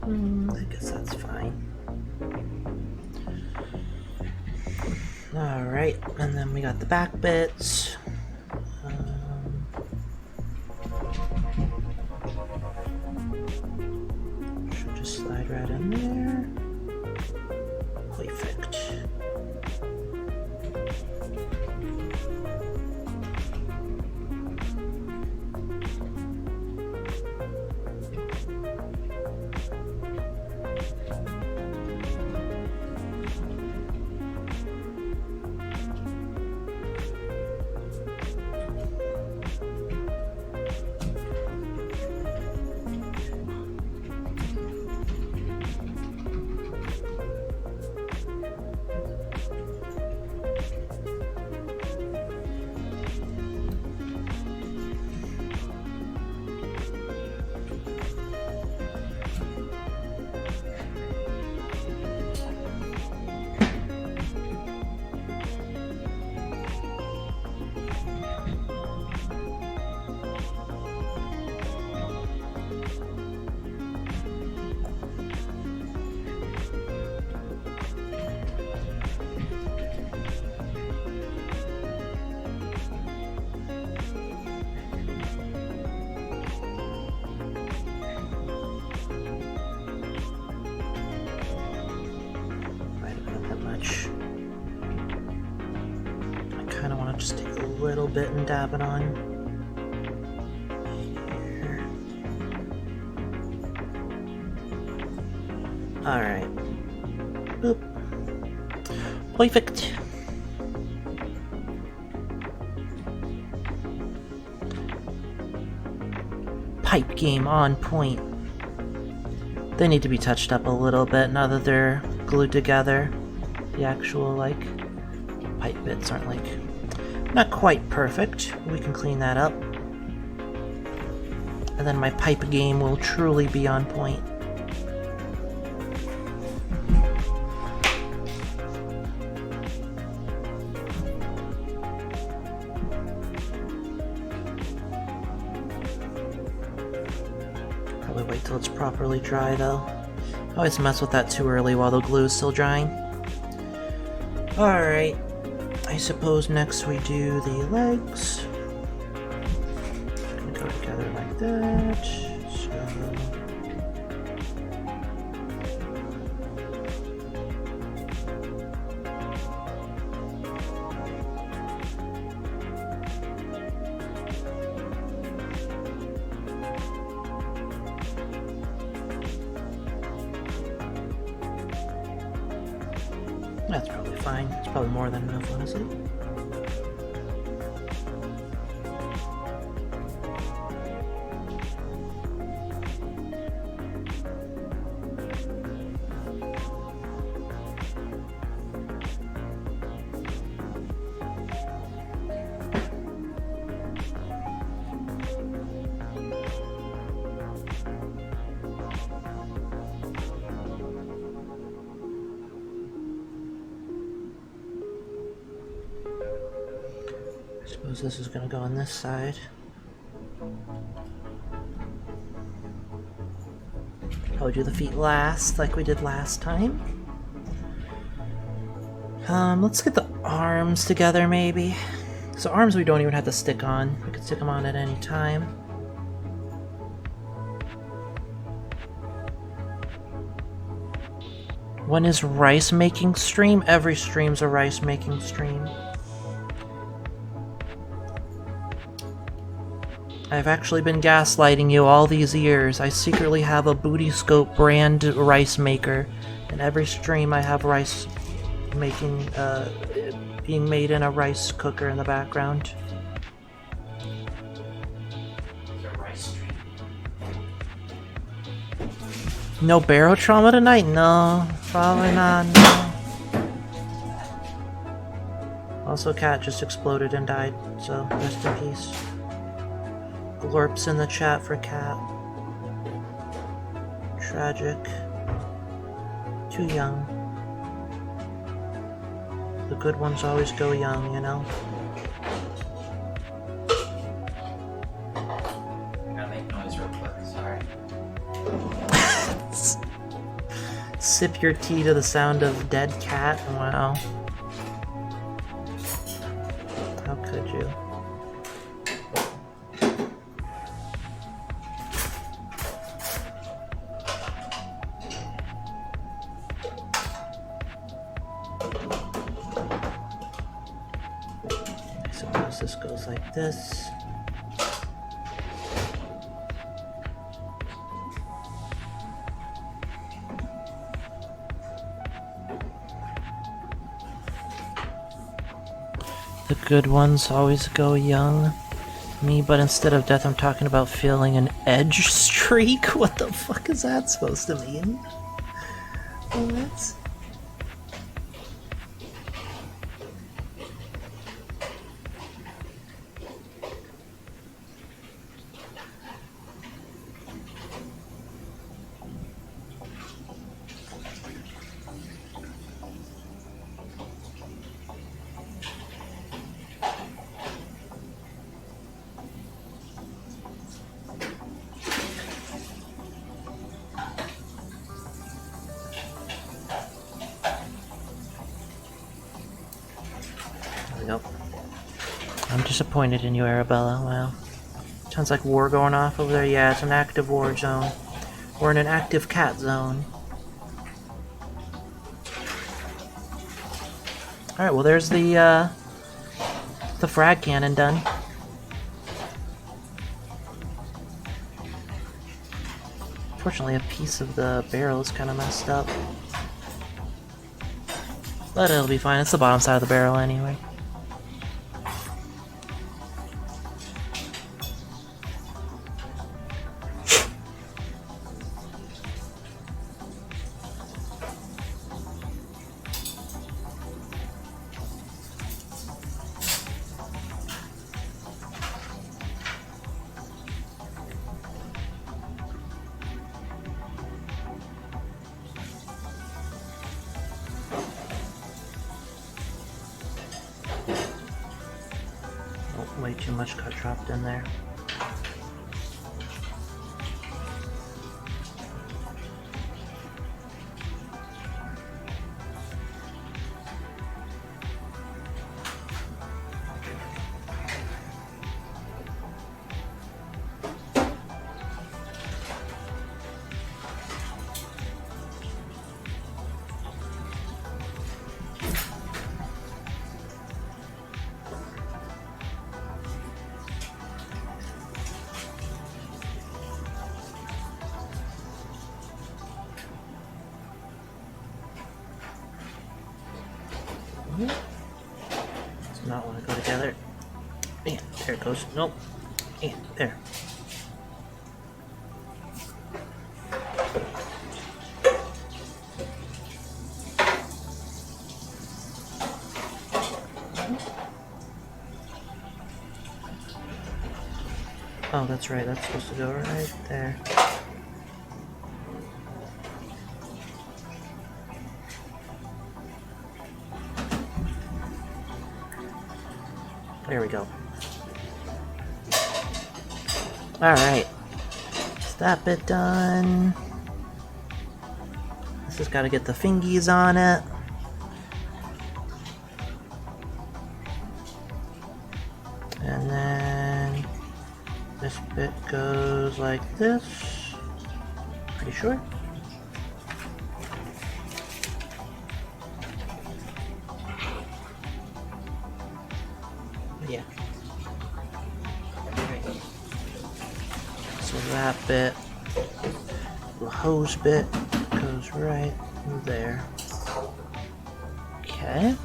I guess that's fine. Alright, and then we got the back bits. Should just slide right in there. Perfect. Just take a little bit and dab it on. Here. Alright. Boop. Perfect. Pipe game on point. They need to be touched up a little bit now that they're glued together. The actual, like, pipe bits aren't, like, not quite perfect. We can clean that up. And then my pipe game will truly be on point. Probably wait till it's properly dry though. I always mess with that too early while the glue is still drying. Alright. I suppose next we do the legs. Gonna go together like that. So that's probably fine. It's probably more than enough, honestly. Suppose this is gonna go on this side. Probably do the feet last, like we did last time. Let's get the arms together, maybe. So arms we don't even have to stick on. We could stick them on at any time. When is rice making stream? Every stream's a rice making stream. I've actually been gaslighting you all these years. I secretly have a Booty Scope brand rice maker. In every stream I have rice being made in a rice cooker in the background. Is there rice stream? No barrel trauma tonight? No, probably not. No. Also, cat just exploded and died, so rest in peace. Glorps in the chat for cat. Tragic. Too young. The good ones always go young, you know? I gotta make noise real quick, sorry. Sip your tea to the sound of dead cat? Wow. How could you? I suppose this goes like this. The good ones always go young. Me, but instead of death, I'm talking about feeling an edge streak? What the fuck is that supposed to mean? What? Nope. I'm disappointed in you, Arabella. Wow. Sounds like war going off over there. Yeah, it's an active war zone. We're in an active cat zone. Alright, well there's the frag cannon done. Unfortunately, a piece of the barrel is kind of messed up. But it'll be fine. It's the bottom side of the barrel anyway. Way too much got dropped in there. Does not want to go together. And there it goes. Nope. And there. Oh, that's right. That's supposed to go right there. There we go. Alright. Is that bit done? This has got to get the fingies on it. And then this bit goes like this. Pretty sure. Yeah. So that bit, the hose bit, goes right there. Okay.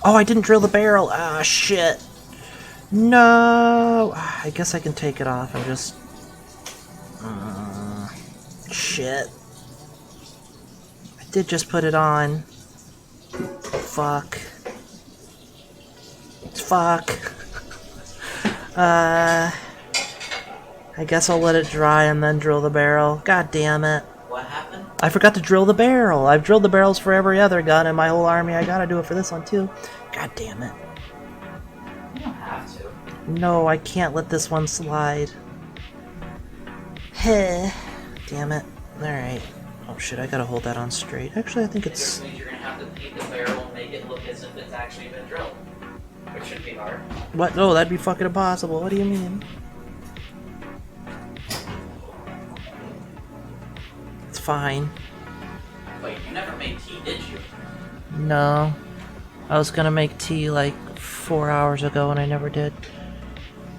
Oh, I didn't drill the barrel. Ah, shit. No. I guess I can take it off and just... shit. I did just put it on. Fuck. Fuck. I guess I'll let it dry and then drill the barrel. God damn it. What happened? I forgot to drill the barrel. I've drilled the barrels for every other gun in my whole army. I gotta do it for this one too. God damn it. You don't have to. No, I can't let this one slide. Heh. Damn it. Alright. Oh shit, I gotta hold that on straight. Actually, I think it's... Which means you're gonna have to paint the barrel and make it look as if it's actually been drilled. Which should be hard. What? No, that'd be fucking impossible. What do you mean? It's fine. Wait, you never made tea, did you? No. I was gonna make tea like 4 hours ago and I never did.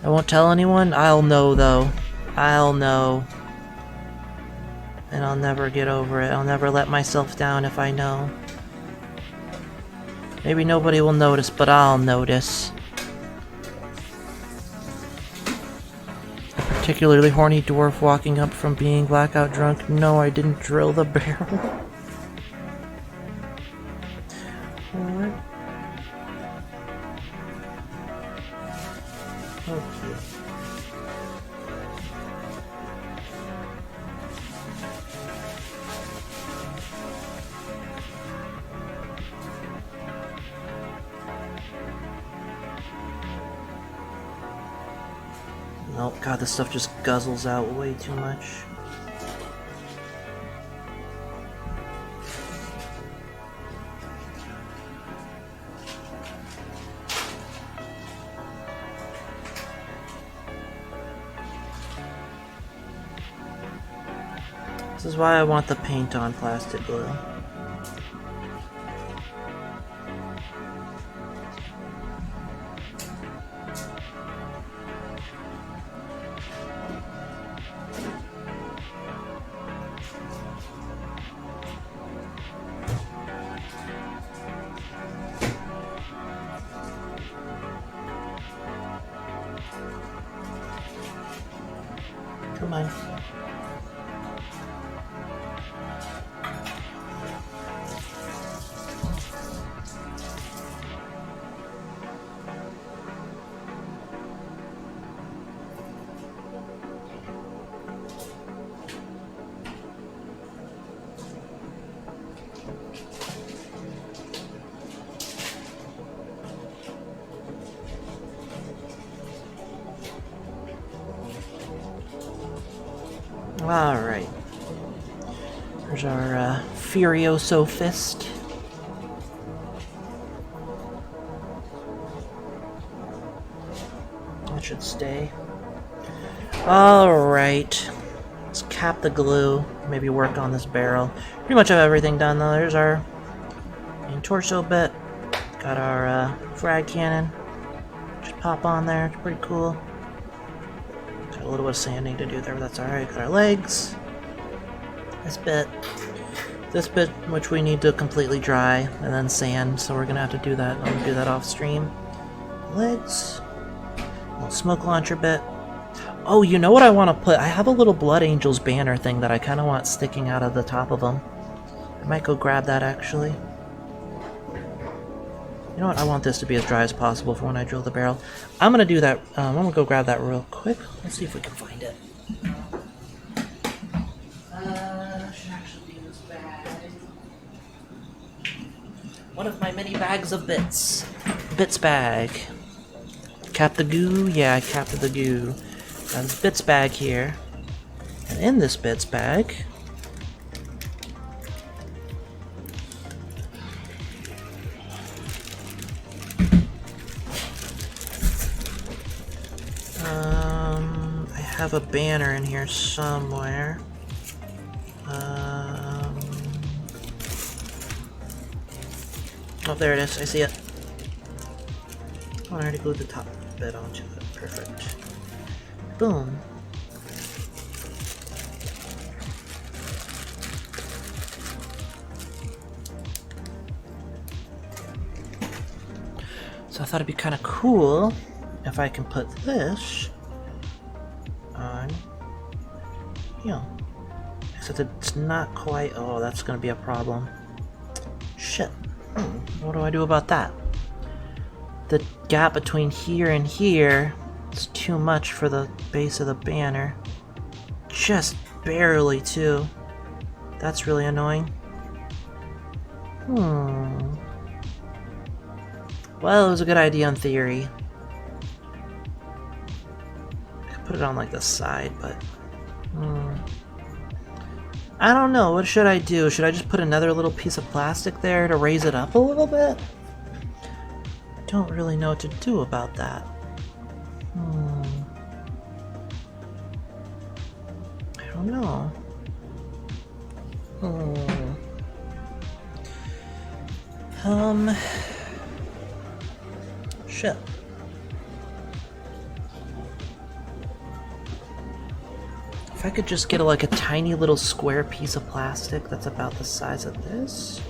I won't tell anyone? I'll know though. I'll know. And I'll never get over it. I'll never let myself down if I know. Maybe nobody will notice, but I'll notice. A particularly horny dwarf walking up from being blackout drunk. No, I didn't drill the barrel. What? Okay. Oh god, this stuff just guzzles out way too much. This is why I want the paint on plastic glue. Come on. Alright. There's our Furioso fist. That should stay. Alright. Let's cap the glue. Maybe work on this barrel. Pretty much have everything done though. There's our main torso bit. Got our frag cannon. Just pop on there. It's pretty cool. Got a little bit of sanding to do there, but that's alright. Got our legs. This bit, which we need to completely dry, and then sand, so we're gonna have to do that. I'm gonna do that off stream. Legs. Little smoke launcher bit. Oh, you know what I want to put? I have a little Blood Angels banner thing that I kind of want sticking out of the top of them. I might go grab that, actually. You know what? I want this to be as dry as possible for when I drill the barrel. I'm gonna do that. I'm gonna go grab that real quick. Let's see if we can find it. One of my many bags of bits. Bits bag. Cap the goo? Yeah, I capped the goo. Got this bits bag here. And in this bits bag... I have a banner in here somewhere. Oh, there it is. I see it. Oh, I already glued the top bit onto it. Perfect. Boom. So I thought it'd be kind of cool if I can put this on, you know, except it's not quite. Oh, that's gonna be a problem. Shit. What do I do about that? The gap between here and here is too much for the base of the banner. Just barely, too. That's really annoying. Well, it was a good idea in theory. I could put it on like the side, but... I don't know, what should I do? Should I just put another little piece of plastic there to raise it up a little bit? Don't really know what to do about that. I don't know. Shit. If I could just get like a tiny little square piece of plastic that's about the size of this.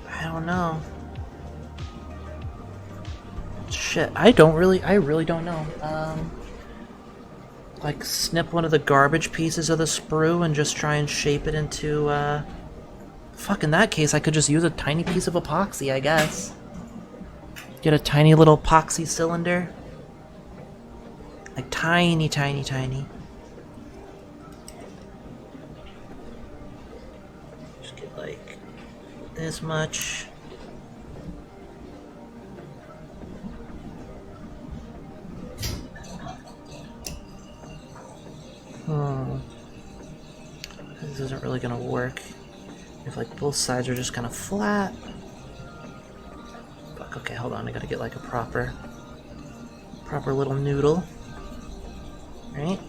I don't know. Shit, I really don't know. Like snip one of the garbage pieces of the sprue and just try and shape it into, fuck, in that case I could just use a tiny piece of epoxy, I guess. Get a tiny little epoxy cylinder. Like tiny, tiny, tiny. Just get like this much. This isn't really gonna work if like both sides are just kind of flat. Fuck, okay, hold on, I gotta get like a proper little noodle. Right?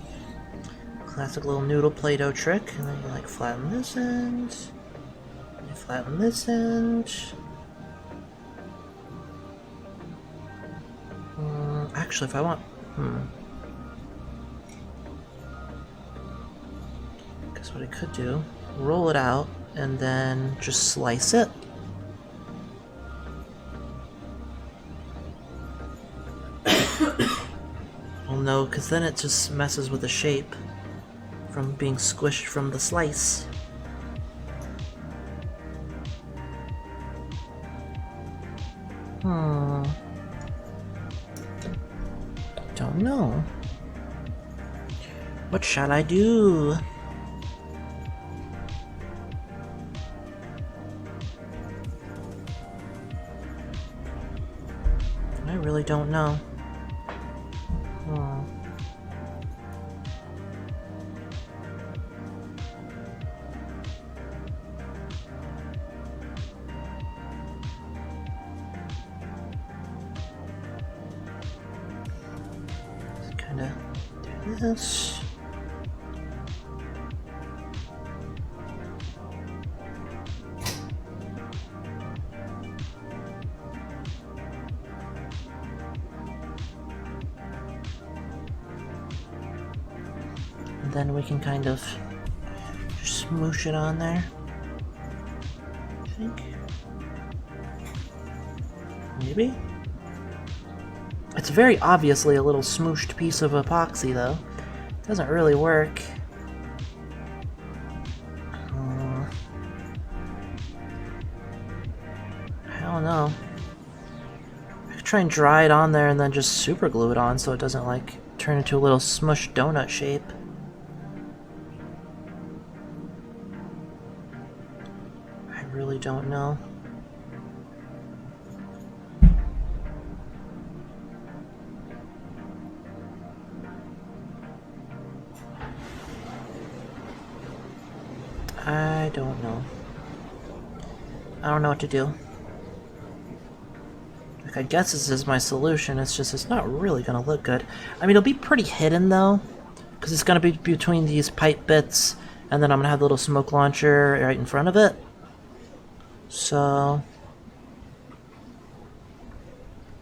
Classic little noodle Play-Doh trick, and then you like flatten this end, and you flatten this end. Actually, if I want, guess what I could do, roll it out, and then just slice it. Well, no, because then it just messes with the shape from being squished from the slice. Don't know. What shall I do? I really don't know. Kinda do this. And then we can kind of just smoosh it on there, I think. Maybe? It's very obviously a little smooshed piece of epoxy, though. It doesn't really work. I don't know. I could try and dry it on there and then just super glue it on so it doesn't, like, turn into a little smush donut shape. I really don't know. I don't know. I don't know what to do. Like, I guess this is my solution, it's just it's not really gonna look good. I mean, it'll be pretty hidden though, because it's gonna be between these pipe bits, and then I'm gonna have the little smoke launcher right in front of it. So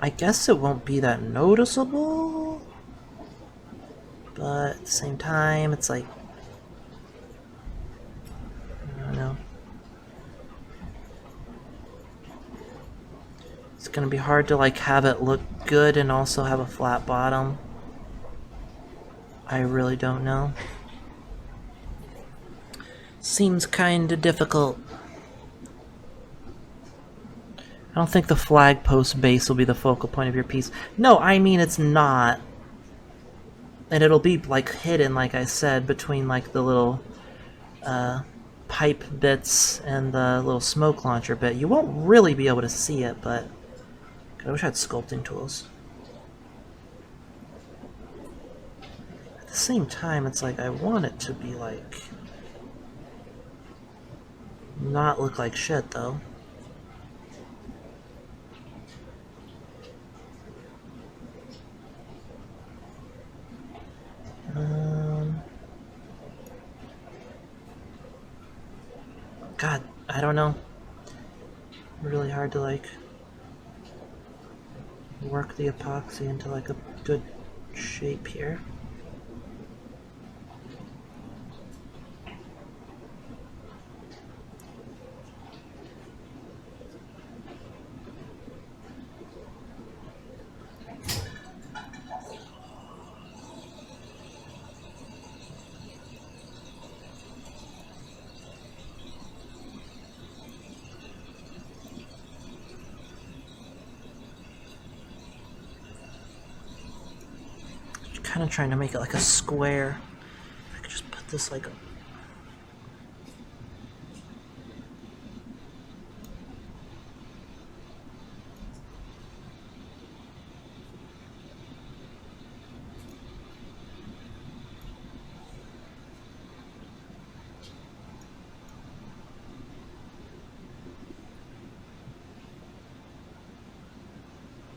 I guess it won't be that noticeable, but at the same time, it's like, I don't know. It's gonna be hard to like have it look good and also have a flat bottom. I really don't know. Seems kinda difficult. I don't think the flag post base will be the focal point of your piece. No, I mean it's not. And it'll be like hidden, like I said, between like the little pipe bits and the little smoke launcher bit. You won't really be able to see it, but God, I wish I had sculpting tools. At the same time, it's like I want it to be like not look like shit though. God, I don't know. Really hard to like work the epoxy into like a good shape here. Kind of trying to make it like a square. I could just put this like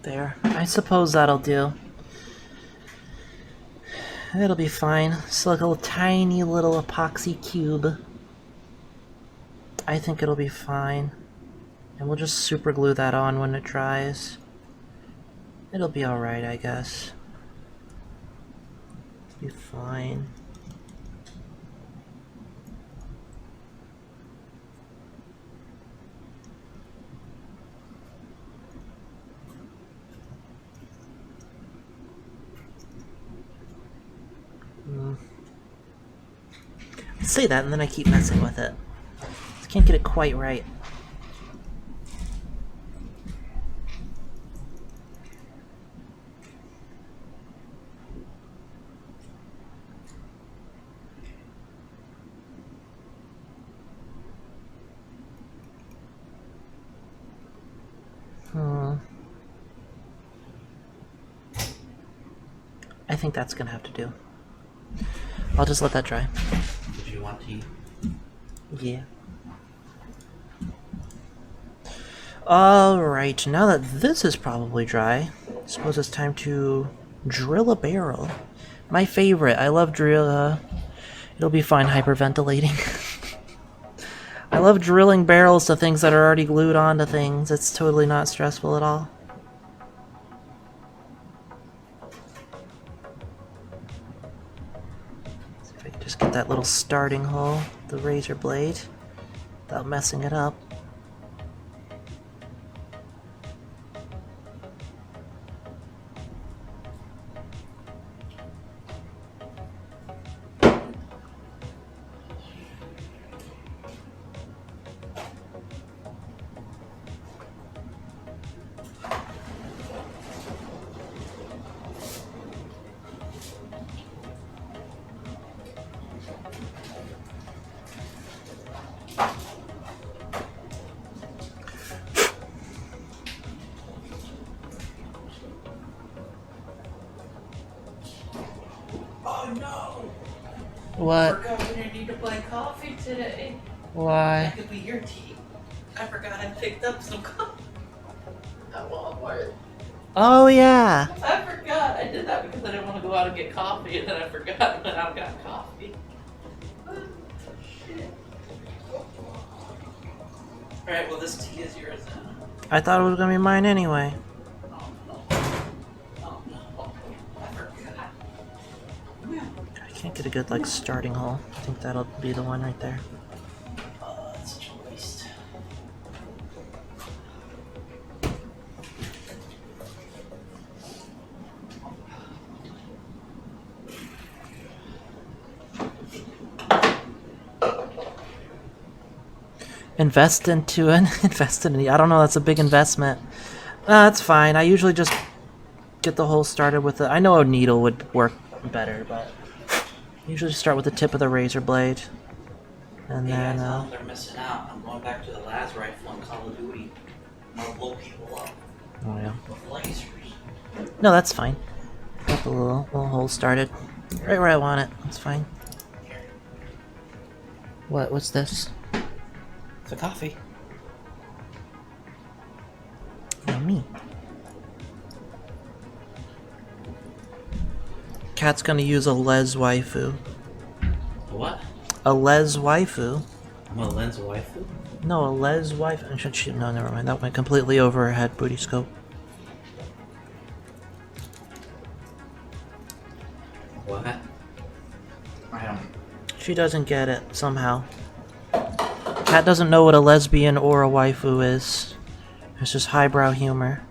there. I suppose that'll do. It'll be fine. It's like a tiny little epoxy cube. I think it'll be fine. And we'll just super glue that on when it dries. It'll be alright, I guess. Be fine. I say that and then I keep messing with it. Just can't get it quite right. I think that's gonna have to do. I'll just let that dry. Did you want tea? Yeah. Alright, now that this is probably dry, I suppose it's time to drill a barrel. My favorite. I love drill. It'll be fine hyperventilating. I love drilling barrels to things that are already glued onto things. It's totally not stressful at all. See if I can just get that little starting hole, the razor blade, without messing it up. no! What? I forgot we didn't need to buy coffee today. Why? That could be your tea. I forgot I picked up some coffee at Walmart. Oh yeah. I forgot. I did that because I didn't want to go out and get coffee, and then I forgot and then I got coffee. Shit. Alright, well this tea is yours then. I thought it was gonna be mine anyway. Oh no. Oh no. I forgot. I can't get a good like starting hole. I think that'll be the one right there. Oh, that's such a waste. Invest into an I don't know. That's a big investment. That's fine. I usually just get the hole started with I know a needle would work better, but usually start with the tip of the razor blade, and Hey then. guys, they're missing out. I'm going back to the las rifle in Call of Duty. I'm gonna blow people up Oh yeah. with lasers. No, that's fine. Got the little hole started right where I want it. That's fine. What? What's this? It's a coffee. Yummy. Cat's gonna use a les waifu. What? A les waifu? I'm a lens waifu? No, a les waifu. Should she? No, never mind. That went completely over her head. Booty scope. What? I don't. She doesn't get it somehow. Cat doesn't know what a lesbian or a waifu is. It's just highbrow humor.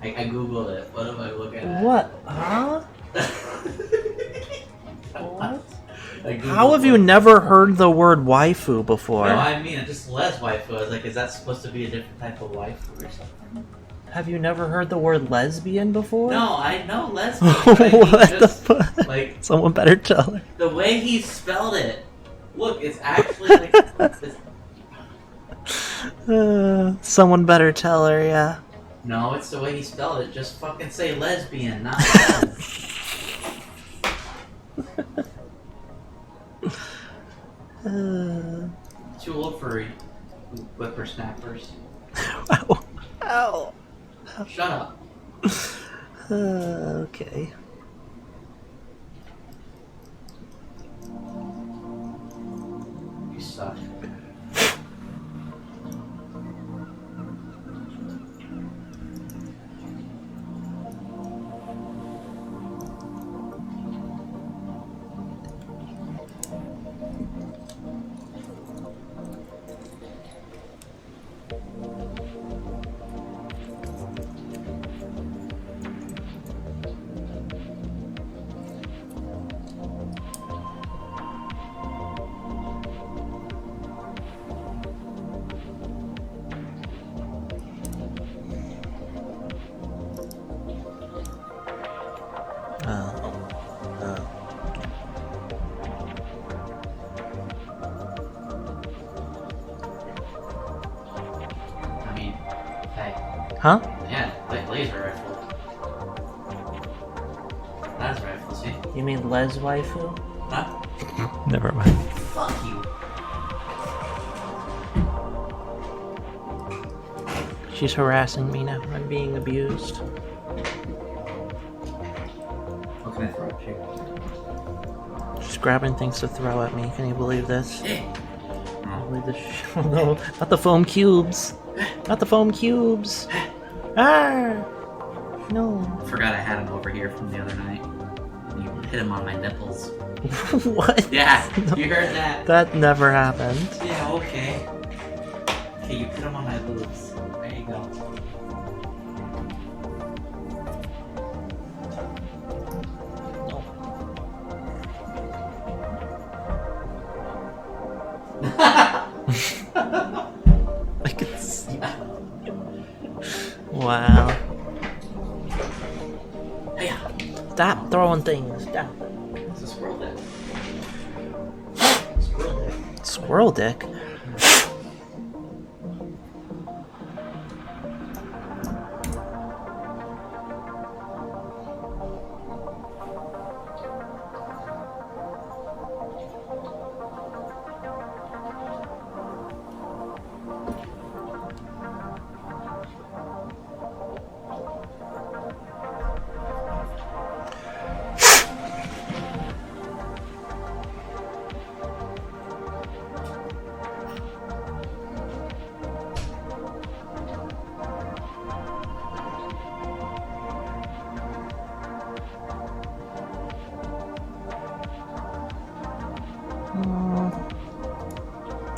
I googled it. What am I looking at? What? Huh? What? I googled How have you what- never heard the word waifu before? No, I mean just les waifu. I was like, is that supposed to be a different type of waifu or something? Have you never heard the word lesbian before? No, I know lesbian. But I mean What the just, fuck? like Someone better tell her. the way he spelled it. Look, it's actually like. Someone better tell her, yeah. No, it's the way he spelled it. Just fucking say lesbian, not les. Too old for whippersnappers. Ow. Ow. Shut up. Okay. You suck. I mean, hey. Huh? Yeah, laser rifle. That's rifle, see? You mean les waifu? Huh? Never mind. Fuck you. She's harassing me now. I'm being abused. What can I throw at you? She's grabbing things to throw at me. Can you believe this? Hey. I believe this. Oh no, not the foam cubes. Not the foam cubes. Ah! No. Forgot I had him over here from the other night. You hit him on my nipples. What? Yeah, you heard that. That never happened. Yeah, okay. Okay, you put him on my boobs. There you go. I can see. Wow. Hey, Stop throwing things. Stop. it's a squirrel dick. Squirrel dick. Squirrel squirrel dick.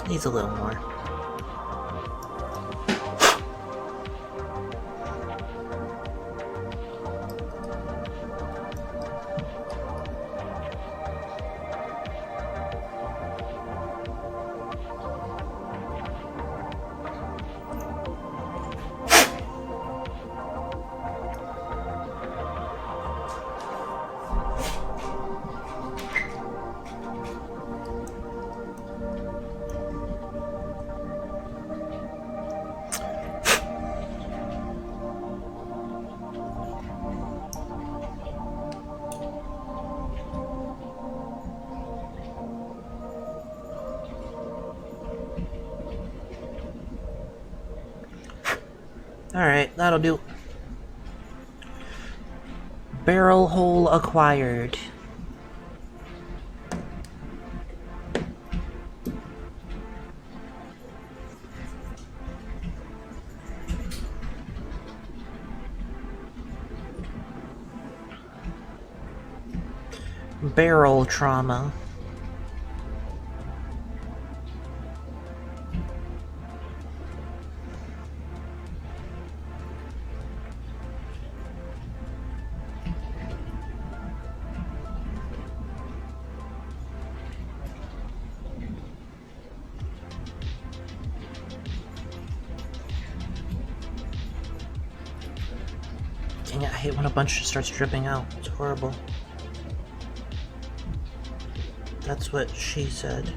Needs a little more. Alright, that'll do. Barrel hole acquired. Barrel trauma. Dang it, I hate when a bunch just starts dripping out. It's horrible. That's what she said.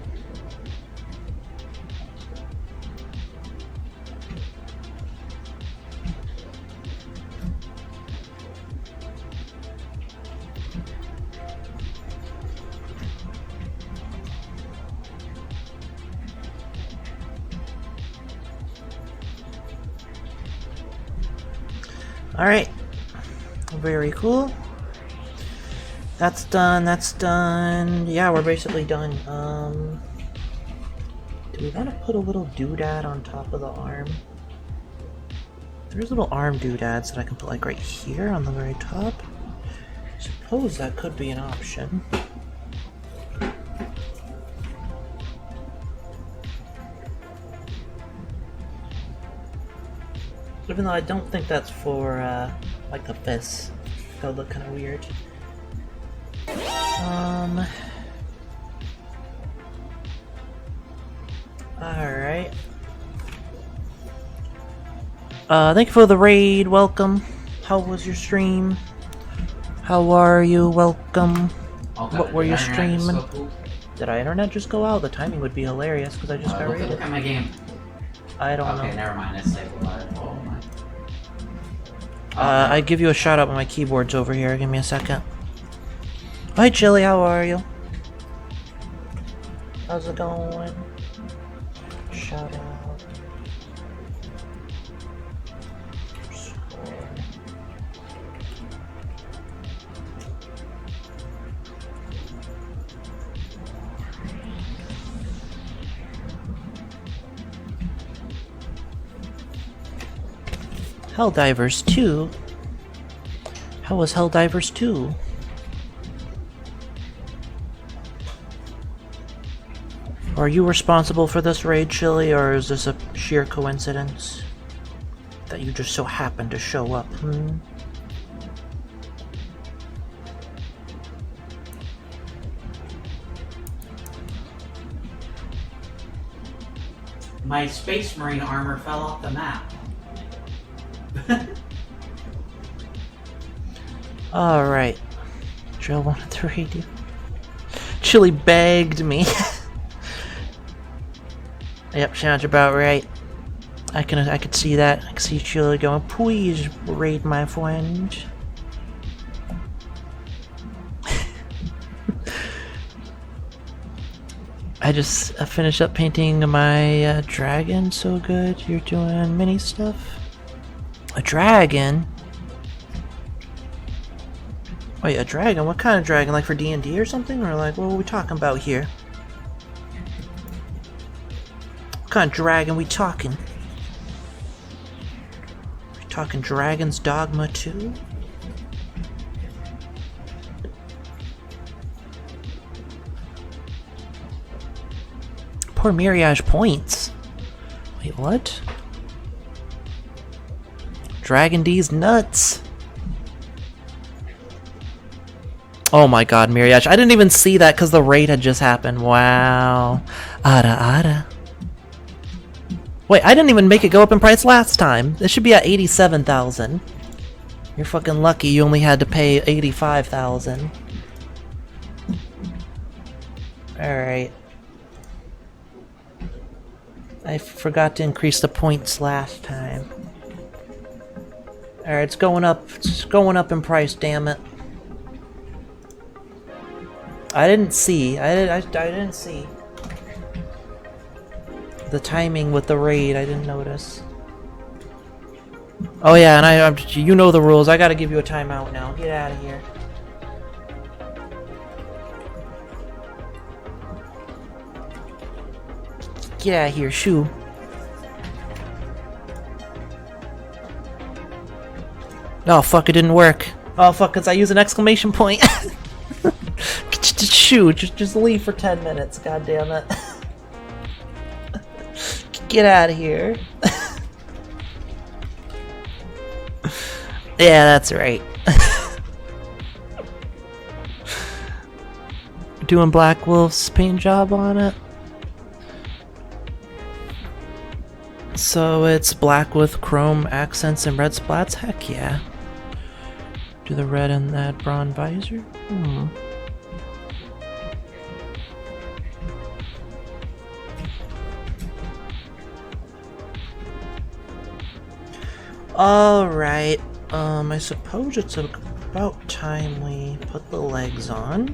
Alright. Very cool. That's done, that's done. Yeah, we're basically done. Do we want to put a little doodad on top of the arm? There's little arm doodads that I can put like right here on the very top. I suppose that could be an option. Even though I don't think that's for, like the fists. That would look kind of weird. Alright. Thank you for the raid, welcome. How was your stream? How are you? Welcome. Okay, What were you streaming? Cool? Did our internet just go out? The timing would be hilarious because I just got raided. Look at my game. I don't know. Okay, never mind. It's stabilized. Oh my. I give you a shout out when my keyboard's over here. Give me a second. Hi, Chili. How are you? How's it going? Shout out. Helldivers 2? How was Helldivers 2? Are you responsible for this raid, Chili, or is this a sheer coincidence? That you just so happened to show up, My Space Marine armor fell off the map. Alright. Drill wanted to raid you. Chili begged me. Yep, sounds about right. I could see that. I could see Sheila going, please raid my friend. I just finished up painting my dragon so good. You're doing mini stuff? A dragon? Wait, a dragon? What kind of dragon? Like for D&D or something? Or like, what are we talking about here? What kind of dragon we talking? We talking Dragon's Dogma 2? Poor Mirage points. Wait, what? Dragon D's nuts. Oh my god, Mirage. I didn't even see that because the raid had just happened. Wow. Ada. Wait, I didn't even make it go up in price last time. It should be at 87,000. You're fucking lucky you only had to pay 85,000. Alright. I forgot to increase the points last time. Alright, it's going up. It's going up in price, damn it. I didn't see. I didn't see. The timing with the raid, I didn't notice. Oh yeah, and you know the rules. I gotta give you a timeout now. Get out of here. Get out of here, shoo. Oh fuck, it didn't work. Oh fuck, cause I use an exclamation point. Shoo, just leave for 10 minutes, god damn it. Get out of here. Yeah, that's right. Doing Black Wolf's paint job on it. So it's black with chrome accents and red splats? Heck yeah. Do the red in that bronze visor? Alright, I suppose it's about time we put the legs on.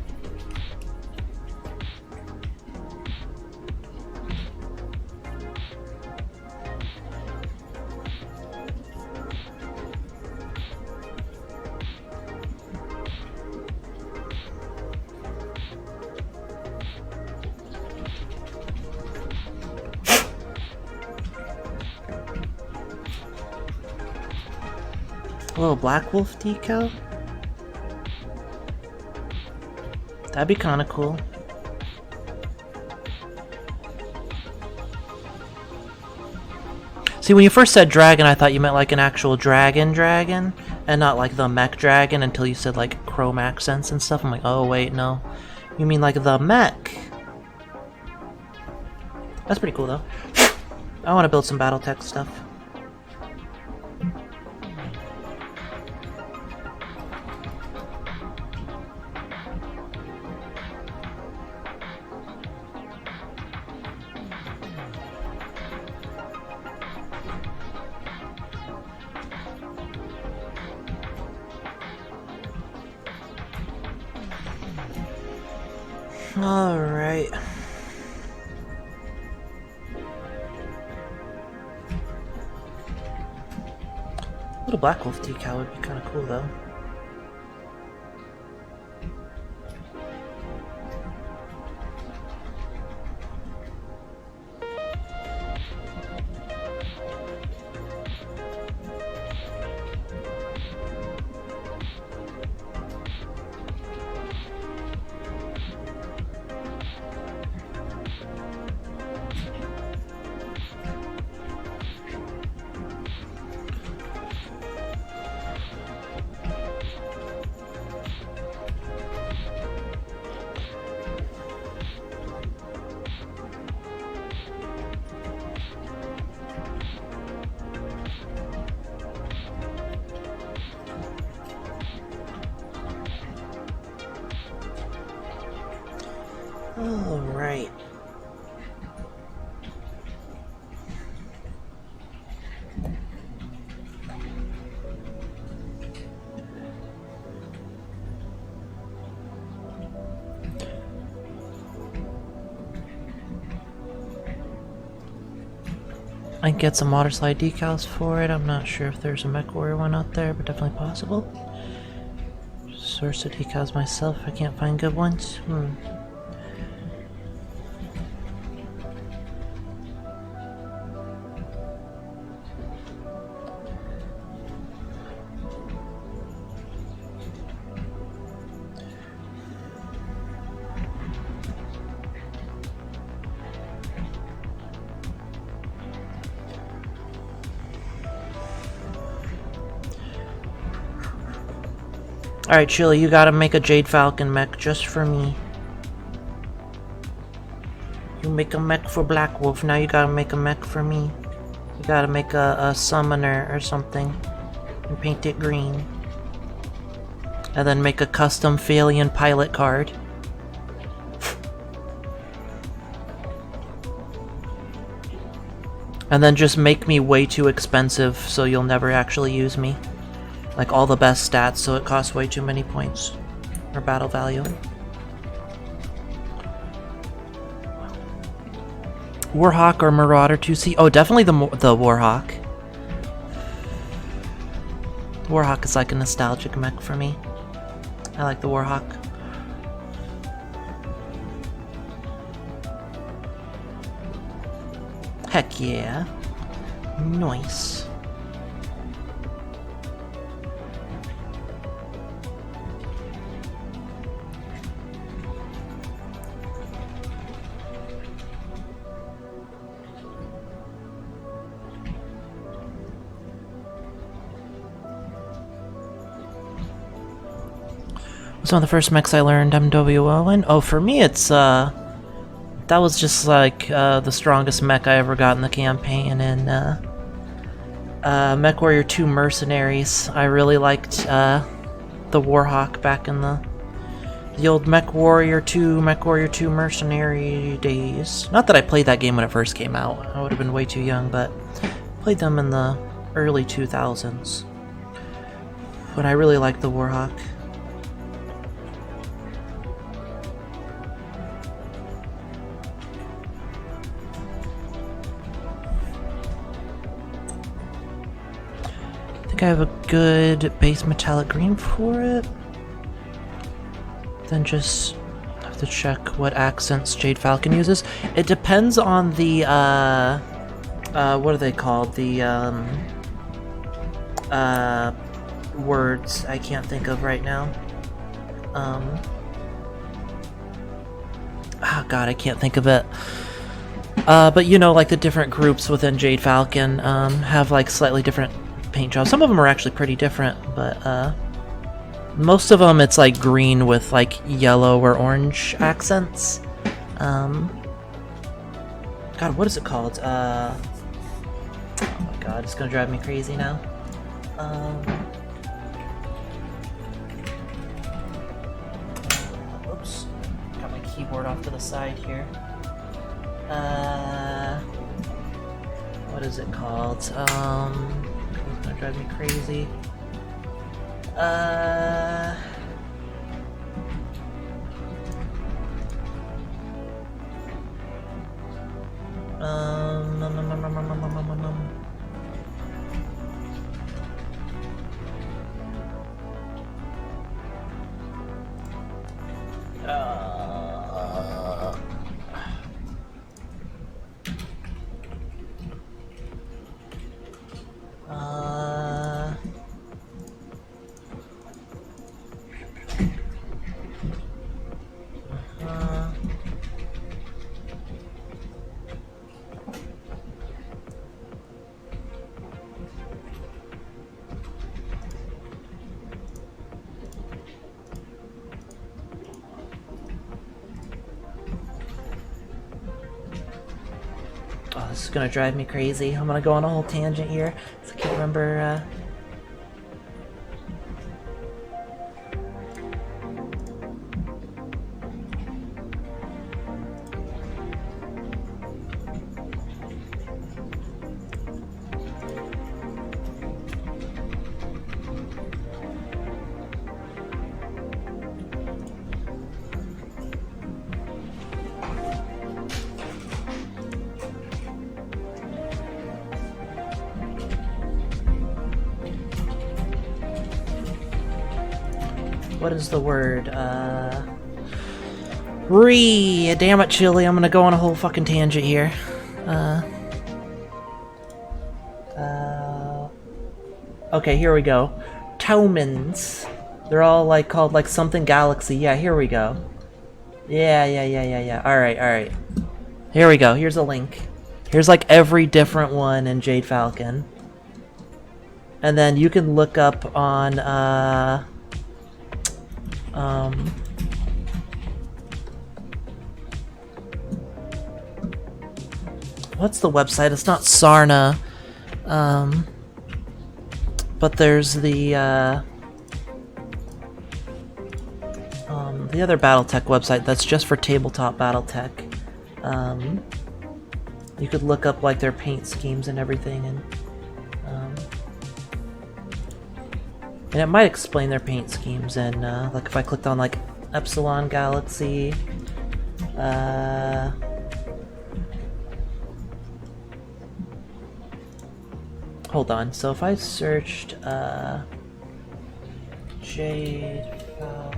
A little Black Wolf decal? That'd be kinda cool. See, when you first said dragon, I thought you meant like an actual dragon, and not like the mech dragon until you said like chrome accents and stuff. I'm like, oh wait, no. You mean like the mech. That's pretty cool though. I want to build some Battletech stuff. Alright. A little Black Wolf decal would be kind of cool though. Alright. I can get some water slide decals for it. I'm not sure if there's a Mech Warrior one out there, but definitely possible. Source the decals myself. I can't find good ones. Alright, Chili, you gotta make a Jade Falcon mech just for me. You make a mech for Black Wolf, now you gotta make a mech for me. You gotta make a summoner or something and paint it green. And then make a custom Phalian pilot card. And then just make me way too expensive so you'll never actually use me. Like all the best stats, so it costs way too many points. Or battle value. Warhawk or Marauder 2C? Oh, definitely the Warhawk. Warhawk is like a nostalgic mech for me. I like the Warhawk. Heck yeah. Nice. Some of the first mechs I learned MWO in. Oh, for me it's that was just like the strongest mech I ever got in the campaign in Mech Warrior 2 Mercenaries. I really liked the Warhawk back in the old Mech Warrior 2 Mercenary days. Not that I played that game when it first came out. I would have been way too young, but played them in the early 2000s. But I really liked the Warhawk. I have a good base metallic green for it. Then just have to check what accents Jade Falcon uses. It depends on the what are they called? The words I can't think of right now. Oh god, I can't think of it. But you know, like the different groups within Jade Falcon have like slightly different paint jobs. Some of them are actually pretty different, but most of them it's like green with like yellow or orange accents. God, what is it called? Oh my god, it's gonna drive me crazy now. Oops, got my keyboard off to the side here. What is it called? It's gonna drive me crazy. Oh, this is gonna drive me crazy. I'm gonna go on a whole tangent here. I can't remember. what is the word? Damn it, Chili, I'm gonna go on a whole fucking tangent here. Okay, here we go. Tomans. They're all like called like something galaxy. Yeah, here we go. Yeah. Alright. Here we go. Here's a link. Here's like every different one in Jade Falcon. And then you can look up on what's the website? It's not Sarna. But there's the other BattleTech website that's just for tabletop BattleTech. You could look up like their paint schemes and everything, and it might explain their paint schemes. And like if I clicked on like Epsilon Galaxy, hold on. So if I searched Jade Falcon.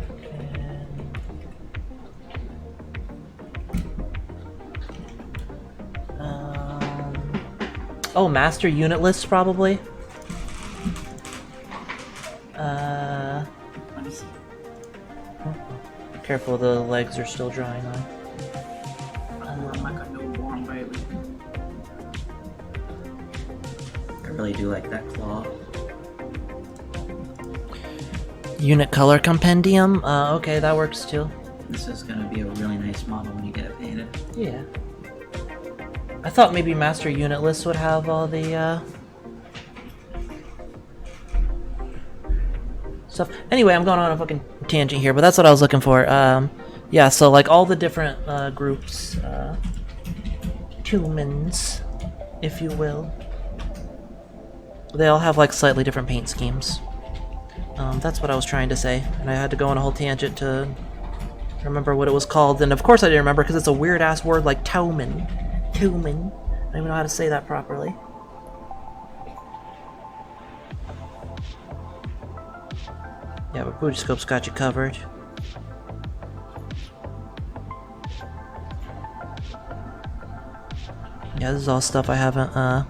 Oh, master unit list probably. Let me see. Careful, the legs are still drying on. I really do like that claw. Unit color compendium. Okay, that works too. This is gonna be a really nice model when you get it painted. Yeah. I thought maybe master unit list would have all the stuff. Anyway, I'm going on a fucking tangent here, but that's what I was looking for. Yeah, so like all the different groups, humans, if you will, they all have like slightly different paint schemes. That's what I was trying to say, and I had to go on a whole tangent to remember what it was called, and of course I didn't remember because it's a weird ass word like Tauman. Tauman. I don't even know how to say that properly. Yeah, but Booty-Scope's got you covered. Yeah, this is all stuff I haven't, a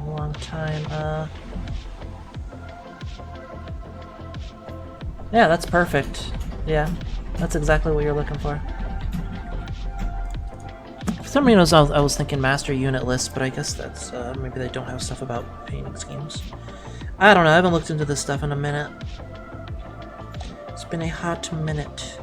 long time, yeah, that's perfect. Yeah, that's exactly what you're looking for. For some reason I was thinking master unit list, but I guess that's, maybe they don't have stuff about painting schemes. I don't know, I haven't looked into this stuff in a minute. It's been a hot minute.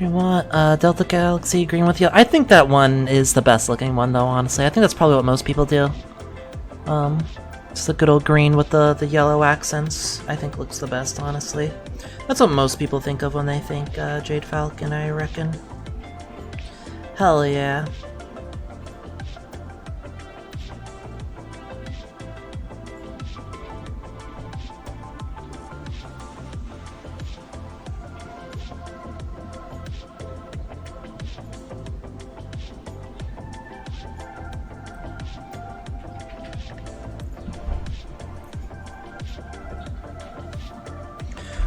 You want Delta Galaxy green with yellow? I think that one is the best looking one though, honestly. I think that's probably what most people do. Just the good old green with the yellow accents, I think looks the best, honestly. That's what most people think of when they think Jade Falcon, I reckon. Hell yeah.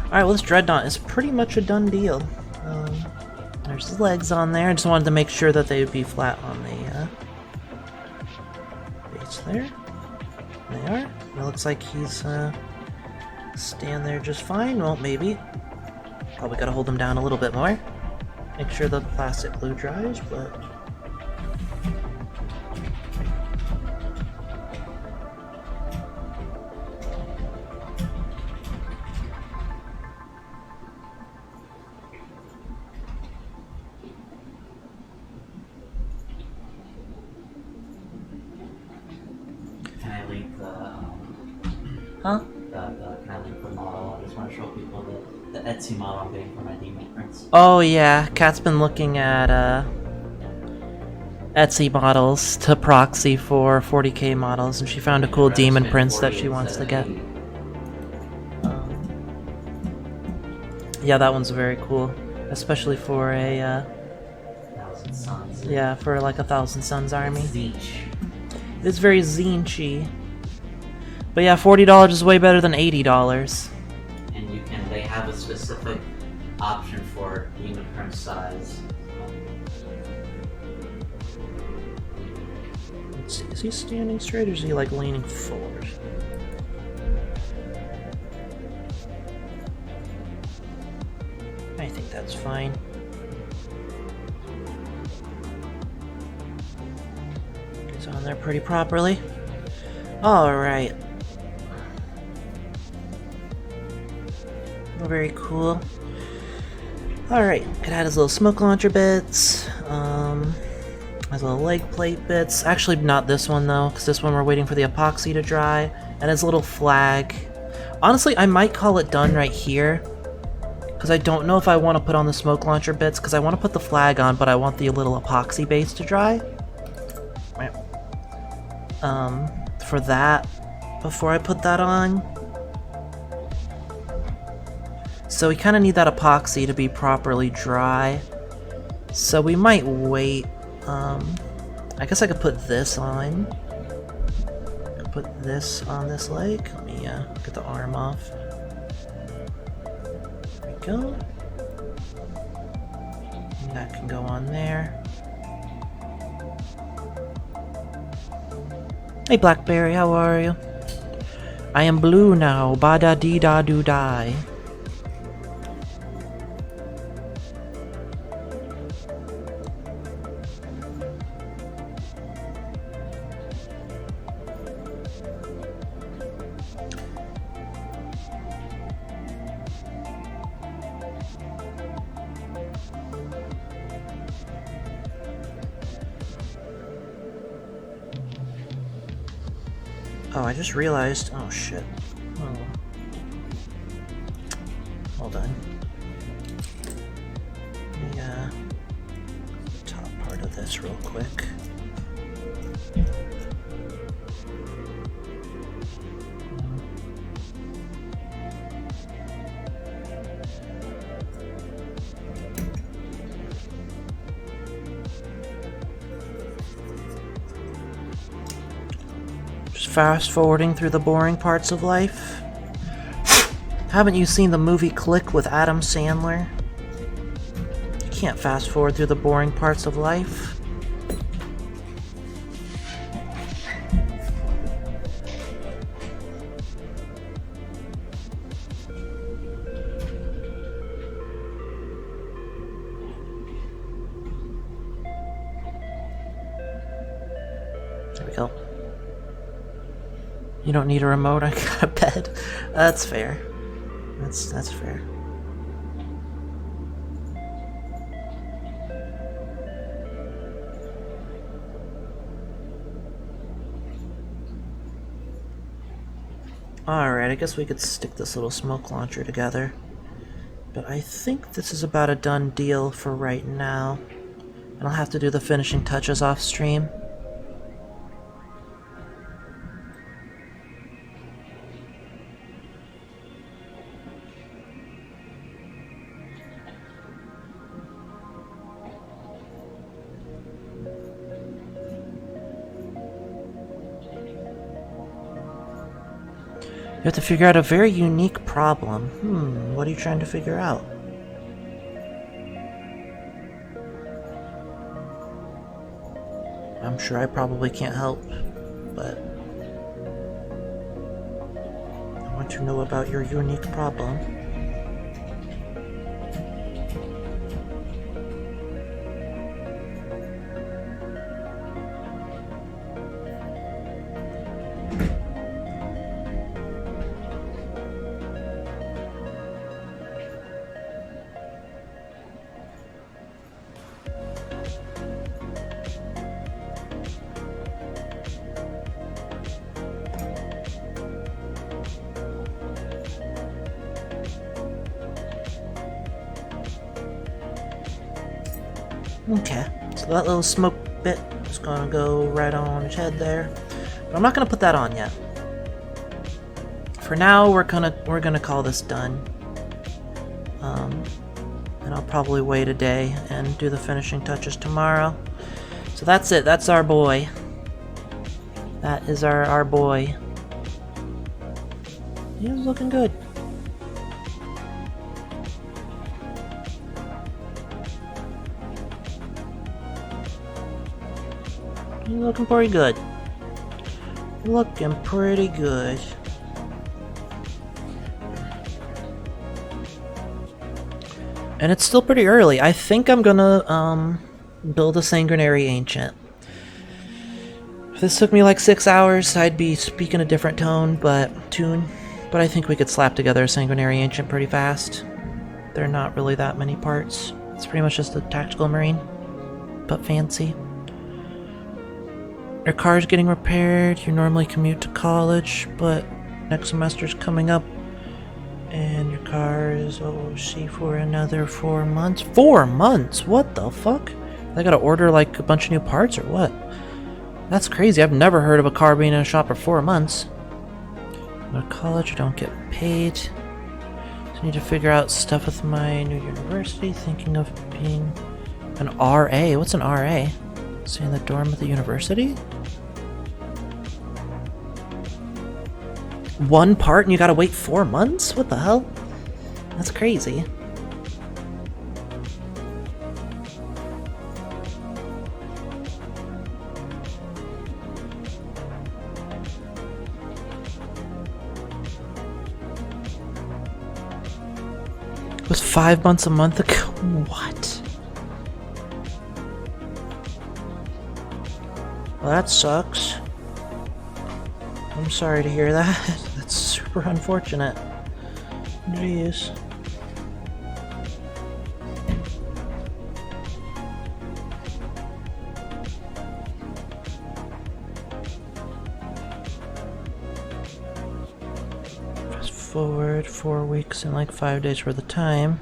Alright, well this Dreadnought is pretty much a done deal. There's his legs on there. I just wanted to make sure that they would be flat on the base there. They are. It looks like he's stand there just fine. Well, maybe. Probably gotta hold him down a little bit more. Make sure the plastic glue dries, but... Can I link the Huh? can I link the model? I just want to show people the Etsy model I'm getting for my demon prints. Oh yeah, Kat's been looking at Etsy models to proxy for 40k models, and she found a cool demon prince that she wants to get. Yeah, that one's very cool, especially for a 1,000 Suns. yeah, for like a 1,000 Suns army. Zeech. It is very zine-chy. But yeah, $40 is way better than $80. And you can, they have a specific option for demon print size. Let's see, is he standing straight or is he like leaning forward? I think that's fine. He's on there pretty properly. Alright. Very cool. Alright, could add his little smoke launcher bits. His little leg plate bits. Actually, not this one though, because this one we're waiting for the epoxy to dry. And his little flag. Honestly, I might call it done right here. Because I don't know if I want to put on the smoke launcher bits, because I want to put the flag on, but I want the little epoxy base to dry. For that, before I put that on. So we kind of need that epoxy to be properly dry. So we might wait. I guess I could put this on. I could put this on this leg. Let me get the arm off. There we go. And that can go on there. Hey Blackberry, how are you? I am blue now. Ba da dee da do die. Oh, I just realized. Oh shit. Oh. Hold on. Let me, the top part of this real quick. Fast forwarding through the boring parts of life. Haven't you seen the movie Click with Adam Sandler? You can't fast forward through the boring parts of life. There we go. You don't need a remote, I got a bed. That's fair. That's fair. Alright, I guess we could stick this little smoke launcher together. But I think this is about a done deal for right now. And I'll have to do the finishing touches off stream. have to figure out a very unique problem. What are you trying to figure out? I'm sure I probably can't help, but I want to know about your unique problem. Okay, so that little smoke bit is gonna go right on his head there. But I'm not gonna put that on yet. For now, we're gonna call this done. And I'll probably wait a day and do the finishing touches tomorrow. So that's it. That's our boy. That is our boy. He was looking good. He's looking pretty good. Looking pretty good. And it's still pretty early. I think I'm gonna build a Saguinary Ancient. If this took me like 6 hours, I'd be speaking a different tune, but I think we could slap together a Saguinary Ancient pretty fast. They're not really that many parts. It's pretty much just a tactical marine, but fancy. Your car's getting repaired. You normally commute to college, but next semester's coming up, and your car is OC for another 4 months. 4 months? What the fuck? I gotta order like a bunch of new parts or what? That's crazy. I've never heard of a car being in a shop for 4 months. Go to college, I don't get paid. So I need to figure out stuff with my new university. Thinking of being an RA. What's an RA? Stay in the dorm of the university? One part and you gotta wait 4 months? What the hell? That's crazy. It was 5 months a month ago? What? Well, that sucks. I'm sorry to hear that. That's super unfortunate. Jeez. Fast forward 4 weeks and like 5 days worth of time.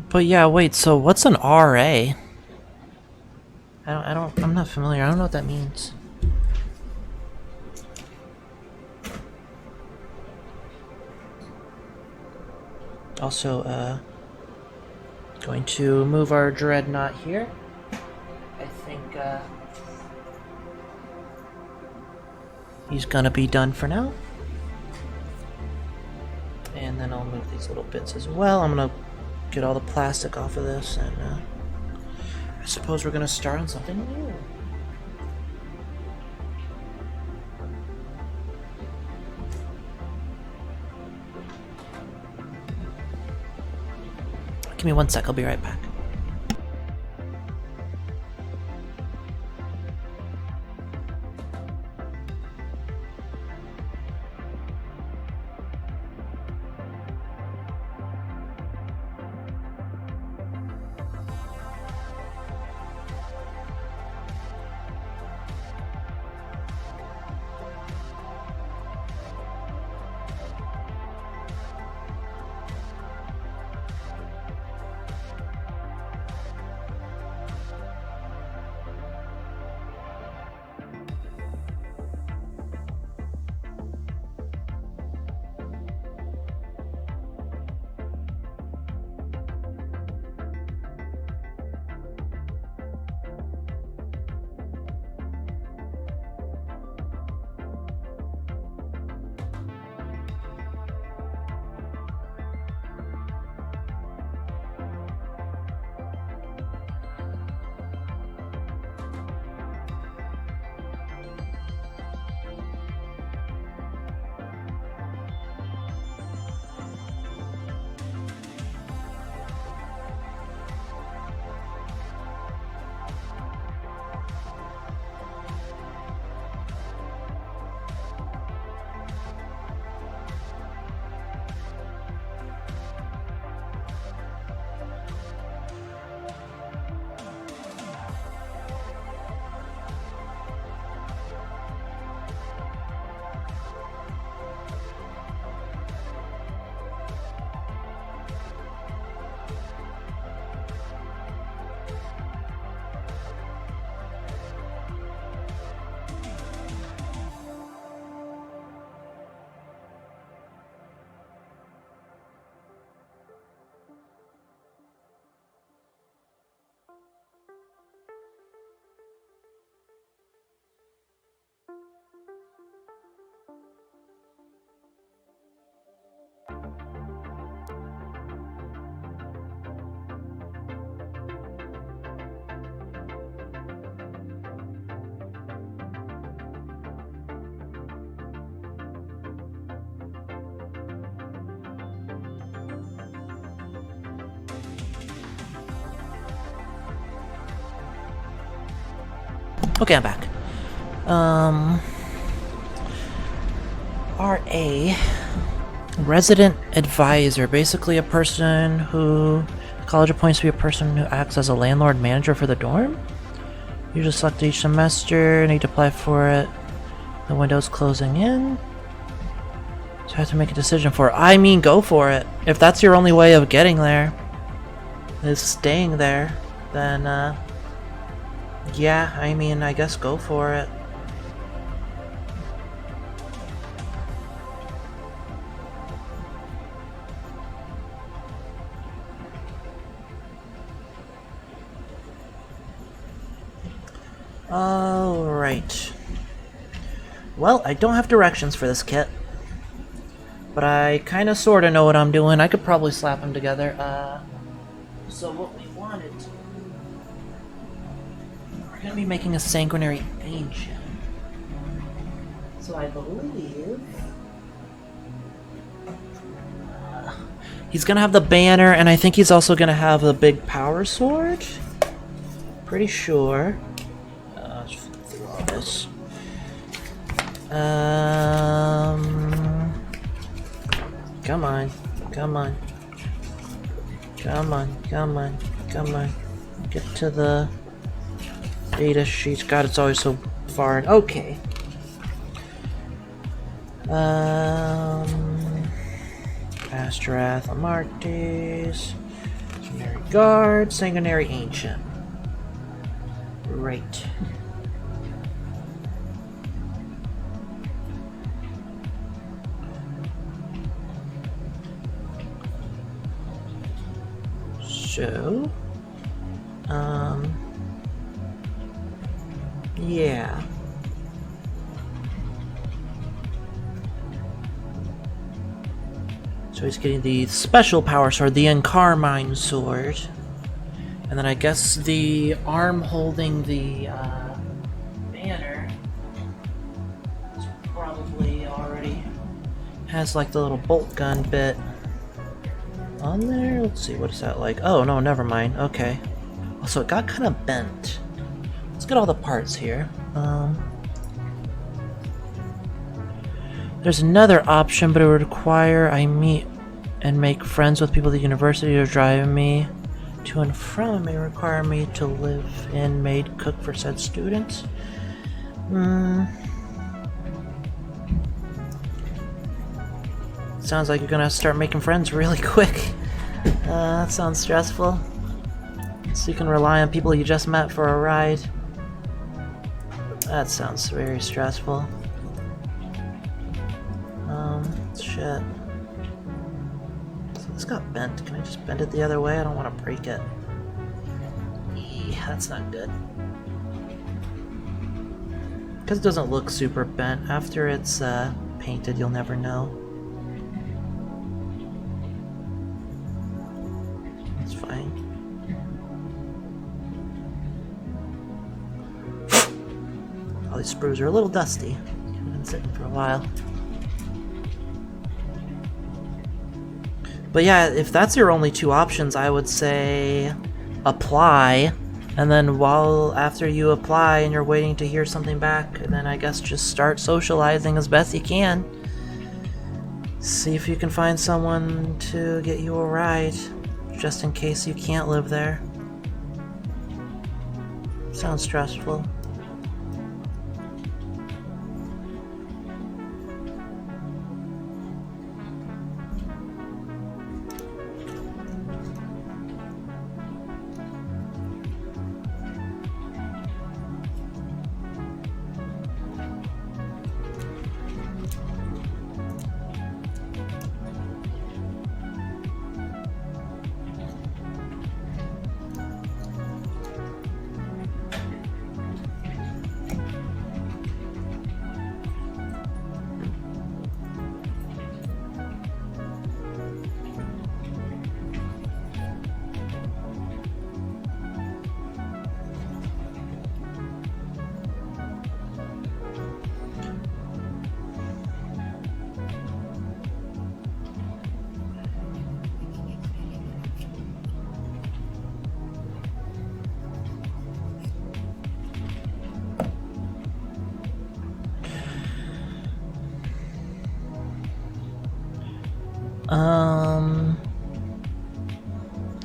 But yeah, wait, so what's an RA? I'm not familiar. I don't know what that means. Also, going to move our Dreadnought here. I think, he's gonna be done for now. And then I'll move these little bits as well. I'm gonna get all the plastic off of this, and I suppose we're gonna start on something new. Give me 1 sec, I'll be right back. Okay, I'm back. RA, resident advisor, basically a person who college appoints to be a person who acts as a landlord manager for the dorm. You just select each semester, need to apply for it. The window's closing in. So I have to make a decision for it. I mean, go for it. If that's your only way of getting there, is staying there, then, yeah, I mean, I guess go for it. Alright. Well, I don't have directions for this kit. But I kinda sorta know what I'm doing. I could probably slap them together. So what we wanted... We're gonna be making a Saguinary Ancient. So I believe... he's gonna have the banner, and I think he's also gonna have the big power sword. Pretty sure. Let's flip through all this. Come on, come on. Come on, come on, come on. Get to the data sheets. God, it's always so far. Okay. Astrath Amartes. Sanguinary Guard. Sanguinary Ancient. Right. So, yeah. So he's getting the special power sword, the Encarmine sword. And then I guess the arm holding the banner is probably already has like the little bolt gun bit on there. Let's see, what is that like? Oh no, never mind. Okay. So it got kind of bent. Let's get all the parts here. There's another option, but it would require I meet and make friends with people at the university who are driving me to and from. It may require me to live in, maid, cook for said students. Sounds like you're gonna start making friends really quick. That sounds stressful. So you can rely on people you just met for a ride. That sounds very stressful. Shit. So this got bent. Can I just bend it the other way? I don't want to break it. That's not good. Because it doesn't look super bent. After it's painted, you'll never know. That's fine. All these sprues are a little dusty. They've been sitting for a while. But yeah, if that's your only two options, I would say apply, and then after you apply and you're waiting to hear something back, and then I guess just start socializing as best you can. See if you can find someone to get you a ride, just in case you can't live there. Sounds stressful.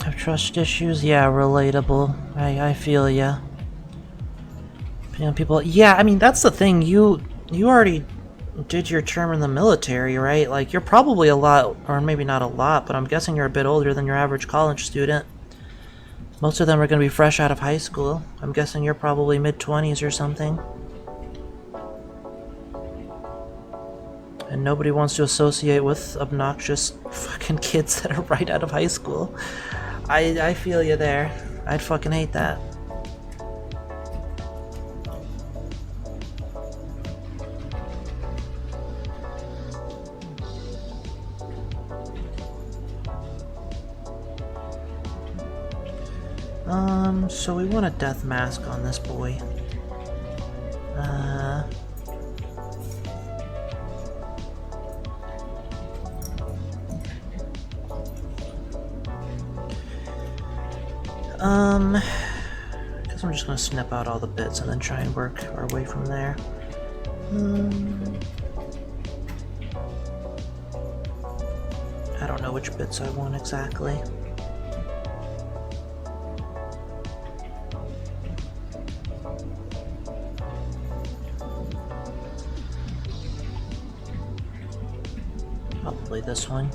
Have trust issues? Yeah, relatable. I feel ya. You know, people. Yeah, I mean that's the thing. You already did your term in the military, right? Like you're probably a lot, or maybe not a lot, but I'm guessing you're a bit older than your average college student. Most of them are going to be fresh out of high school. I'm guessing you're probably mid-20s or something. And nobody wants to associate with obnoxious fucking kids that are right out of high school. I feel you there. I'd fucking hate that. So we want a death mask on this boy. I guess I'm just gonna snip out all the bits and then try and work our way from there. I don't know which bits I want exactly. Probably this one.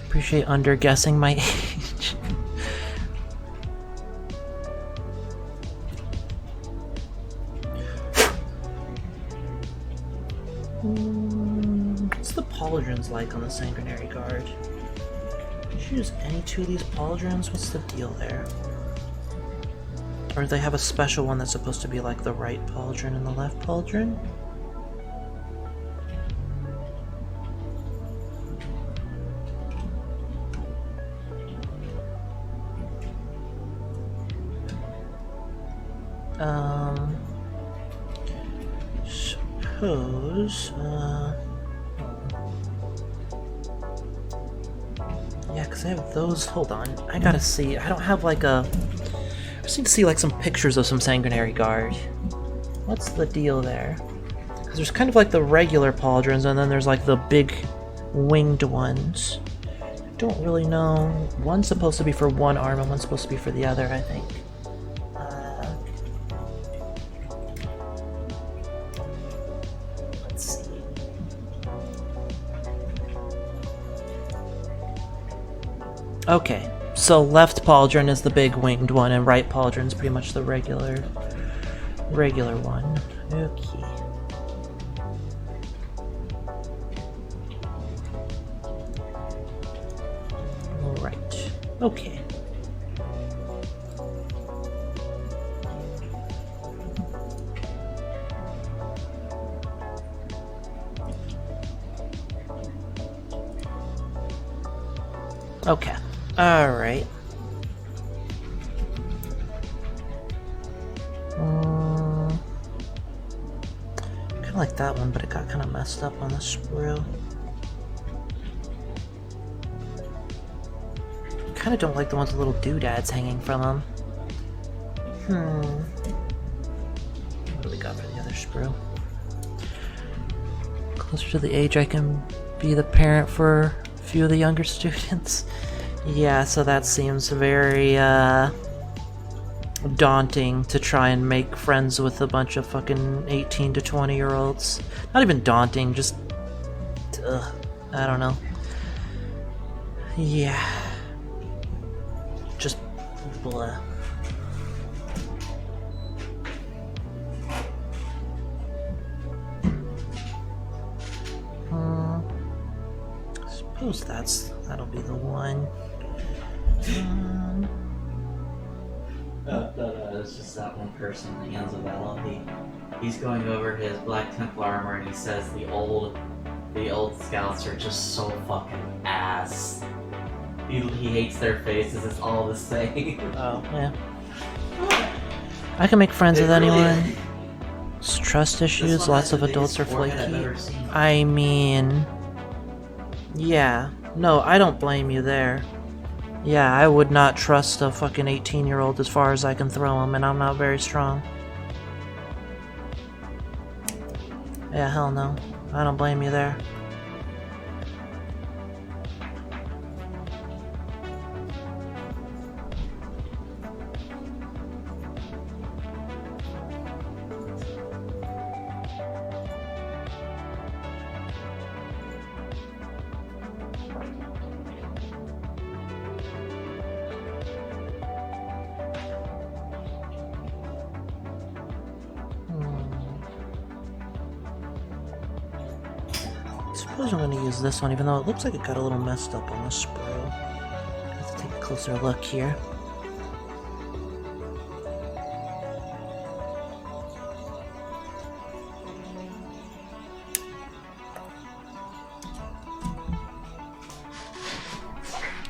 Appreciate underguessing my age. What's the pauldrons like on the Saguinary Guard? Should you use any two of these pauldrons? What's the deal there? Or do they have a special one that's supposed to be like the right pauldron and the left pauldron? Suppose, yeah, because I have those. Hold on, I gotta see. I don't have like a. I just need to see like some pictures of some Saguinary Guard. What's the deal there? Because there's kind of like the regular pauldrons, and then there's like the big winged ones. I don't really know. One's supposed to be for one arm, and one's supposed to be for the other, I think. Okay, so left pauldron is the big winged one, and right pauldron's pretty much the regular one. Okay. Right. Okay. Okay. Alright. Kinda like that one, but it got kinda messed up on the sprue. Kinda don't like the ones with little doodads hanging from them. What do we got for the other sprue? Closer to the age I can be the parent for a few of the younger students. Yeah, so that seems very, daunting to try and make friends with a bunch of fucking 18 to 20-year-olds. Not even daunting, just... I don't know. Yeah. Just... blah. Suppose that'll be the one. It's just that one person, the Hands of LLP. He's going over his Black Temple armor and he says the old scouts are just so fucking ass. He hates their faces, it's all the same. Oh, yeah. I can make friends with anyone. It's trust issues, lots of adults are flaky. I mean... Yeah. No, I don't blame you there. Yeah, I would not trust a fucking 18-year-old as far as I can throw him, and I'm not very strong. Yeah, hell no. I don't blame you there. I suppose I'm going to use this one, even though it looks like it got a little messed up on the sprue. Let's take a closer look here.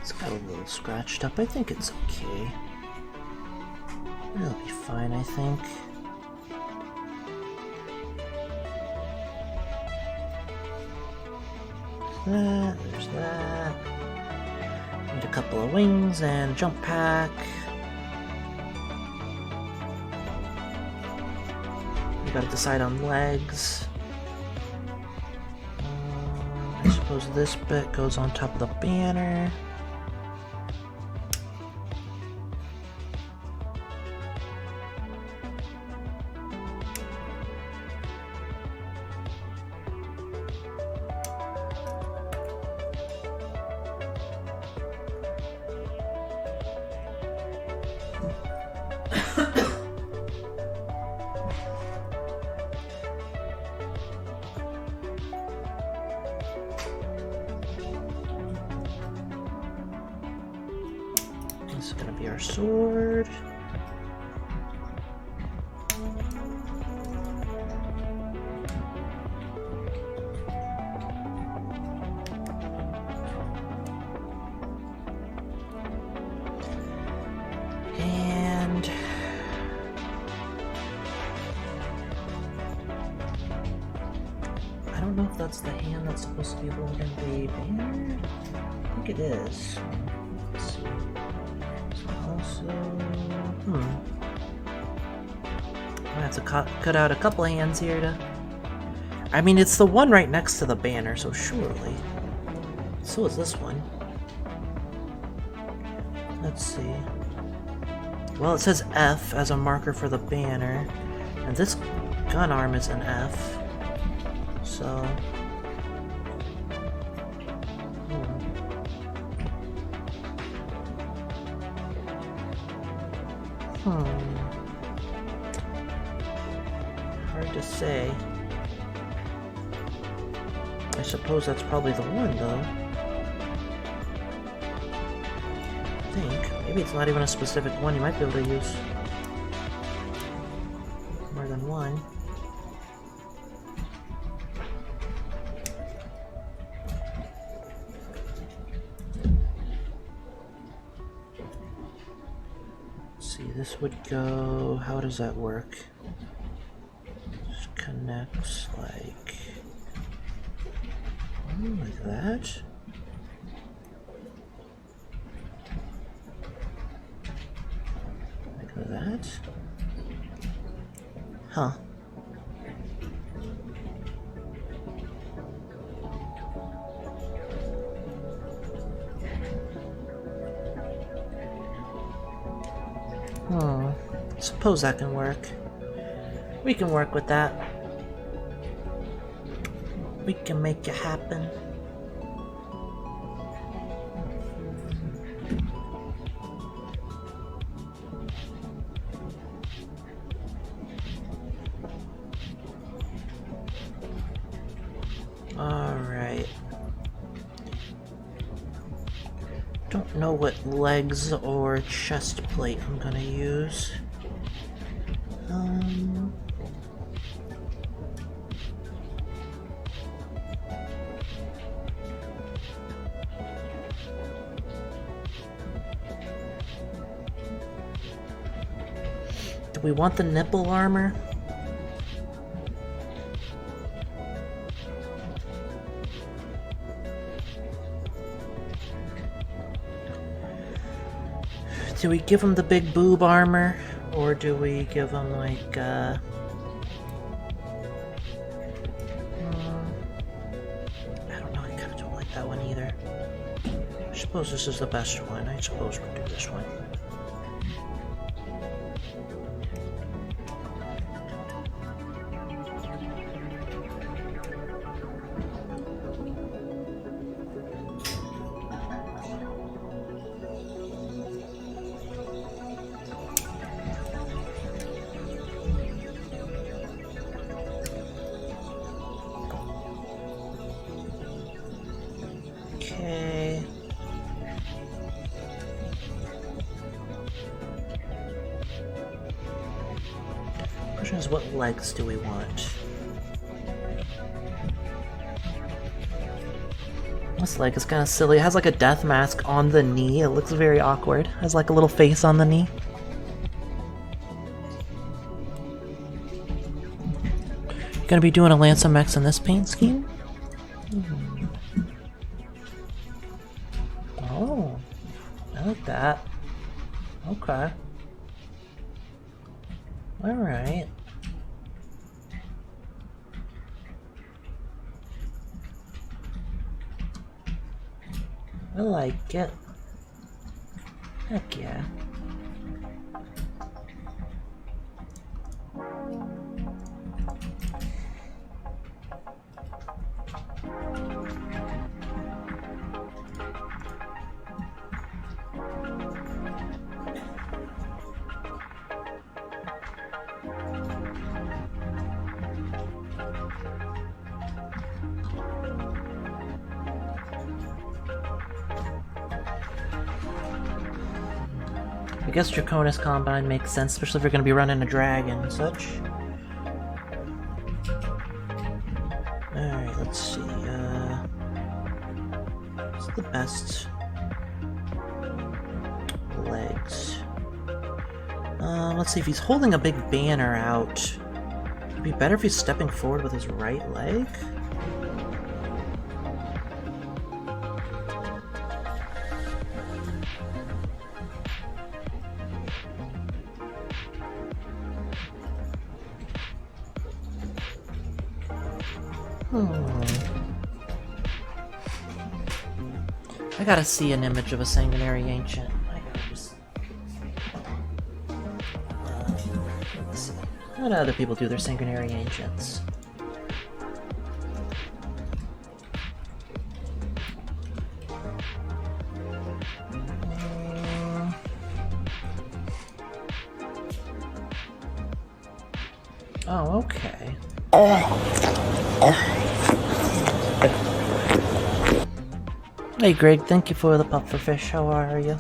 It's got a little scratched up. I think it's okay. It'll be fine, I think. There's that. Need a couple of wings and a jump pack. We gotta decide on legs. I suppose this bit goes on top of the banner. This is gonna be our sword. And I don't know if that's the hand that's supposed to be holding the banner. I think it is. Let's see. Also, I have to cut out a couple hands here to... I mean, it's the one right next to the banner, so surely. So is this one. Let's see. Well, it says F as a marker for the banner, and this gun arm is an F, so... Hard to say. I suppose that's probably the one, though. I think. Maybe it's not even a specific one. You might be able to use more than one. See, this would go... How does that work? Just connects like that. Like that. Huh. Suppose that can work. We can work with that. We can make it happen. Alright. Don't know what legs or chest plate I'm gonna use. Do we want the nipple armor? Do we give him the big boob armor? Or do we give him, like, I don't know, I kinda don't like that one either. I suppose this is the best one. I suppose we'll do this one. Okay. Question is, what legs do we want? This leg is kind of silly. It has like a death mask on the knee. It looks very awkward. It has like a little face on the knee. Gonna be doing a Lance MX in this paint scheme? Oh, I like that. Okay. Alright. I like it. Heck yeah. I guess Draconis Combine makes sense, especially if you're going to be running a dragon and such. Alright, let's see. What's the best legs? Let's see, if he's holding a big banner out, it'd be better if he's stepping forward with his right leg? I gotta see an image of a Saguinary Ancient. I gotta just... let's see. How do other people do their Saguinary Ancients? Oh, okay. Hey Greg, thank you for the pufferfish. How are you?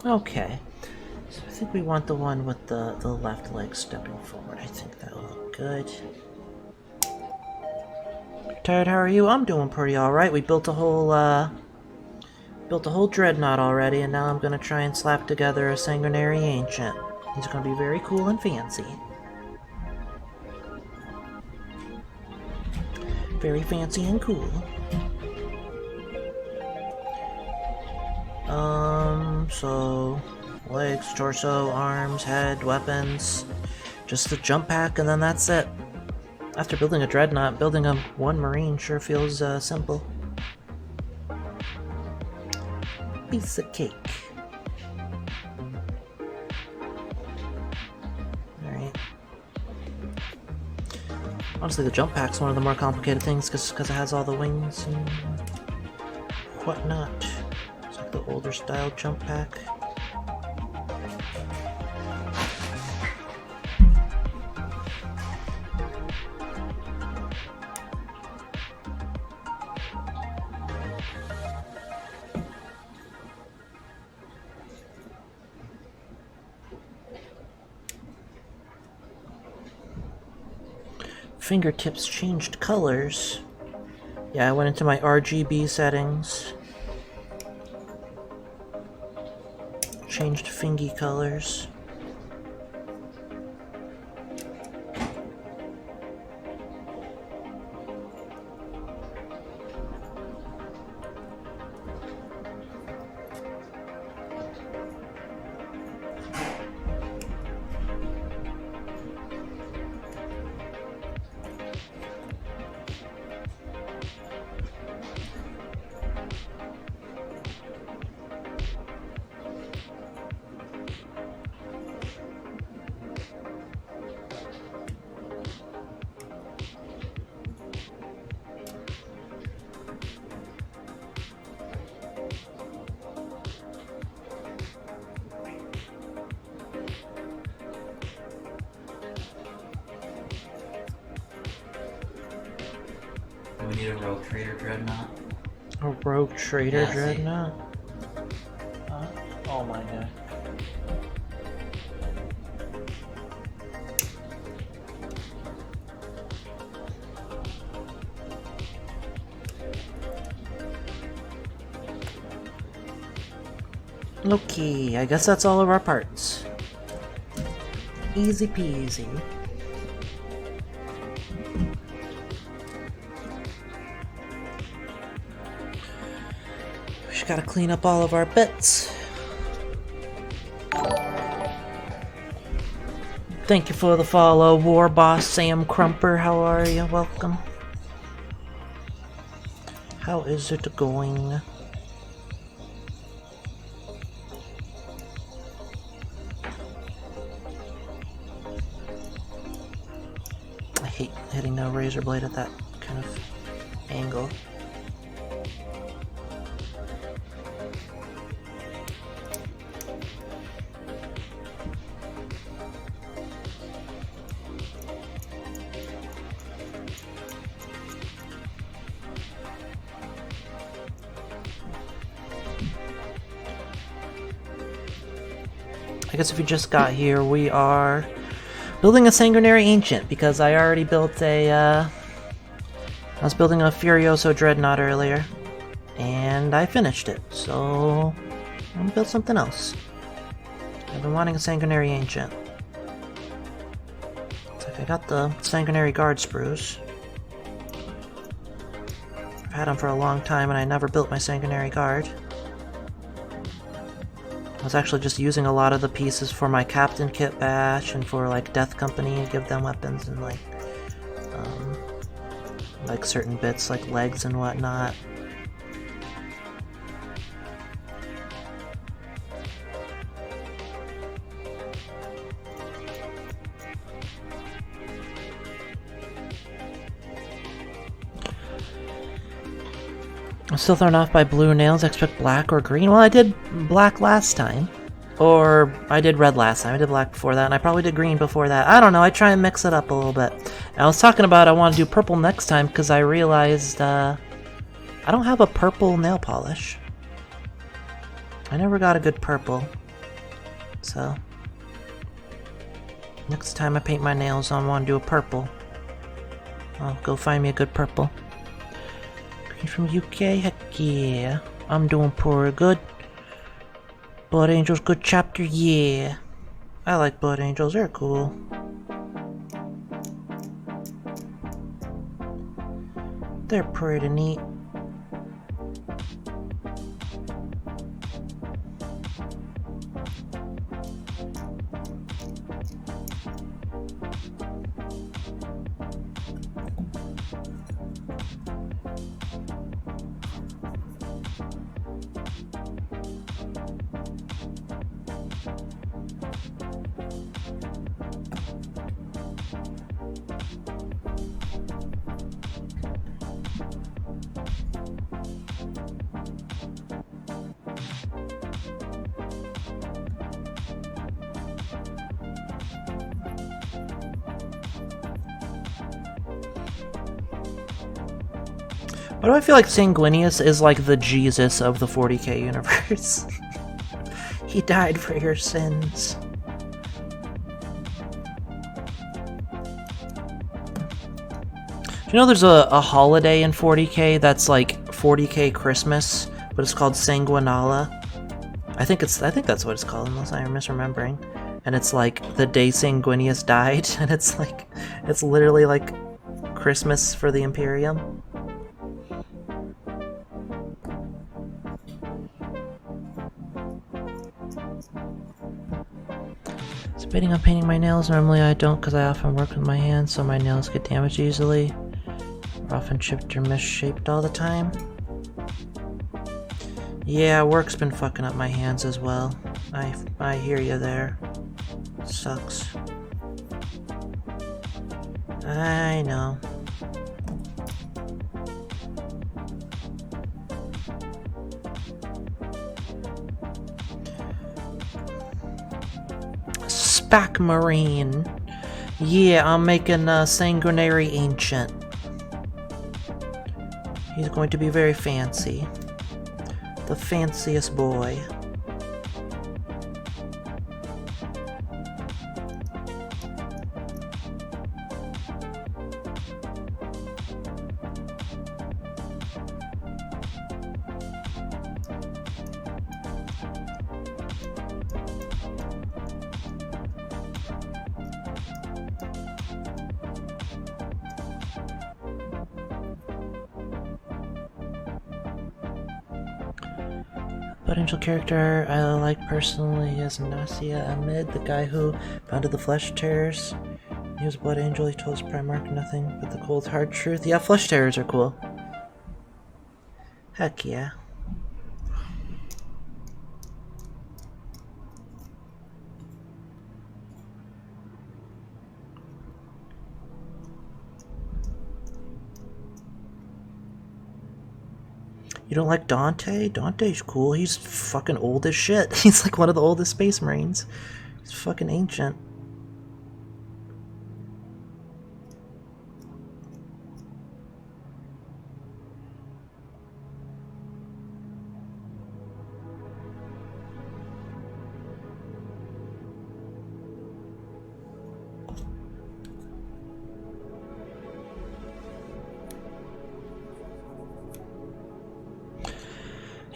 Okay, so I think we want the one with the left leg stepping forward. I think that will look good. Tired, how are you? I'm doing pretty alright. We built a whole dreadnought already, and now I'm gonna try and slap together a Saguinary Ancient. He's gonna be very cool and fancy. Very fancy and cool. So legs, torso, arms, head, weapons, just the jump pack, and then that's it. After building a dreadnought, building a one marine sure feels simple. Piece of cake. Alright. Honestly, the jump pack's one of the more complicated things because it has all the wings and whatnot. It's like the older style jump pack. fingertips changed colors. Yeah, I went into my RGB settings. Changed fingy colors. We need a Rogue Trader Dreadnought. A Rogue Trader Yeah, see. Dreadnought? Oh my god. Okay, I guess that's all of our parts. Easy peasy. We just gotta clean up all of our bits. Thank you for the follow, War Boss Sam Crumper. How are you? Welcome. How is it going? I hate hitting the razor blade at that kind of angle. I guess if you just got here, we are building a Saguinary Ancient, because I already built a, I was building a Furioso Dreadnought earlier, and I finished it, so I'm gonna build something else. I've been wanting a Saguinary Ancient. It's like I got the Saguinary Guard sprues. I've had them for a long time, and I never built my Saguinary Guard. I was actually just using a lot of the pieces for my Captain Kit Bash and for like Death Company to give them weapons and like certain bits like legs and whatnot. I'm still thrown off by blue nails. I expect black or green. Well, I did black last time. Or I did red last time. I did black before that, and I probably did green before that. I don't know. I try and mix it up a little bit. And I was talking about I want to do purple next time because I realized I don't have a purple nail polish. I never got a good purple. So next time I paint my nails, I want to do a purple. I'll go find me a good purple. From UK, heck yeah. I'm doing pretty good. Blood Angels, good chapter, yeah. I like Blood Angels, they're cool. They're pretty neat. Why do I feel like Sanguinius is like the Jesus of the 40k universe? He died for your sins. You know there's a holiday in 40k that's like 40k Christmas, but it's called Sanguinala. I think that's what it's called, unless I'm misremembering. And it's like the day Sanguinius died, and it's literally like Christmas for the Imperium. Debating on painting my nails. Normally I don't because I often work with my hands, so my nails get damaged easily. Or often chipped or misshaped all the time. Yeah, work's been fucking up my hands as well. I hear you there. Sucks. I know. Spac Marine. Yeah, I'm making a Sanguinary Ancient. He's going to be very fancy. The fanciest boy. Blood Angel character I like personally is Nasia Ahmed, the guy who founded the Flesh Terrors. He was Blood Angel, he told his Primarch nothing but the cold hard truth. Yeah, Flesh Terrors are cool. Heck yeah. You don't like Dante? Dante's cool. He's fucking old as shit. He's like one of the oldest Space Marines. He's fucking ancient.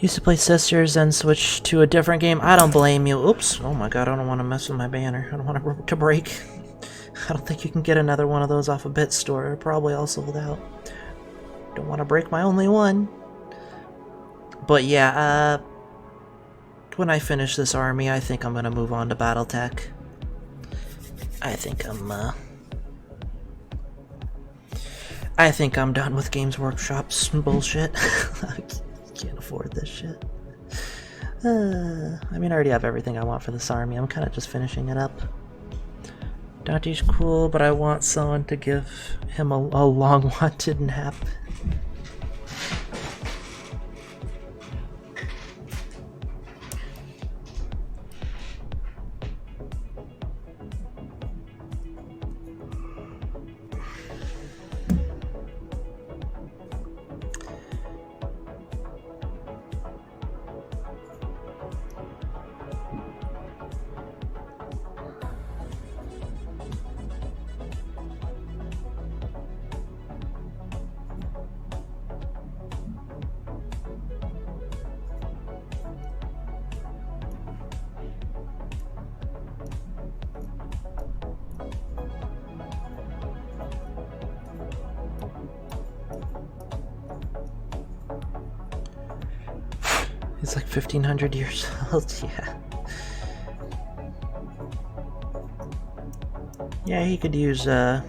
Used to play Sisters, then switched to a different game. I don't blame you. Oops. Oh my god, I don't want to mess with my banner. I don't want it to break. I don't think you can get another one of those off a bit store. They're probably all sold out. Don't want to break my only one. But yeah, when I finish this army, I think I'm going to move on to Battletech. I think I'm done with Games Workshop's bullshit. Can't afford this shit. I mean, I already have everything I want for this army. I'm kind of just finishing it up. Dante's cool, but I want someone to give him a long-wanted nap. He's like 1,500 years old, yeah. Yeah, he could use the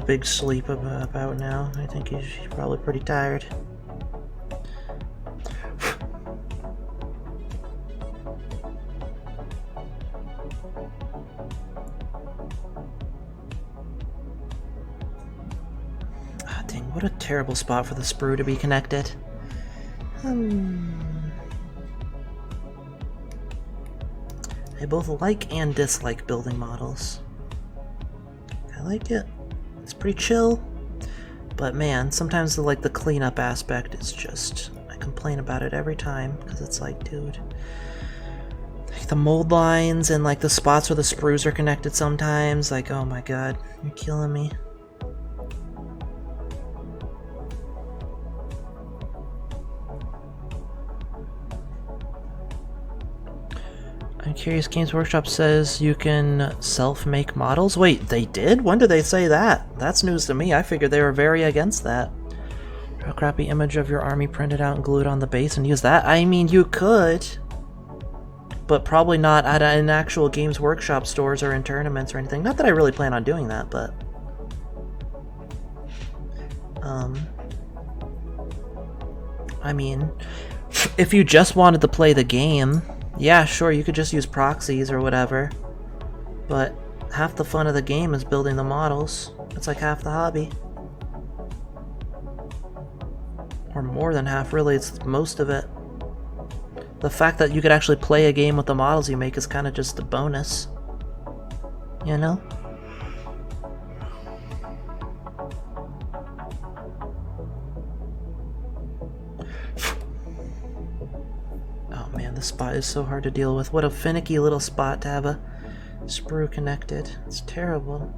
big sleep about now. I think he's probably pretty tired. Ah, dang, what a terrible spot for the sprue to be connected. I both like and dislike building models. I like it. It's pretty chill. But man, sometimes the cleanup aspect is just... I complain about it every time, because it's like, dude... Like the mold lines and like the spots where the sprues are connected sometimes, like, oh my god, you're killing me. Curious Games Workshop says you can self-make models. Wait, they did? When did they say that? That's news to me. I figured they were very against that. A crappy image of your army printed out and glued on the base and use that? I mean, you could. But probably not in actual Games Workshop stores or in tournaments or anything. Not that I really plan on doing that, but... I mean, if you just wanted to play the game, yeah, sure, you could just use proxies or whatever. But half the fun of the game is building the models. It's like half the hobby. Or more than half, really, it's most of it. The fact that you could actually play a game with the models you make is kind of just a bonus. You know? Oh man, this spot is so hard to deal with. What a finicky little spot to have a sprue connected. It's terrible.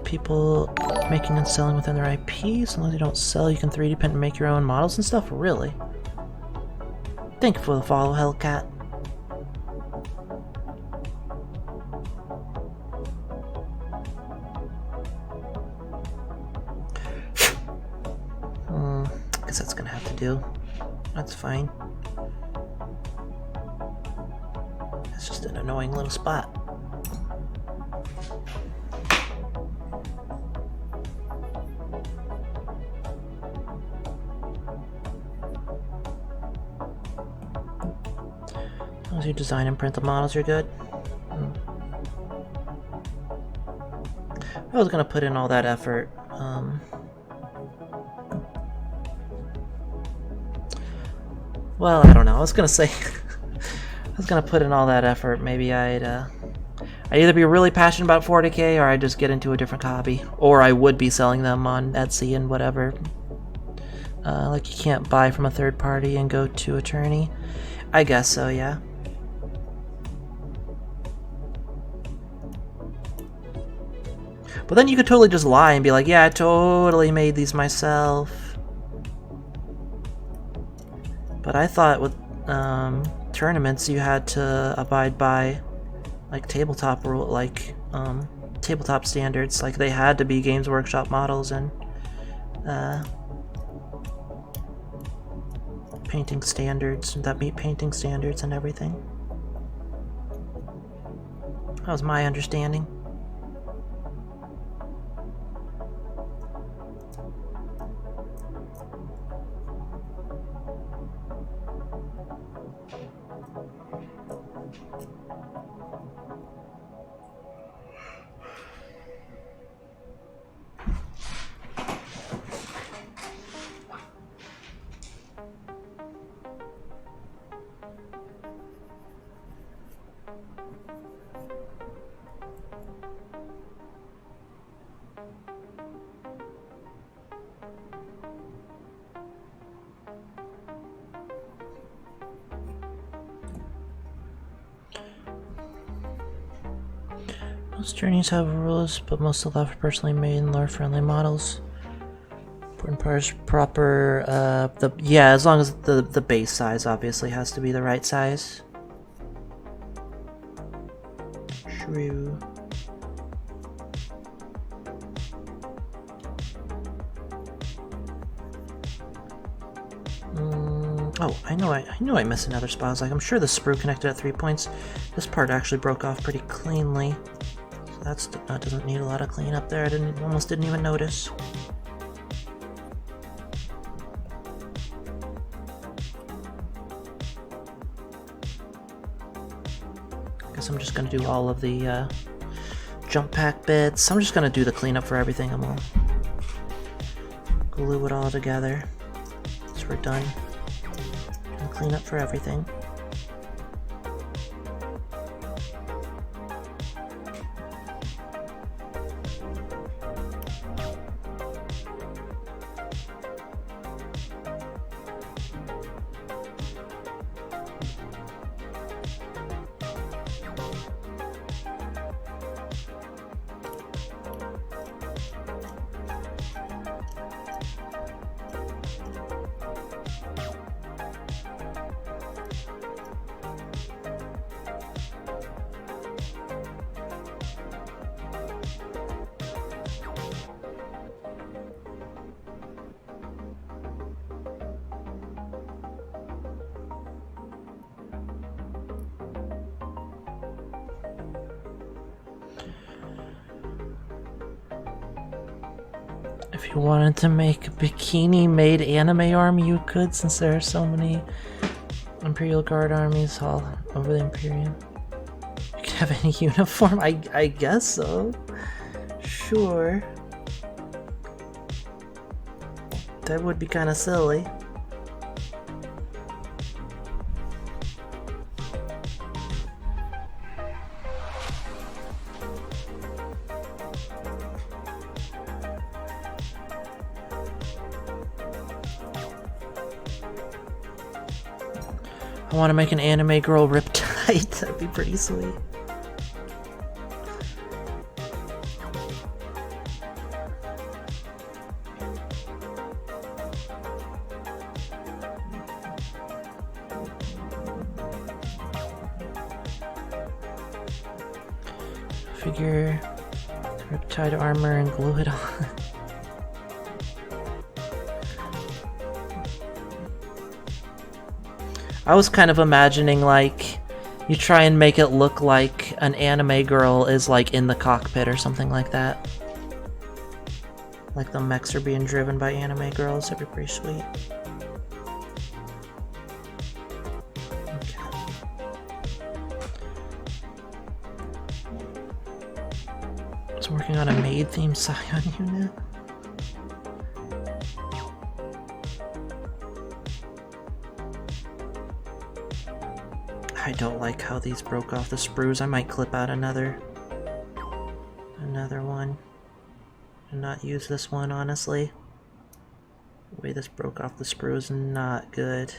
People making and selling within their IP. As long as you don't sell, you can 3D print and make your own models and stuff. Really? Thank you for the follow, Hellcat. I guess that's gonna have to do. That's fine. It's just an annoying little spot. As long as you design and print the models, you're good. I was gonna put in all that effort. Well, I don't know. I was gonna say, I was gonna put in all that effort. Maybe I'd either be really passionate about 40K, or I'd just get into a different hobby, or I would be selling them on Etsy and whatever. Like you can't buy from a third party and go to attorney. I guess so, yeah. But then you could totally just lie and be like, yeah, I totally made these myself. But I thought with tournaments you had to abide by like tabletop tabletop standards. Like they had to be Games Workshop models and painting standards that meet painting standards and everything. That was my understanding. Most journeys have rules, but most allow for personally made and lore-friendly models. Important part is proper, yeah, as long as the base size obviously has to be the right size. Shrew. Oh, I know I missed another spot. I was like, I'm sure the sprue connected at 3 points. This part actually broke off pretty cleanly. So that doesn't need a lot of cleanup there. I almost didn't even notice. Guess I'm just gonna do all of the jump pack bits. I'm just gonna do the cleanup for everything. I'm gonna glue it all together. So we're done. And clean up for everything. If you wanted to make a bikini-made anime army, you could, since there are so many Imperial Guard armies all over the Imperium. You could have any uniform? I guess so. Sure. That would be kind of silly. I want to make an anime girl Riptide. That'd be pretty sweet. Figure Riptide armor and glue it on. I was kind of imagining, like, you try and make it look like an anime girl is, like, in the cockpit or something like that. Like the mechs are being driven by anime girls. That'd be pretty sweet. Okay. I was working on a maid-themed Scion unit. I don't like how these broke off the sprues. I might clip out another one and not use this one, honestly. The way this broke off the sprue is not good.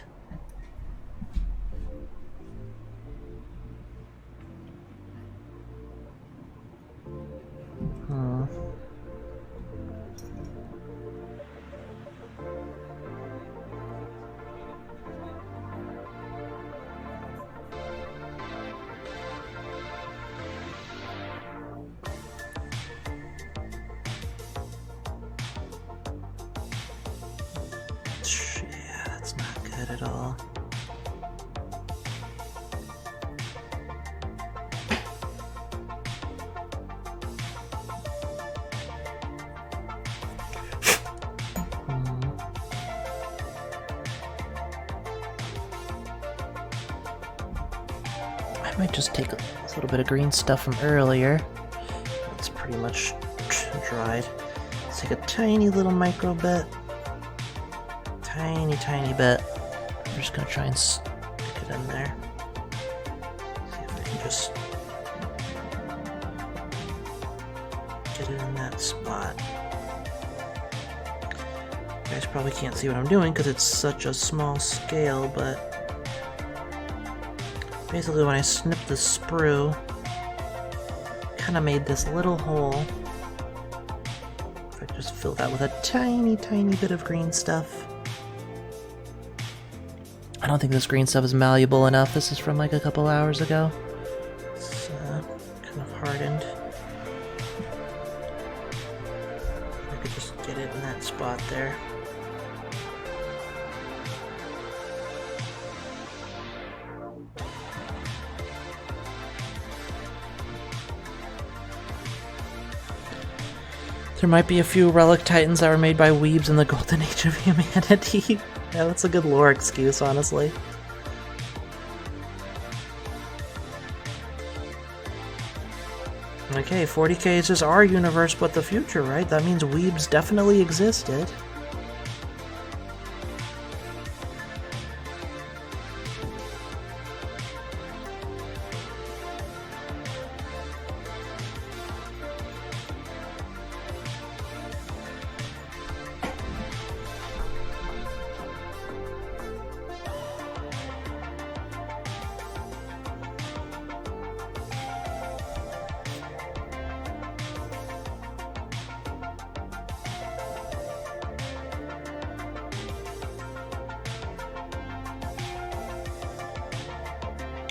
Yeah, that's not good at all. I might just take a little bit of green stuff from earlier. It's pretty much dried. Let's take a tiny little micro bit. Tiny bit. I'm just gonna try and stick it in there. See if I can just get it in that spot. You guys probably can't see what I'm doing because it's such a small scale, but basically when I snipped the sprue, kind of made this little hole. If I just fill that with a tiny bit of green stuff. I don't think this green stuff is malleable enough. This is from like a couple hours ago. It's kind of hardened. I could just get it in that spot there. There might be a few relic titans that were made by weebs in the golden age of humanity. Yeah, that's a good lore excuse, honestly. Okay, 40k is just our universe, but the future, right? That means weebs definitely existed.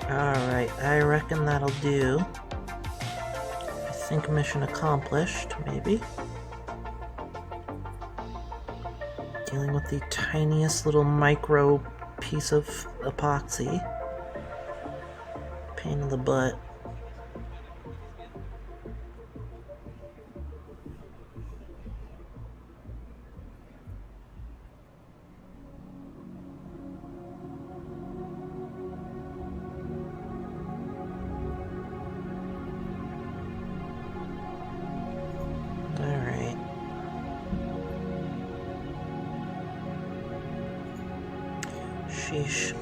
Alright, I reckon that'll do. I think mission accomplished, maybe. Dealing with the tiniest little micro piece of epoxy. Pain in the butt. Sheesh.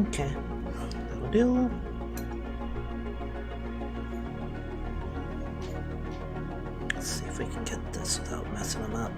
Okay, that'll do. Let's see if we can get this without messing them up.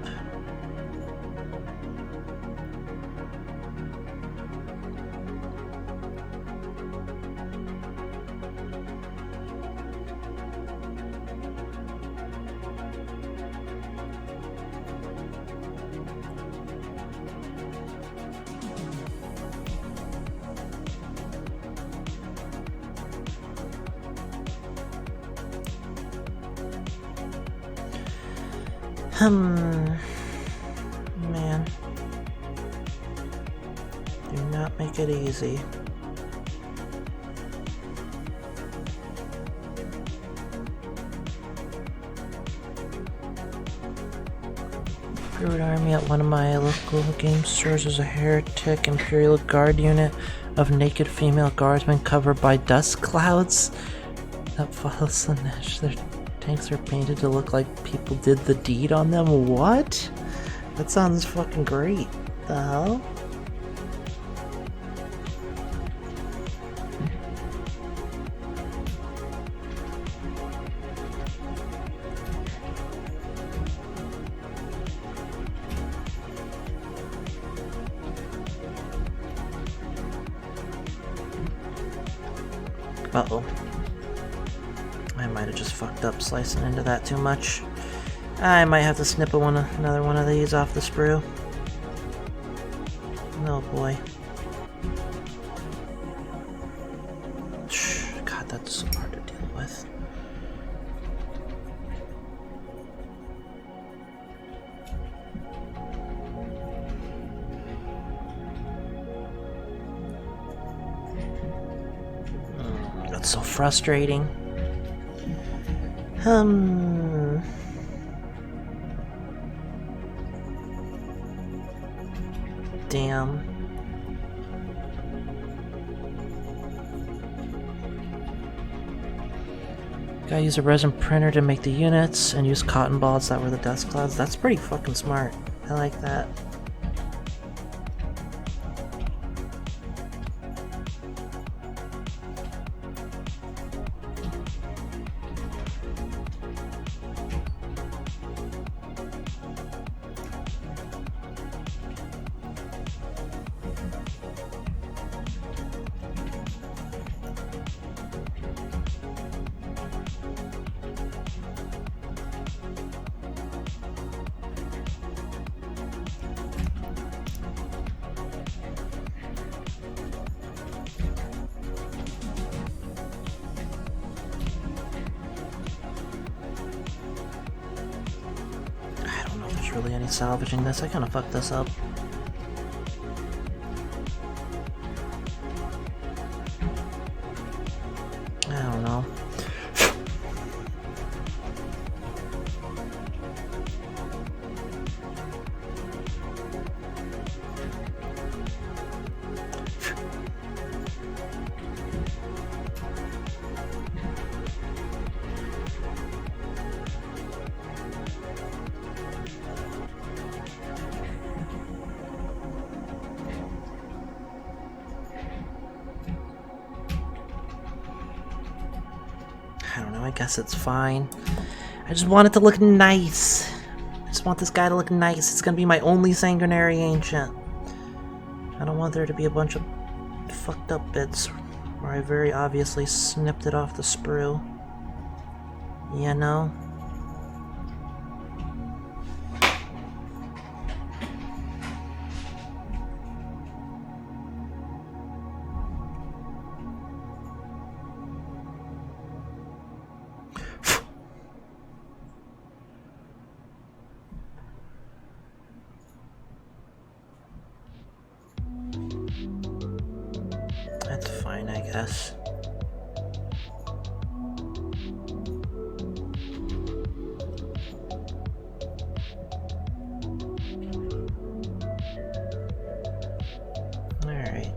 Man. Do not make it easy. Recruit army at one of my local game stores as a heretic Imperial Guard unit of naked female guardsmen covered by dust clouds that follows the Nash. Their tanks are painted to look like people did the deed on them. What? That sounds fucking great. The hell? Uh-oh. I might have just fucked up slicing into that too much. I might have to snip another one of these off the sprue. Oh boy. God, that's so hard to deal with. That's so frustrating. Damn. Gotta use a resin printer to make the units and use cotton balls that were the dust clouds. That's pretty fucking smart. I like that. Really any salvaging this? I kind of fucked this up. I don't know. I don't know, I guess it's fine. I just want it to look nice. I just want this guy to look nice. It's gonna be my only Saguinary Ancient. I don't want there to be a bunch of fucked up bits where I very obviously snipped it off the sprue. You know? fine, I guess. Alright.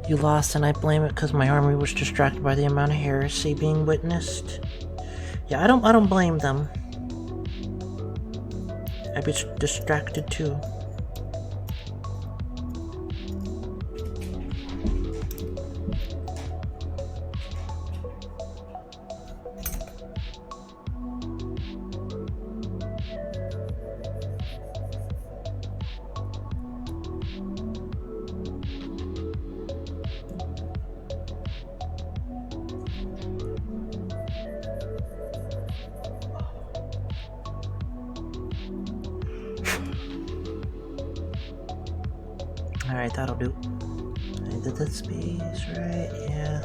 You lost, and I blame it because my army was distracted by the amount of heresy being witnessed. Yeah, I don't blame them. I'd be distracted too. Alright, that'll do. I did that space, right? Yeah.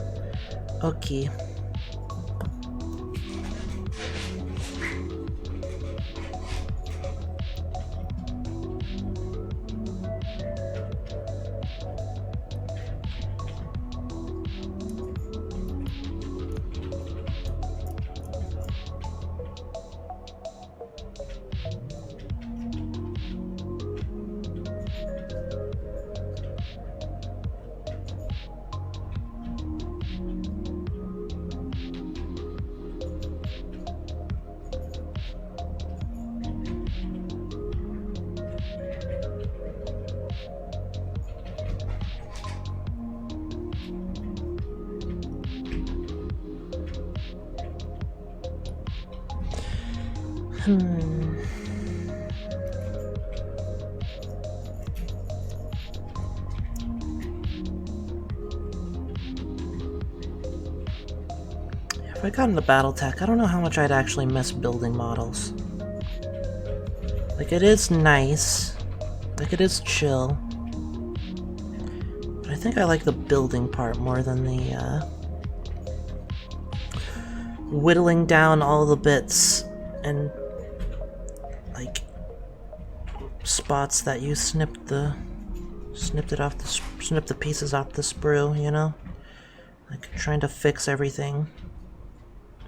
Okay. If I got into Battletech, I don't know how much I'd actually miss building models. Like, it is nice. Like, it is chill. But I think I like the building part more than the, whittling down all the bits and, like, spots that you snipped the pieces off the sprue, you know? Like, trying to fix everything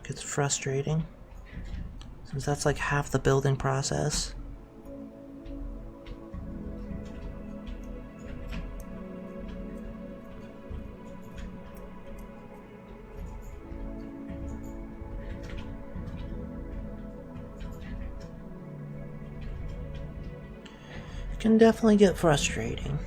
gets frustrating, since that's like half the building process. It can definitely get frustrating.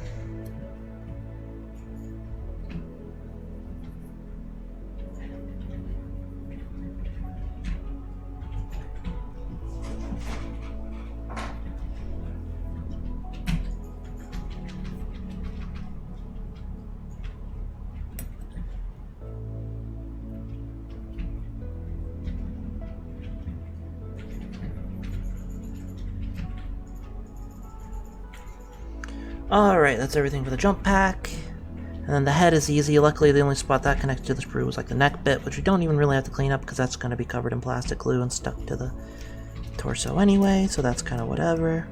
Alright, that's everything for the jump pack. And then the head is easy. Luckily, the only spot that connected to the sprue was like the neck bit, which we don't even really have to clean up because that's going to be covered in plastic glue and stuck to the torso anyway, so that's kind of whatever.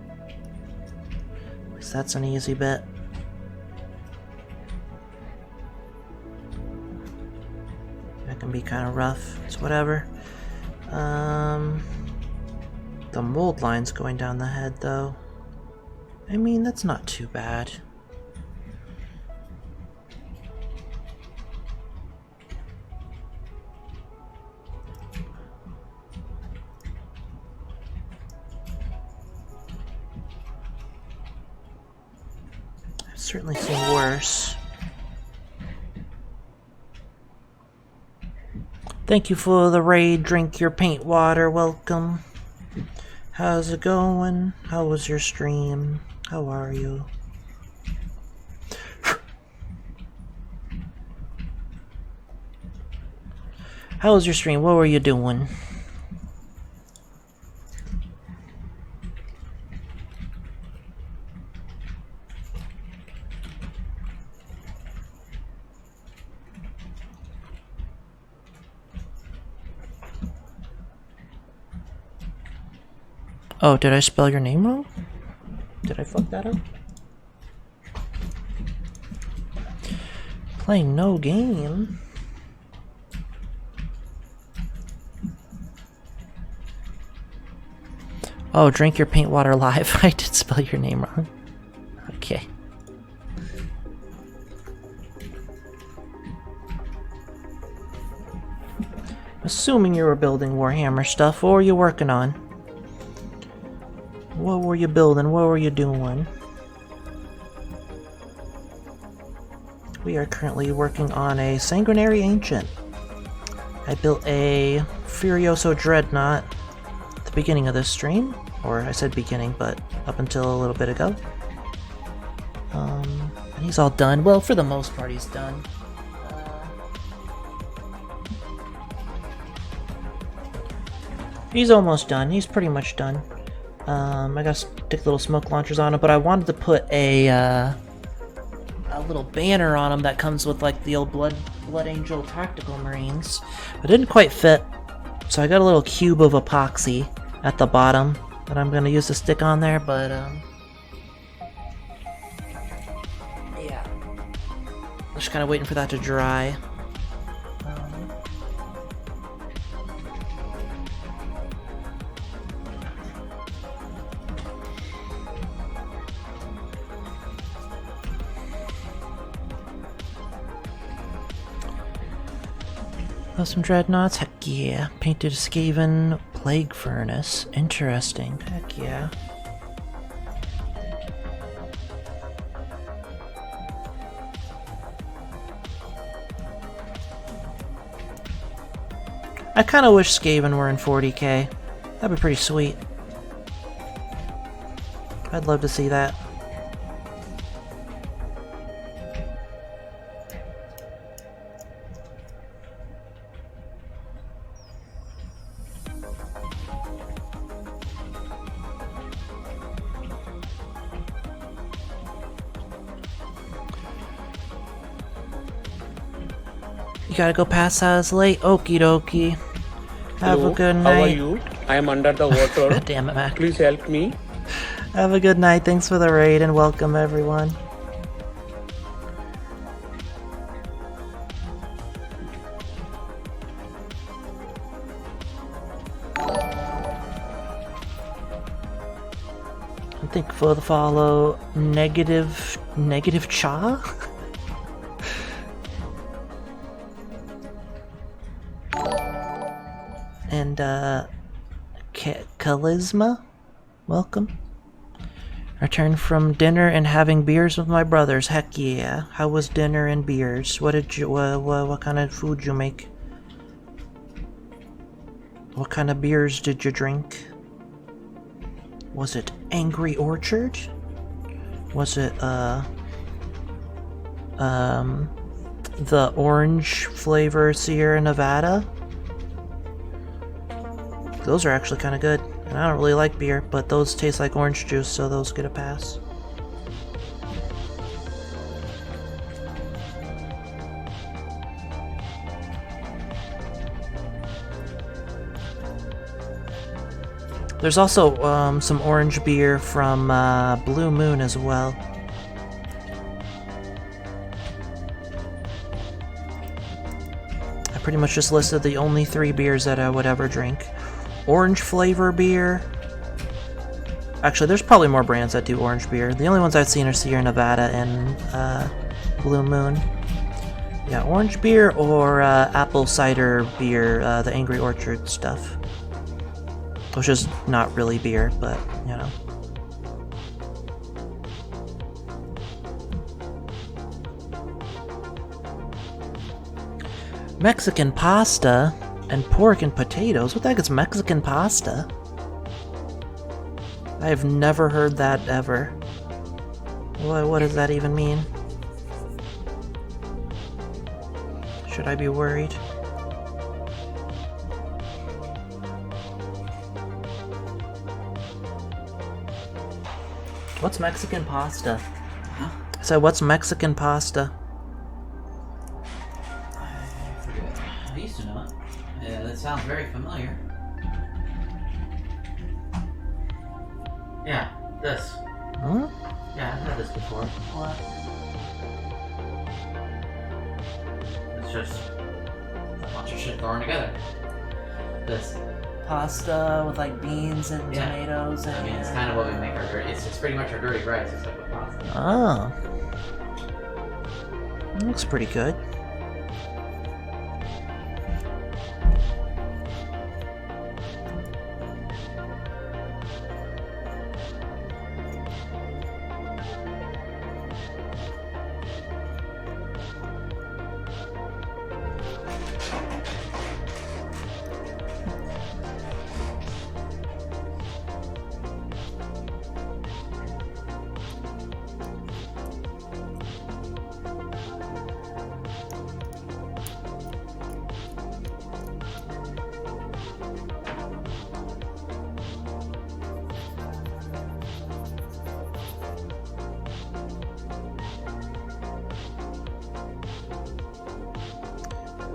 At least that's an easy bit. That can be kind of rough. It's whatever. The mold line's going down the head, though. I mean, that's not too bad. I've certainly seen worse. Thank you for the raid. Drink your paint water. Welcome. How's it going? How was your stream? How are you? How was your stream? What were you doing? Oh, did I spell your name wrong? Did I fuck that up? Playing no game. Oh, drink your paint water live. I did spell your name wrong. Okay. Assuming you were building Warhammer stuff, what were you working on? What were you building? What were you doing? We are currently working on a Sanguinary Ancient. I built a Furioso Dreadnought at the beginning of this stream. Or I said beginning, but up until a little bit ago. And he's all done. Well, for the most part, he's done. He's almost done. He's pretty much done. I gotta stick little smoke launchers on him, but I wanted to put a little banner on him that comes with like the old Blood Angel Tactical Marines. It didn't quite fit, so I got a little cube of epoxy at the bottom that I'm gonna use to stick on there, but yeah. Just kind of waiting for that to dry. Oh, some dreadnoughts? Heck yeah. Painted Skaven Plague Furnace. Interesting. Heck yeah. I kinda wish Skaven were in 40k. That'd be pretty sweet. I'd love to see that. You gotta go pass us late. Okie dokie. Have Hello, a good night. how are you? I am under the water. Damn it, Mac. Please help me. Have a good night. Thanks for the raid and welcome everyone. Thank you for the follow. Negative cha? And Charisma, welcome. Returned from dinner and having beers with my brothers. Heck yeah! How was dinner and beers? What did you? What kind of food did you make? What kind of beers did you drink? Was it Angry Orchard? Was it the orange flavor Sierra Nevada? Those are actually kind of good. And I don't really like beer, but those taste like orange juice, so those get a pass. There's also some orange beer from Blue Moon as well. I pretty much just listed the only 3 beers that I would ever drink. Orange flavor beer. Actually, there's probably more brands that do orange beer. The only ones I've seen are Sierra Nevada and Blue Moon. Yeah, orange beer or apple cider beer, the Angry Orchard stuff. Which is not really beer, but, you know. Mexican pasta and pork and potatoes? What the heck is Mexican pasta? I have never heard that ever. What does that even mean? Should I be worried? What's Mexican pasta? Huh? I said, what's Mexican pasta? I forget. I used to know it. Yeah, that sounds very familiar. Yeah, this. Huh? Yeah, I've had this before. What? It's just a bunch of shit thrown together. This. Pasta with like beans and Yeah. tomatoes and... I mean, it's kind of what we make our dirty. It's pretty much our dirty rice except with pasta. Oh. Looks pretty good.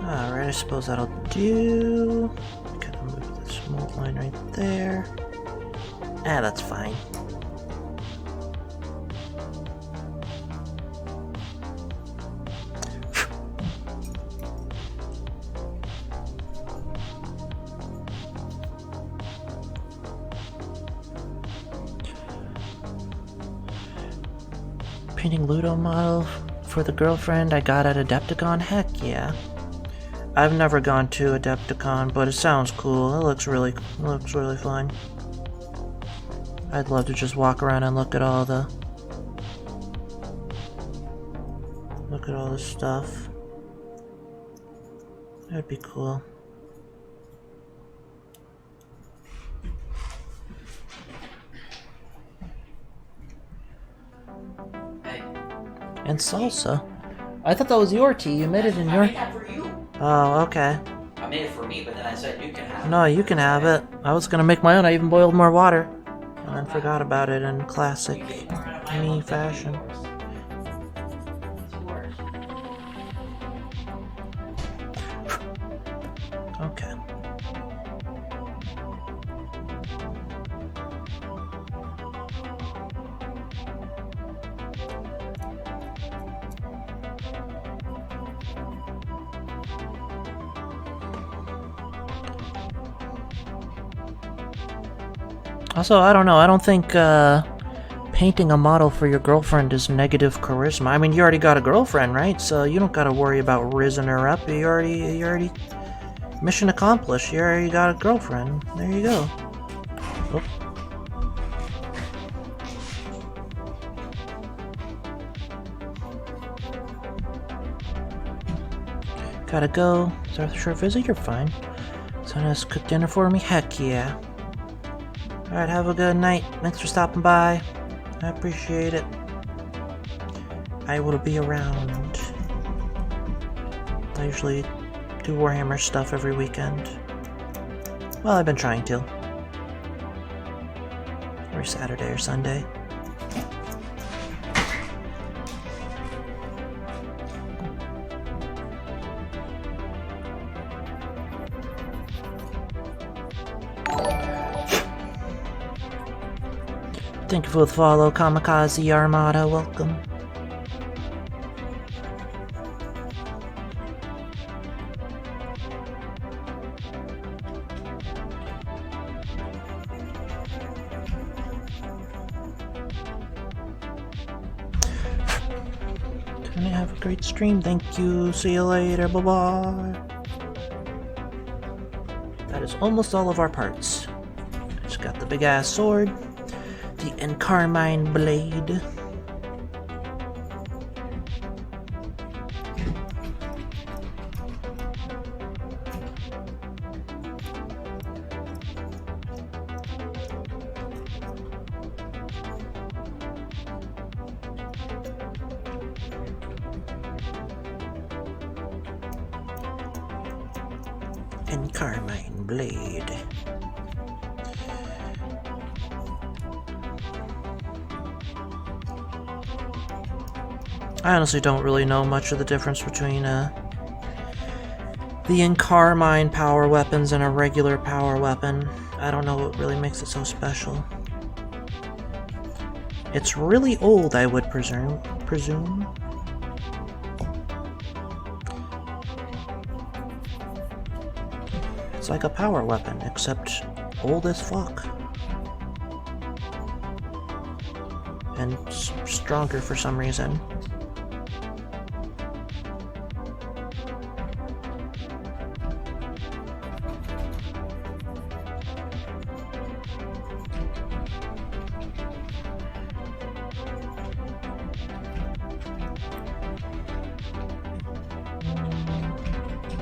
Alright, I suppose that'll do. Kind of move the small line right there. Ah, that's fine. Painting Ludo model for the girlfriend I got at Adepticon? Heck yeah. I've never gone to Adepticon, but it sounds cool. It looks really fun. I'd love to just walk around and look at all the stuff. That'd be cool. Hey, And salsa. I thought that was your tea. You made it in I your... made that for you. Oh, okay. I made it for me, but then I said you can have it. No, you can have it. I was gonna make my own. I even boiled more water. And then forgot about it in classic me fashion. Okay. Also, I don't know. I don't think painting a model for your girlfriend is negative charisma. I mean, you already got a girlfriend, right? So you don't gotta worry about rizzing her up. You already mission accomplished. You already got a girlfriend. There you go. Oh. Gotta go. Is that a short visit? You're fine. Someone has cooked dinner for me? Heck yeah. Alright, have a good night. Thanks for stopping by. I appreciate it. I will be around. I usually do Warhammer stuff every weekend. Well, I've been trying to. Every Saturday or Sunday. Thank you for the follow, Kamikaze Armada. Welcome. Can I have a great stream? Thank you. See you later. Bye bye. That is almost all of our parts. Just got the big ass sword. The Encarmine blade. Encarmine blade. I honestly don't really know much of the difference between the Encarmine power weapons and a regular power weapon. I don't know what really makes it so special. It's really old, I would presume. It's like a power weapon, except old as fuck. And stronger for some reason.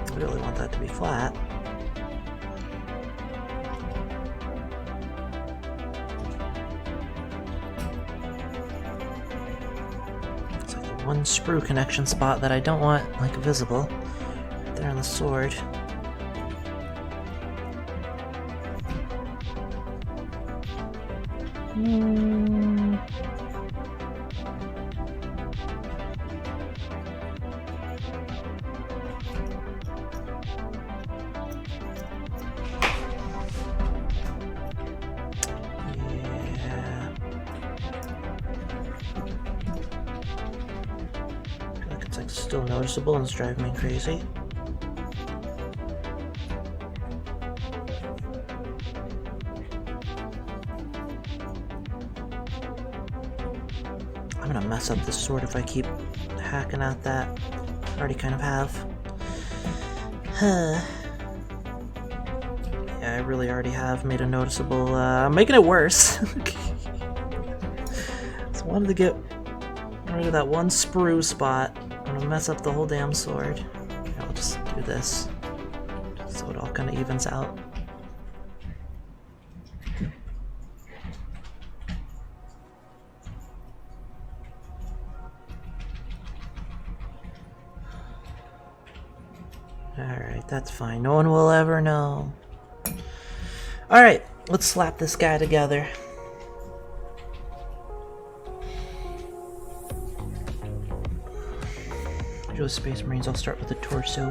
I really want that to be flat. It's like one sprue connection spot that I don't want, like, visible. Right there on the sword. Still noticeable and it's driving me crazy. I'm gonna mess up this sword if I keep hacking at that. I already kind of have. Yeah, I really already have made a noticeable, I'm making it worse. Just wanted to get rid of that one sprue spot. I'm gonna mess up the whole damn sword. I'll just do this, so it all kind of evens out. Alright, that's fine. No one will ever know. Alright, let's slap this guy together. Space Marines, I'll start with the torso.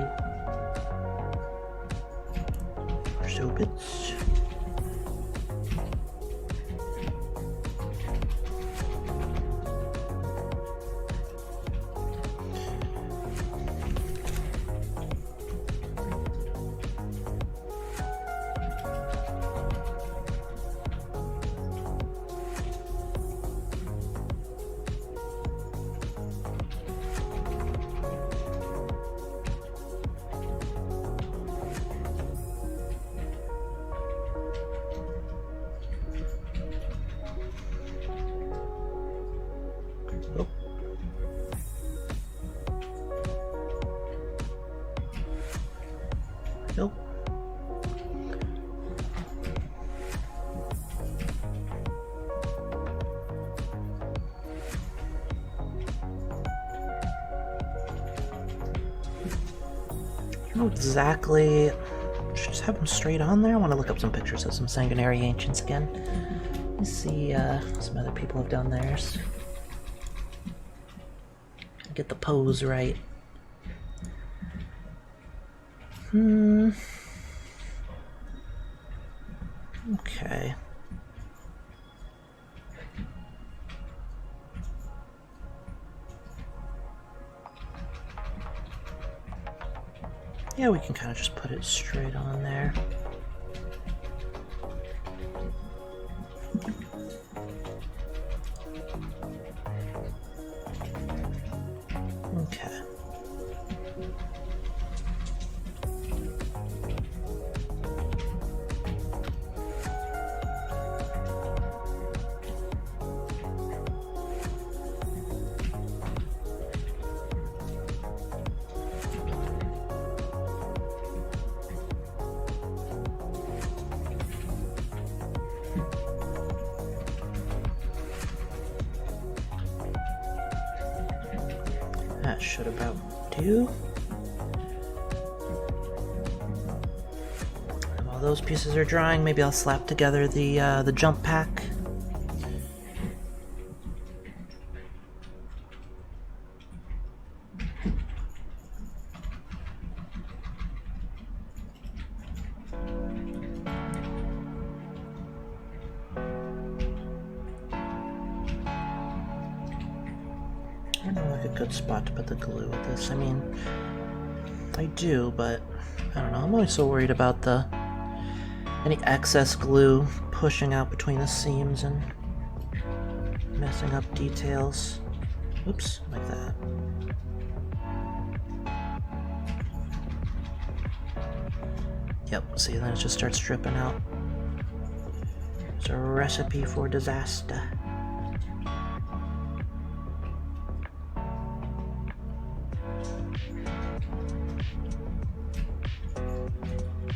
Torso bits. Nope. I don't know exactly. Should I just have them straight on there? I want to look up some pictures of some Saguinary ancients again. Let's see, some other people have done theirs. Get the pose right. Okay. Yeah, we can kind of just put it straight on there. Okay. That should about do. And while those pieces are drying, maybe I'll slap together the jump pack. I don't know, like a good spot to put the glue with this. I mean, I do, but I don't know. I'm always so worried about any excess glue pushing out between the seams and messing up details. Oops, like that. Yep, see, then it just starts dripping out. It's a recipe for disaster.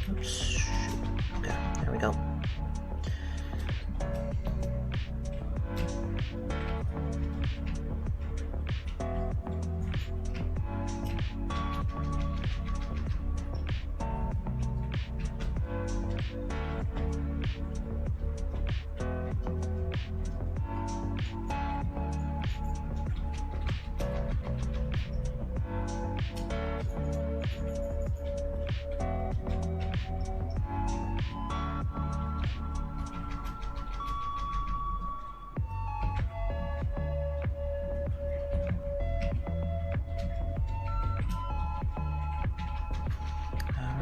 Oops. Okay, there we go.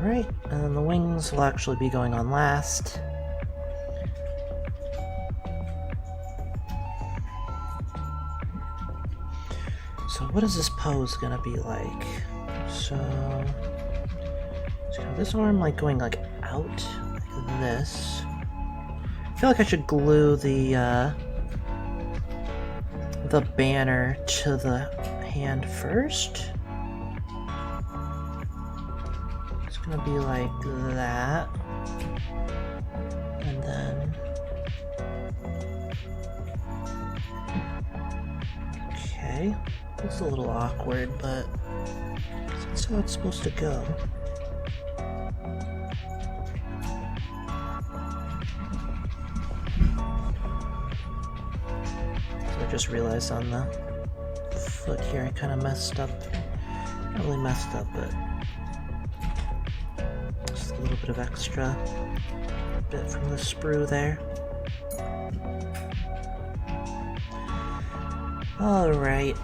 Alright, and then the wings will actually be going on last. So what is this pose gonna be like? So this arm like going like out like this. I feel like I should glue the banner to the hand first. It's gonna be like that, and then okay. It's a little awkward, but that's how it's supposed to go. So I just realized on the foot here I kind of messed up. Not really messed up, but just a little bit of extra bit from the sprue there. Alright,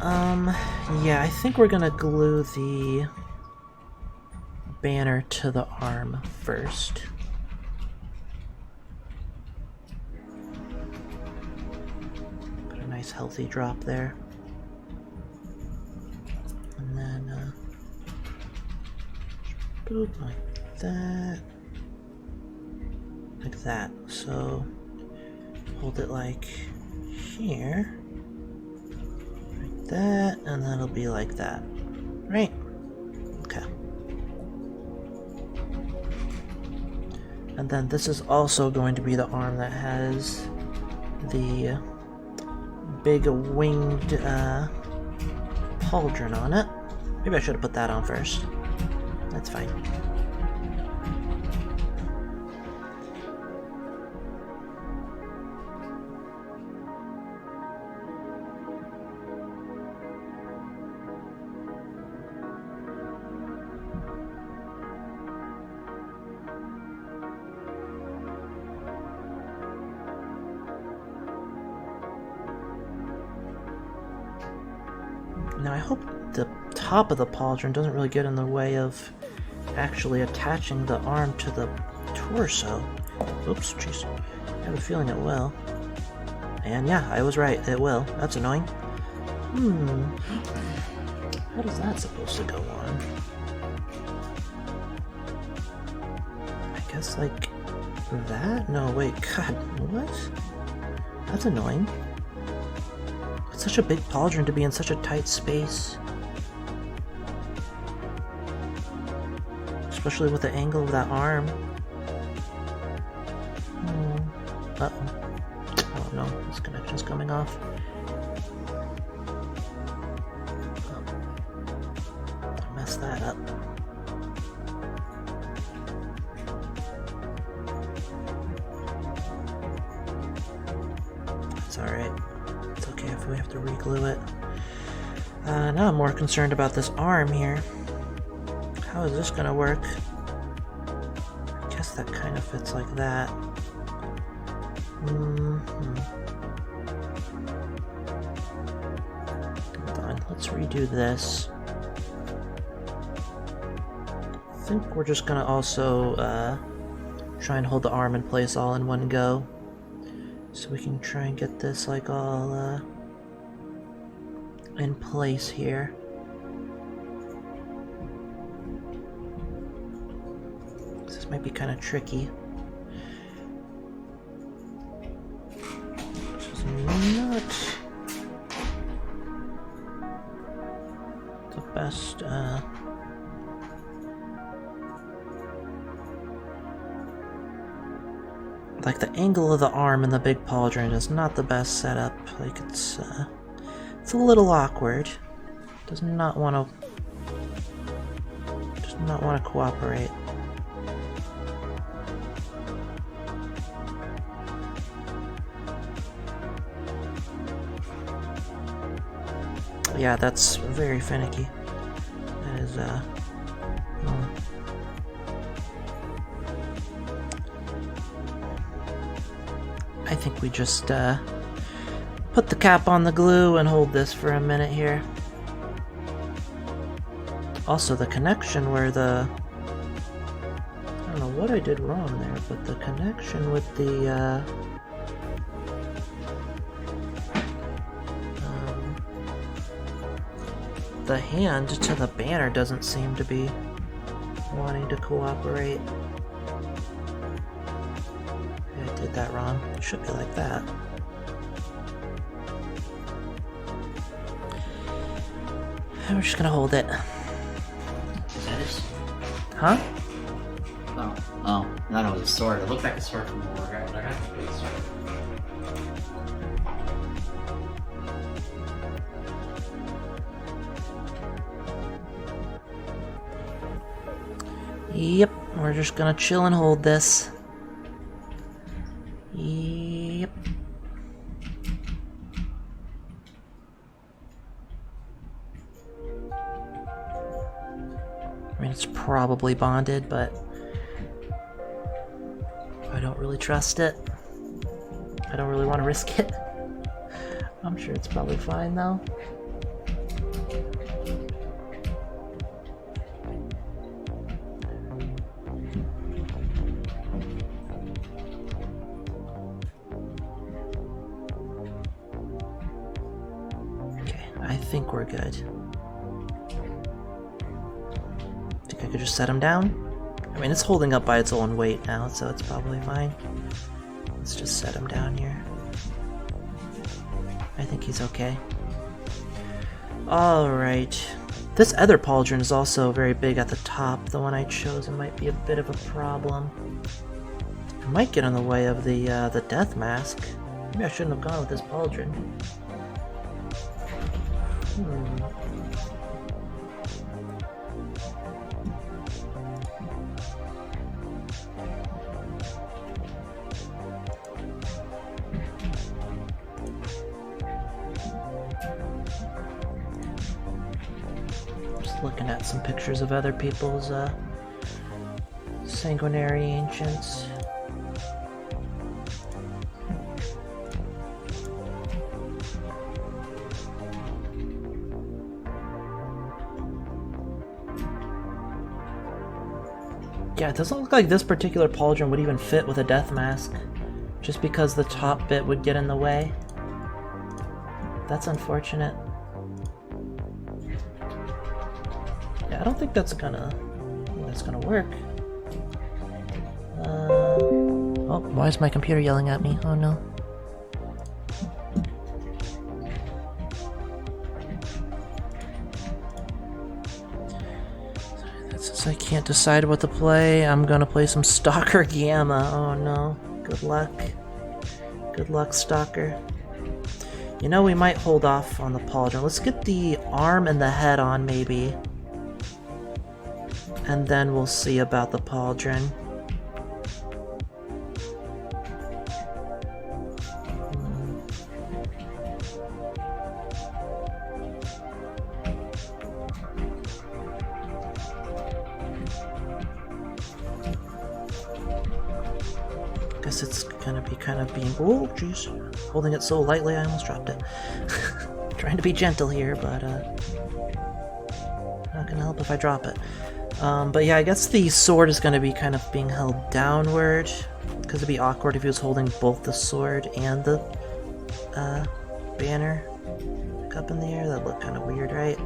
yeah, I think we're gonna glue the banner to the arm first. Put a nice healthy drop there. And then, boop, like that. Like that. So, hold it like here. That, and then it'll be like that, right? Okay. And then this is also going to be the arm that has the big winged pauldron on it. Maybe I should have put that on first. That's fine. Now I hope the top of the pauldron doesn't really get in the way of actually attaching the arm to the torso. Oops, jeez. I have a feeling it will. And yeah, I was right, it will. That's annoying. How is that supposed to go on? I guess like that? No, wait, god, what? That's annoying. It's such a big pauldron to be in such a tight space. Especially with the angle of that arm. Uh-oh. Oh no, this connection's coming off. Oh. I messed that up. It's alright. It's okay if we have to re-glue it. Now I'm more concerned about this arm here. How is this gonna work? I guess that kind of fits like that. Hold on, let's redo this. I think we're just gonna also try and hold the arm in place all in one go. So we can try and get this like all in place here. This might be kind of tricky. This is not the best. Like the angle of the arm in the big pauldron is not the best setup. Like it's a little awkward. Does not want to cooperate. Yeah, that's very finicky. That is I think we just put the cap on the glue and hold this for a minute here. Also, the connection where the... I don't know what I did wrong there, but the connection with the hand to the banner doesn't seem to be wanting to cooperate. I did that wrong. It should be like that. And we're just gonna hold it. Is that it? Huh? Oh, I thought it was a sword. It looked like a sword from the Warcraft, but I got the big sword. Yep, we're just gonna chill and hold this. Yep. I mean, it's probably bonded, but I don't really trust it. I don't really want to risk it. I'm sure it's probably fine though. I think we're good. Think I could just set him down? I mean, it's holding up by its own weight now, so it's probably fine. Let's just set him down here. I think he's okay. Alright. This other pauldron is also very big at the top. The one I chose, it might be a bit of a problem. It might get in the way of the death mask. Maybe I shouldn't have gone with this pauldron. Just looking at some pictures of other people's Sanguinary Ancients. Yeah, it doesn't look like this particular pauldron would even fit with a death mask, just because the top bit would get in the way. That's unfortunate. Yeah, I don't think that's gonna work. Oh, why is my computer yelling at me? Oh no. Since I can't decide what to play, I'm gonna play some Stalker Gamma. Oh no. Good luck. Good luck, Stalker. You know, we might hold off on the pauldron. Let's get the arm and the head on, maybe. And then we'll see about the pauldron. Guess it's gonna be kind of being... Oh, jeez. Holding it so lightly, I almost dropped it. Trying to be gentle here, but not gonna help if I drop it. But yeah, I guess the sword is gonna be kind of being held downward, because it'd be awkward if he was holding both the sword and the banner up in the air. That'd look kind of weird, right?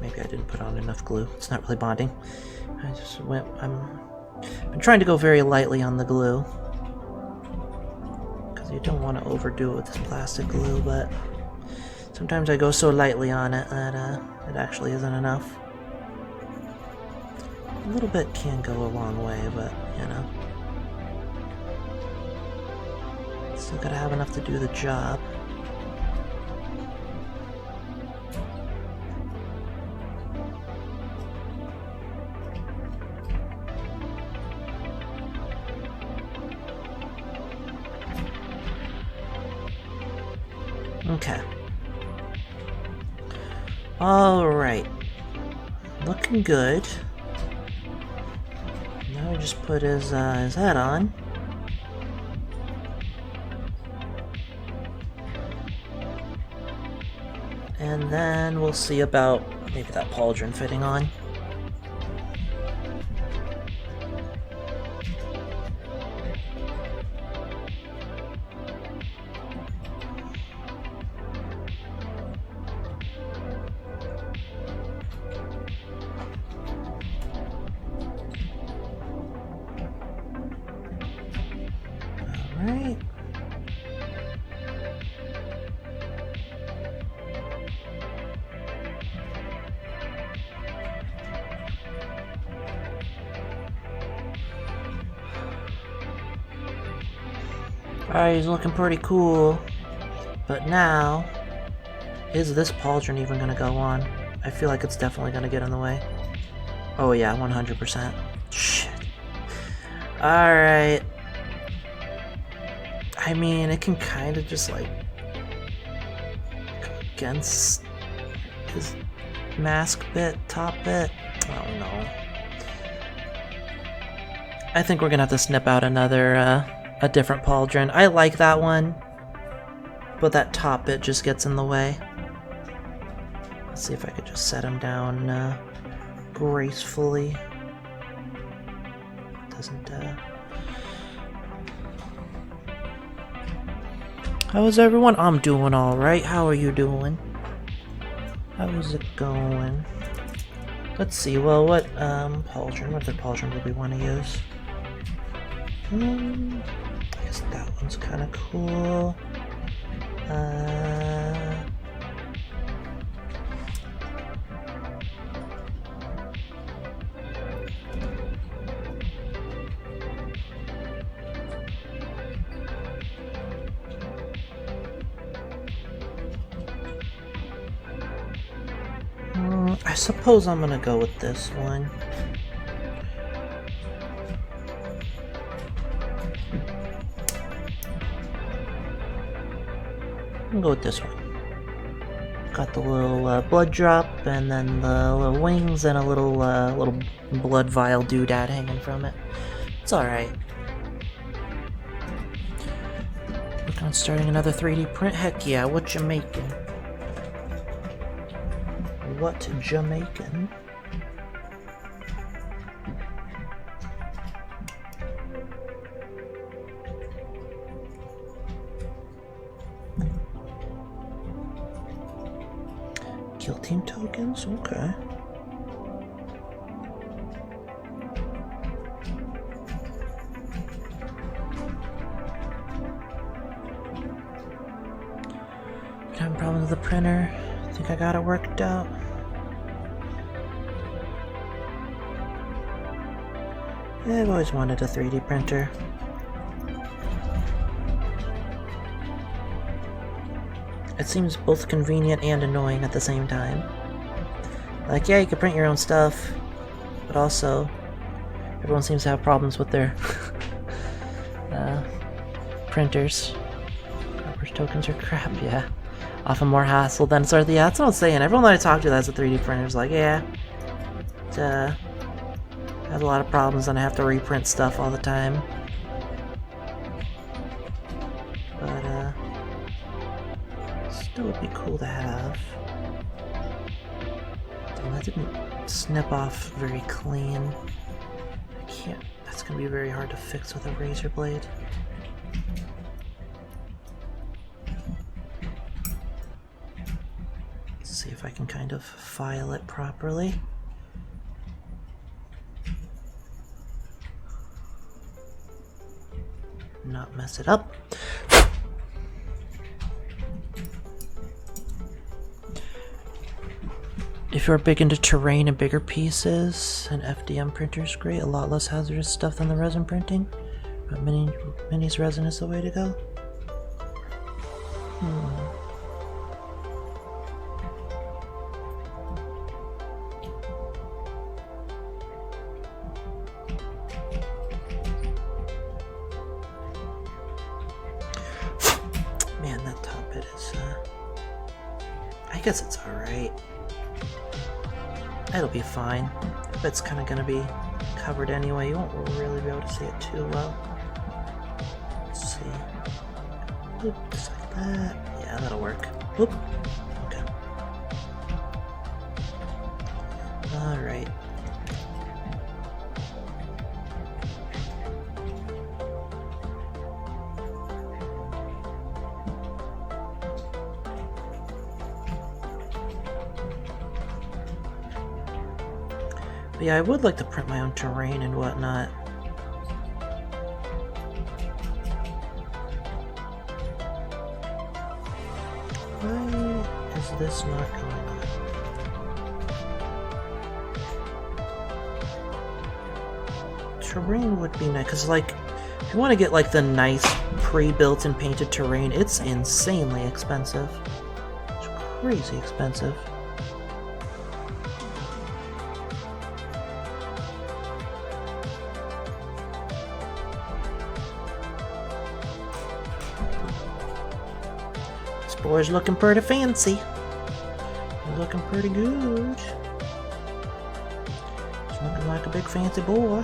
Maybe I didn't put on enough glue. It's not really bonding. I'm trying to go very lightly on the glue, because you don't want to overdo it with this plastic glue, but sometimes I go so lightly on it that it actually isn't enough. A little bit can go a long way, but you know, still gotta have enough to do the job. Okay. Alright. Looking good. Now we just put his head on. And then we'll see about maybe that pauldron fitting on. Alright. Alright, he's looking pretty cool. But now, is this pauldron even gonna go on? I feel like it's definitely gonna get in the way. Oh yeah, 100%. Shit. Alright. I mean, it can kind of just like go against his mask bit, top bit. I don't know. I think we're gonna have to snip out another, a different pauldron. I like that one, but that top bit just gets in the way. Let's see if I could just set him down gracefully. Doesn't, How is everyone? I'm doing alright. How are you doing? How's it going? Let's see, well, what pauldron? What other pauldron would we want to use? I guess that one's kind of cool. I suppose I'm gonna go with this one. I'm gonna go with this one. Got the little blood drop, and then the little wings, and a little little blood vial doodad hanging from it. It's alright. Working on starting another 3D print? Heck yeah, what you making? What Jamaican? Kill team tokens? Okay. Having problems with the printer. I think I got it worked out. Yeah, I've always wanted a 3D printer. It seems both convenient and annoying at the same time. Like, yeah, you can print your own stuff, but also, Everyone seems to have problems with their printers. Rubber tokens are crap, yeah. Often more hassle than it's worth. Yeah, that's what I'm saying. Everyone that I talk to that has a 3D printer is like, yeah, it has a lot of problems and I have to reprint stuff all the time. But, still would be cool to have. Damn, that didn't snip off very clean. I can't. That's gonna be very hard to fix with a razor blade. Let's see if I can kind of file it properly. Not mess it up. If you're big into terrain and bigger pieces, an FDM printer is great. A lot less hazardous stuff than the resin printing. But Mini's resin is the way to go. Man, that top bit is, I guess it's alright. It'll be fine. If it's kind of going to be covered anyway, you won't really be able to see it too well. Let's see. Oop, just like that. Yeah, that'll work. Oop. Okay. Alright. But yeah, I would like to print my own terrain and whatnot. Why is this not going on? Terrain would be nice, because like, if you want to get like the nice pre-built and painted terrain, it's insanely expensive. It's crazy expensive. Boy's looking pretty fancy. He's looking pretty good. He's looking like a big fancy boy.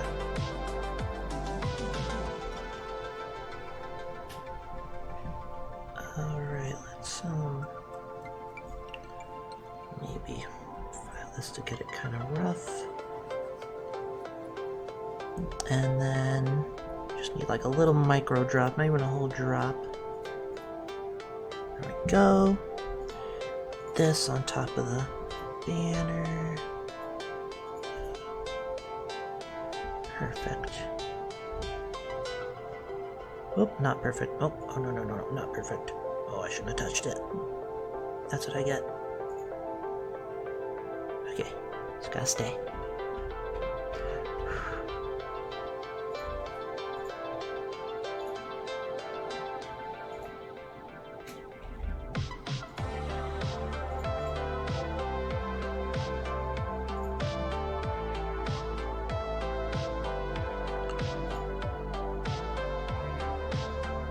Alright, let's maybe file this to get it kind of rough. And then just need like a little micro drop, not even a whole drop. There we go. This on top of the banner. Perfect. Oh, not perfect. Oh, no, not perfect. Oh, I shouldn't have touched it. That's what I get. Okay, it's gotta stay.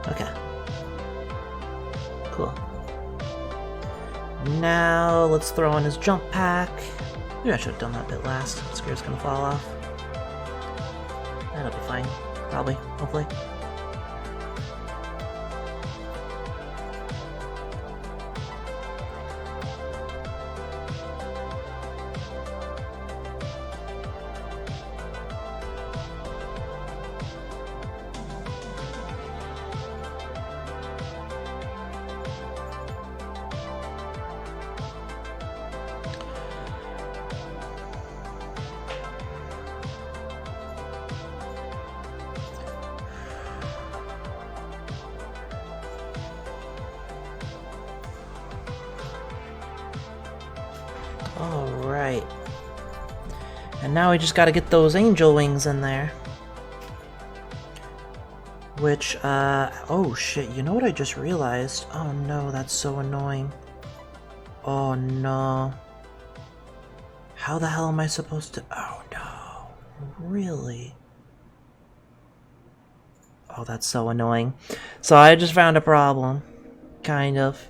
Okay. Cool. Now let's throw in his jump pack. Maybe I should have done that bit last. The skirt gonna fall off. That'll be fine. Probably. Hopefully. Alright. And now we just gotta get those angel wings in there. Which, oh shit, you know what I just realized? Oh no, that's so annoying. Oh no. How the hell am I supposed to... Oh no. Really? Oh, that's so annoying. So I just found a problem. Kind of.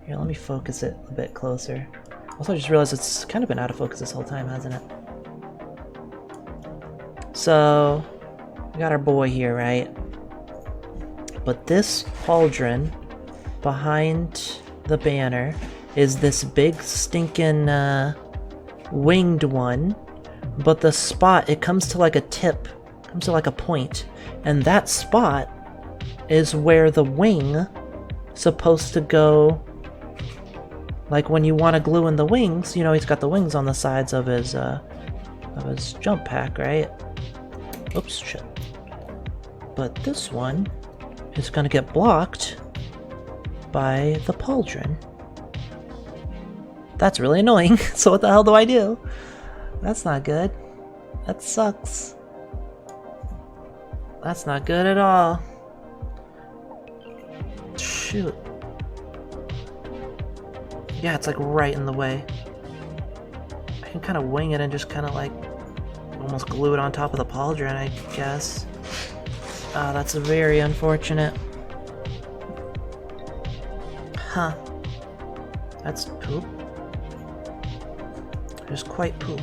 Here, let me focus it a bit closer. Also, I just realized it's kind of been out of focus this whole time, hasn't it? So, we got our boy here, right? But this pauldron behind the banner is this big stinking winged one. But the spot, it comes to like a tip, comes to like a point. And that spot is where the wing supposed to go. Like when you want to glue in the wings, you know, he's got the wings on the sides of his jump pack, right? Oops, shit. But this one is gonna get blocked by the pauldron. That's really annoying. So what the hell do I do? That's not good. That sucks. That's not good at all. Shoot. Yeah, it's like right in the way. I can kind of wing it and just kind of like almost glue it on top of the pauldron, I guess. That's very unfortunate. Huh. That's poop. Just quite poop.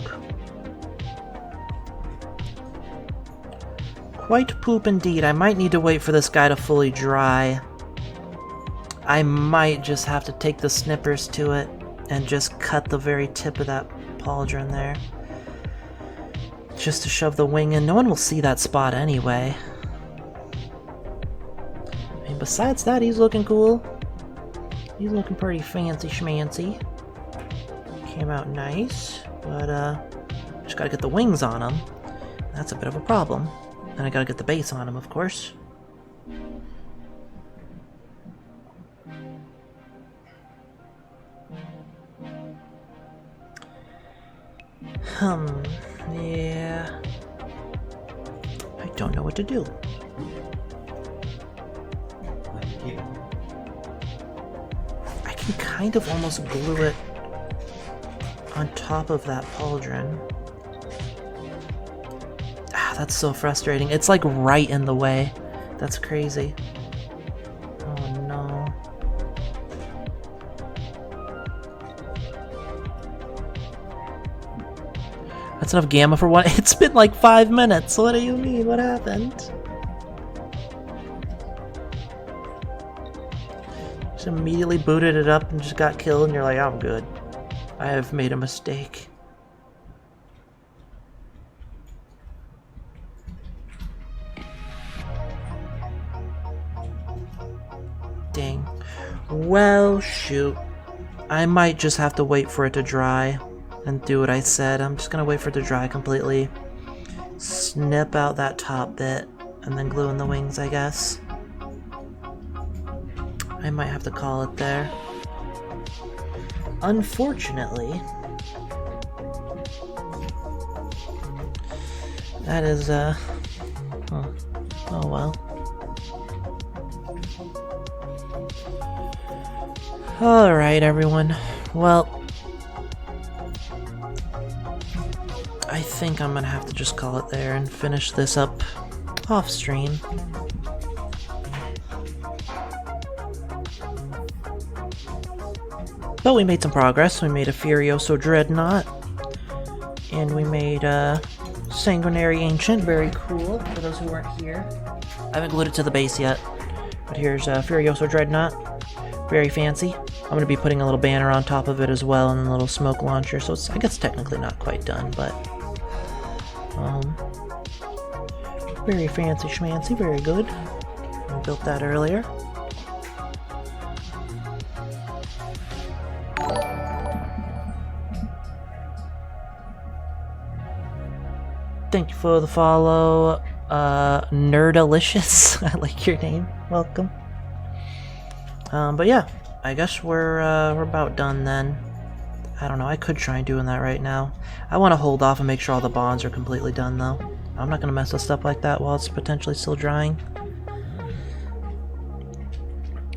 Quite poop indeed. I might need to wait for this guy to fully dry. I might just have to take the snippers to it and just cut the very tip of that pauldron there. Just to shove the wing in. No one will see that spot anyway. I mean, besides that, he's looking cool. He's looking pretty fancy schmancy. Came out nice, but just gotta get the wings on him. That's a bit of a problem. And I gotta get the base on him, of course. Yeah. I don't know what to do. I can kind of almost glue it on top of that pauldron. Ah, that's so frustrating. It's like right in the way. That's crazy. Oh no. That's enough gamma for one. It's been like 5 minutes. What do you mean? What happened? Just immediately booted it up and just got killed, and you're like, I'm good. I have made a mistake. Dang. Well, shoot. I might just have to wait for it to dry and do what I said. I'm just gonna wait for it to dry completely. Snip out that top bit and then glue in the wings, I guess. I might have to call it there. Unfortunately, that is, oh well. Alright, everyone. Well, I think I'm gonna have to just call it there and finish this up off stream. But we made some progress. We made a Furioso Dreadnought. And we made a Saguinary Ancient. Very cool, for those who weren't here. I haven't glued it to the base yet. But here's a Furioso Dreadnought. Very fancy. I'm going to be putting a little banner on top of it as well, and a little smoke launcher. So it's, I guess, technically not quite done, but... very fancy schmancy. Very good. I built that earlier. Thank you for the follow, Nerdalicious. I like your name. Welcome. But yeah, I guess we're about done then. I don't know, I could try doing that right now. I want to hold off and make sure all the bonds are completely done though. I'm not gonna mess with stuff like that while it's potentially still drying.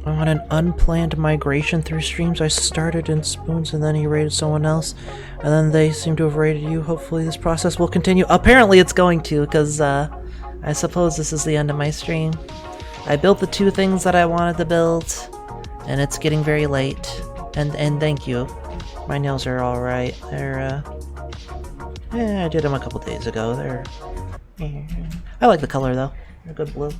I want an unplanned migration through streams. I started in Spoons and then he raided someone else. And then they seem to have raided you. Hopefully this process will continue. Apparently it's going to, because I suppose this is the end of my stream. I built the 2 things that I wanted to build, and it's getting very late. And thank you. My nails are alright. They're, yeah, I did them a couple days ago. They're... I like the color, though. They're good blue.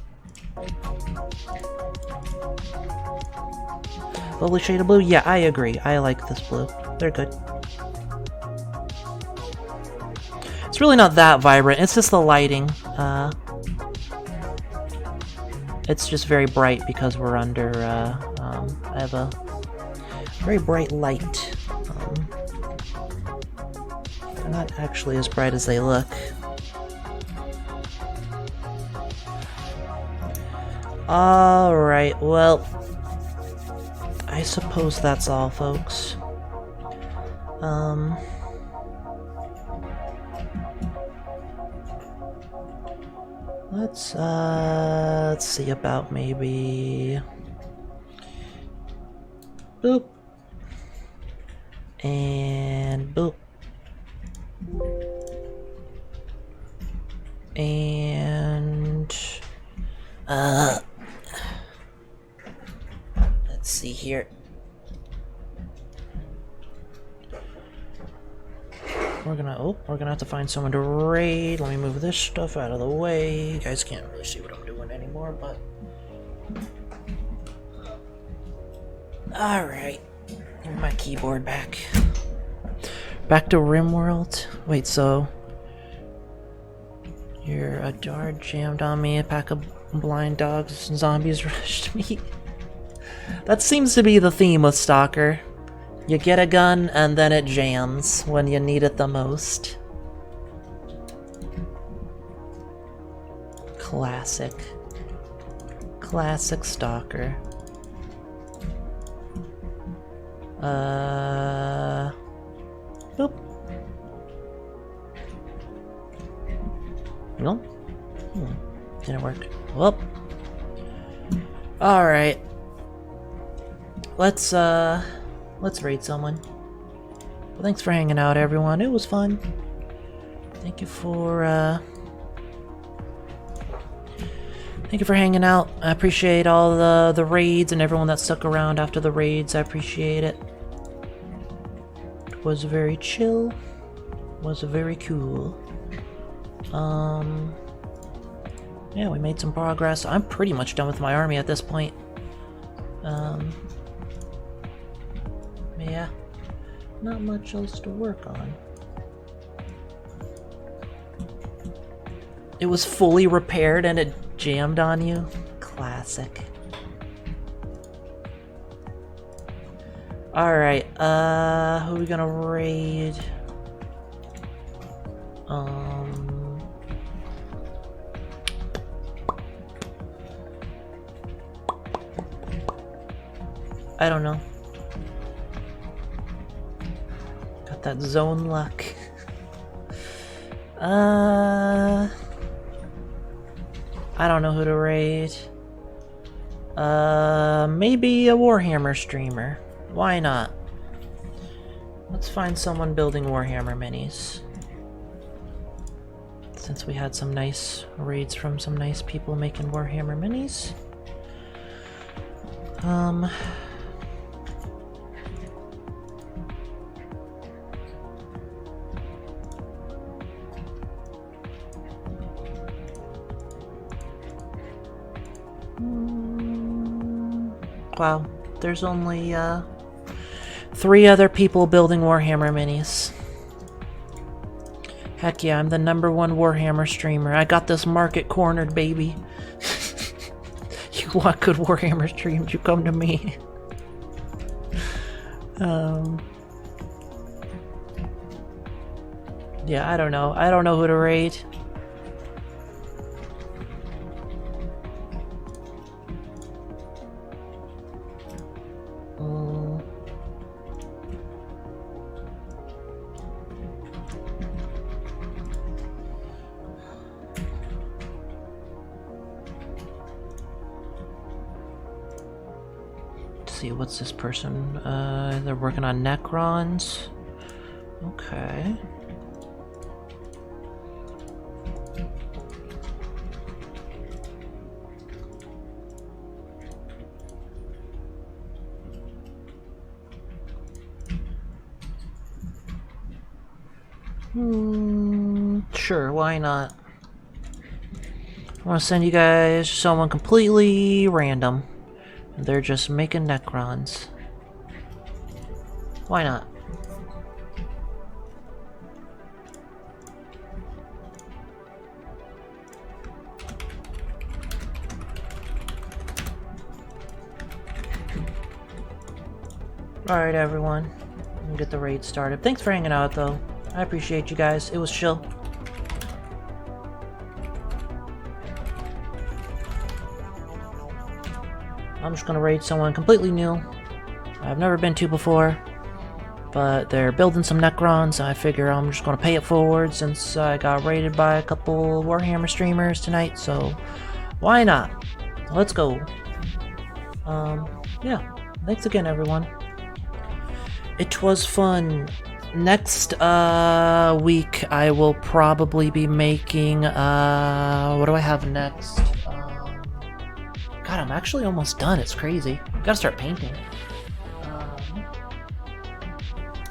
Lovely shade of blue? Yeah, I agree. I like this blue. They're good. It's really not that vibrant. It's just the lighting. It's just very bright because we're under, I have a very bright light. They're not actually as bright as they look. Alright, well, I suppose that's all, folks. Let's see about maybe... Boop. And boop. And... let's see here. We're gonna have to find someone to raid. Let me move this stuff out of the way. You guys can't really see what I'm doing anymore, but... Alright. Give me my keyboard back. Back to RimWorld. Wait, so... a dart jammed on me, a pack of blind dogs, and zombies rushed me. That seems to be the theme with Stalker. You get a gun, and then it jams when you need it the most. Classic. Classic Stalker. Boop. No? Didn't work. Well. Alright. Let's raid someone. Well, thanks for hanging out, everyone. It was fun. Thank you for hanging out. I appreciate all the raids and everyone that stuck around after the raids. I appreciate it. It was very chill. It was very cool. Yeah, we made some progress. I'm pretty much done with my army at this point. Yeah, not much else to work on. It was fully repaired and it jammed on you? Classic. Alright, who are we gonna raid? I don't know. Got that zone luck. I don't know who to raid. Maybe a Warhammer streamer. Why not? Let's find someone building Warhammer minis. Since we had some nice raids from some nice people making Warhammer minis. Wow, there's only 3 other people building Warhammer minis. Heck yeah, I'm the #1 Warhammer streamer. I got this market cornered, baby. You want good Warhammer streams, you come to me. Yeah, I don't know. I don't know who to raid. See, what's this person? They're working on Necrons. Okay. Sure, why not? I want to send you guys someone completely random. They're just making Necrons. Why not? Alright, everyone. We'll get the raid started. Thanks for hanging out, though. I appreciate you guys. It was chill. I'm just gonna raid someone completely new. I've never been to before. But they're building some Necrons, and I figure I'm just gonna pay it forward since I got raided by a couple Warhammer streamers tonight, so why not? Let's go. Yeah. Thanks again, everyone. It was fun. Next week I will probably be making what do I have next? God, I'm actually almost done. It's crazy. Gotta start painting.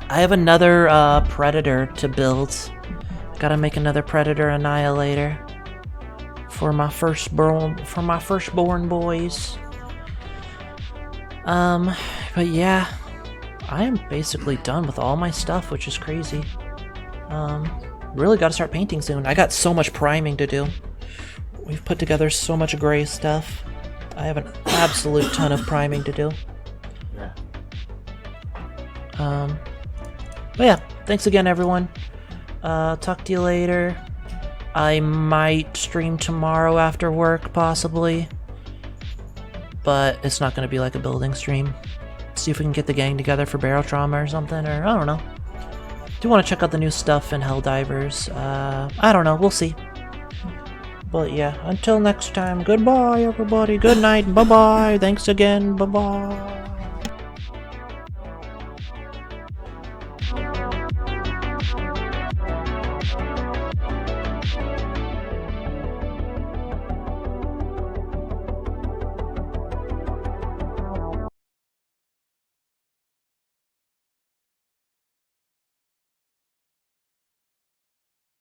I have another Predator to build. Gotta make another Predator Annihilator for my firstborn boys. But yeah, I am basically done with all my stuff, which is crazy. Really gotta start painting soon. I got so much priming to do. We've put together so much gray stuff. I have an absolute ton of priming to do. But yeah, thanks again, everyone. Talk to you later. I might stream tomorrow after work, possibly. But it's not going to be like a building stream. See if we can get the gang together for Barrel Trauma or something, or I don't know. Do want to check out the new stuff in Helldivers. I don't know, we'll see. But yeah, until next time, goodbye everybody, good night, bye-bye, thanks again, bye-bye.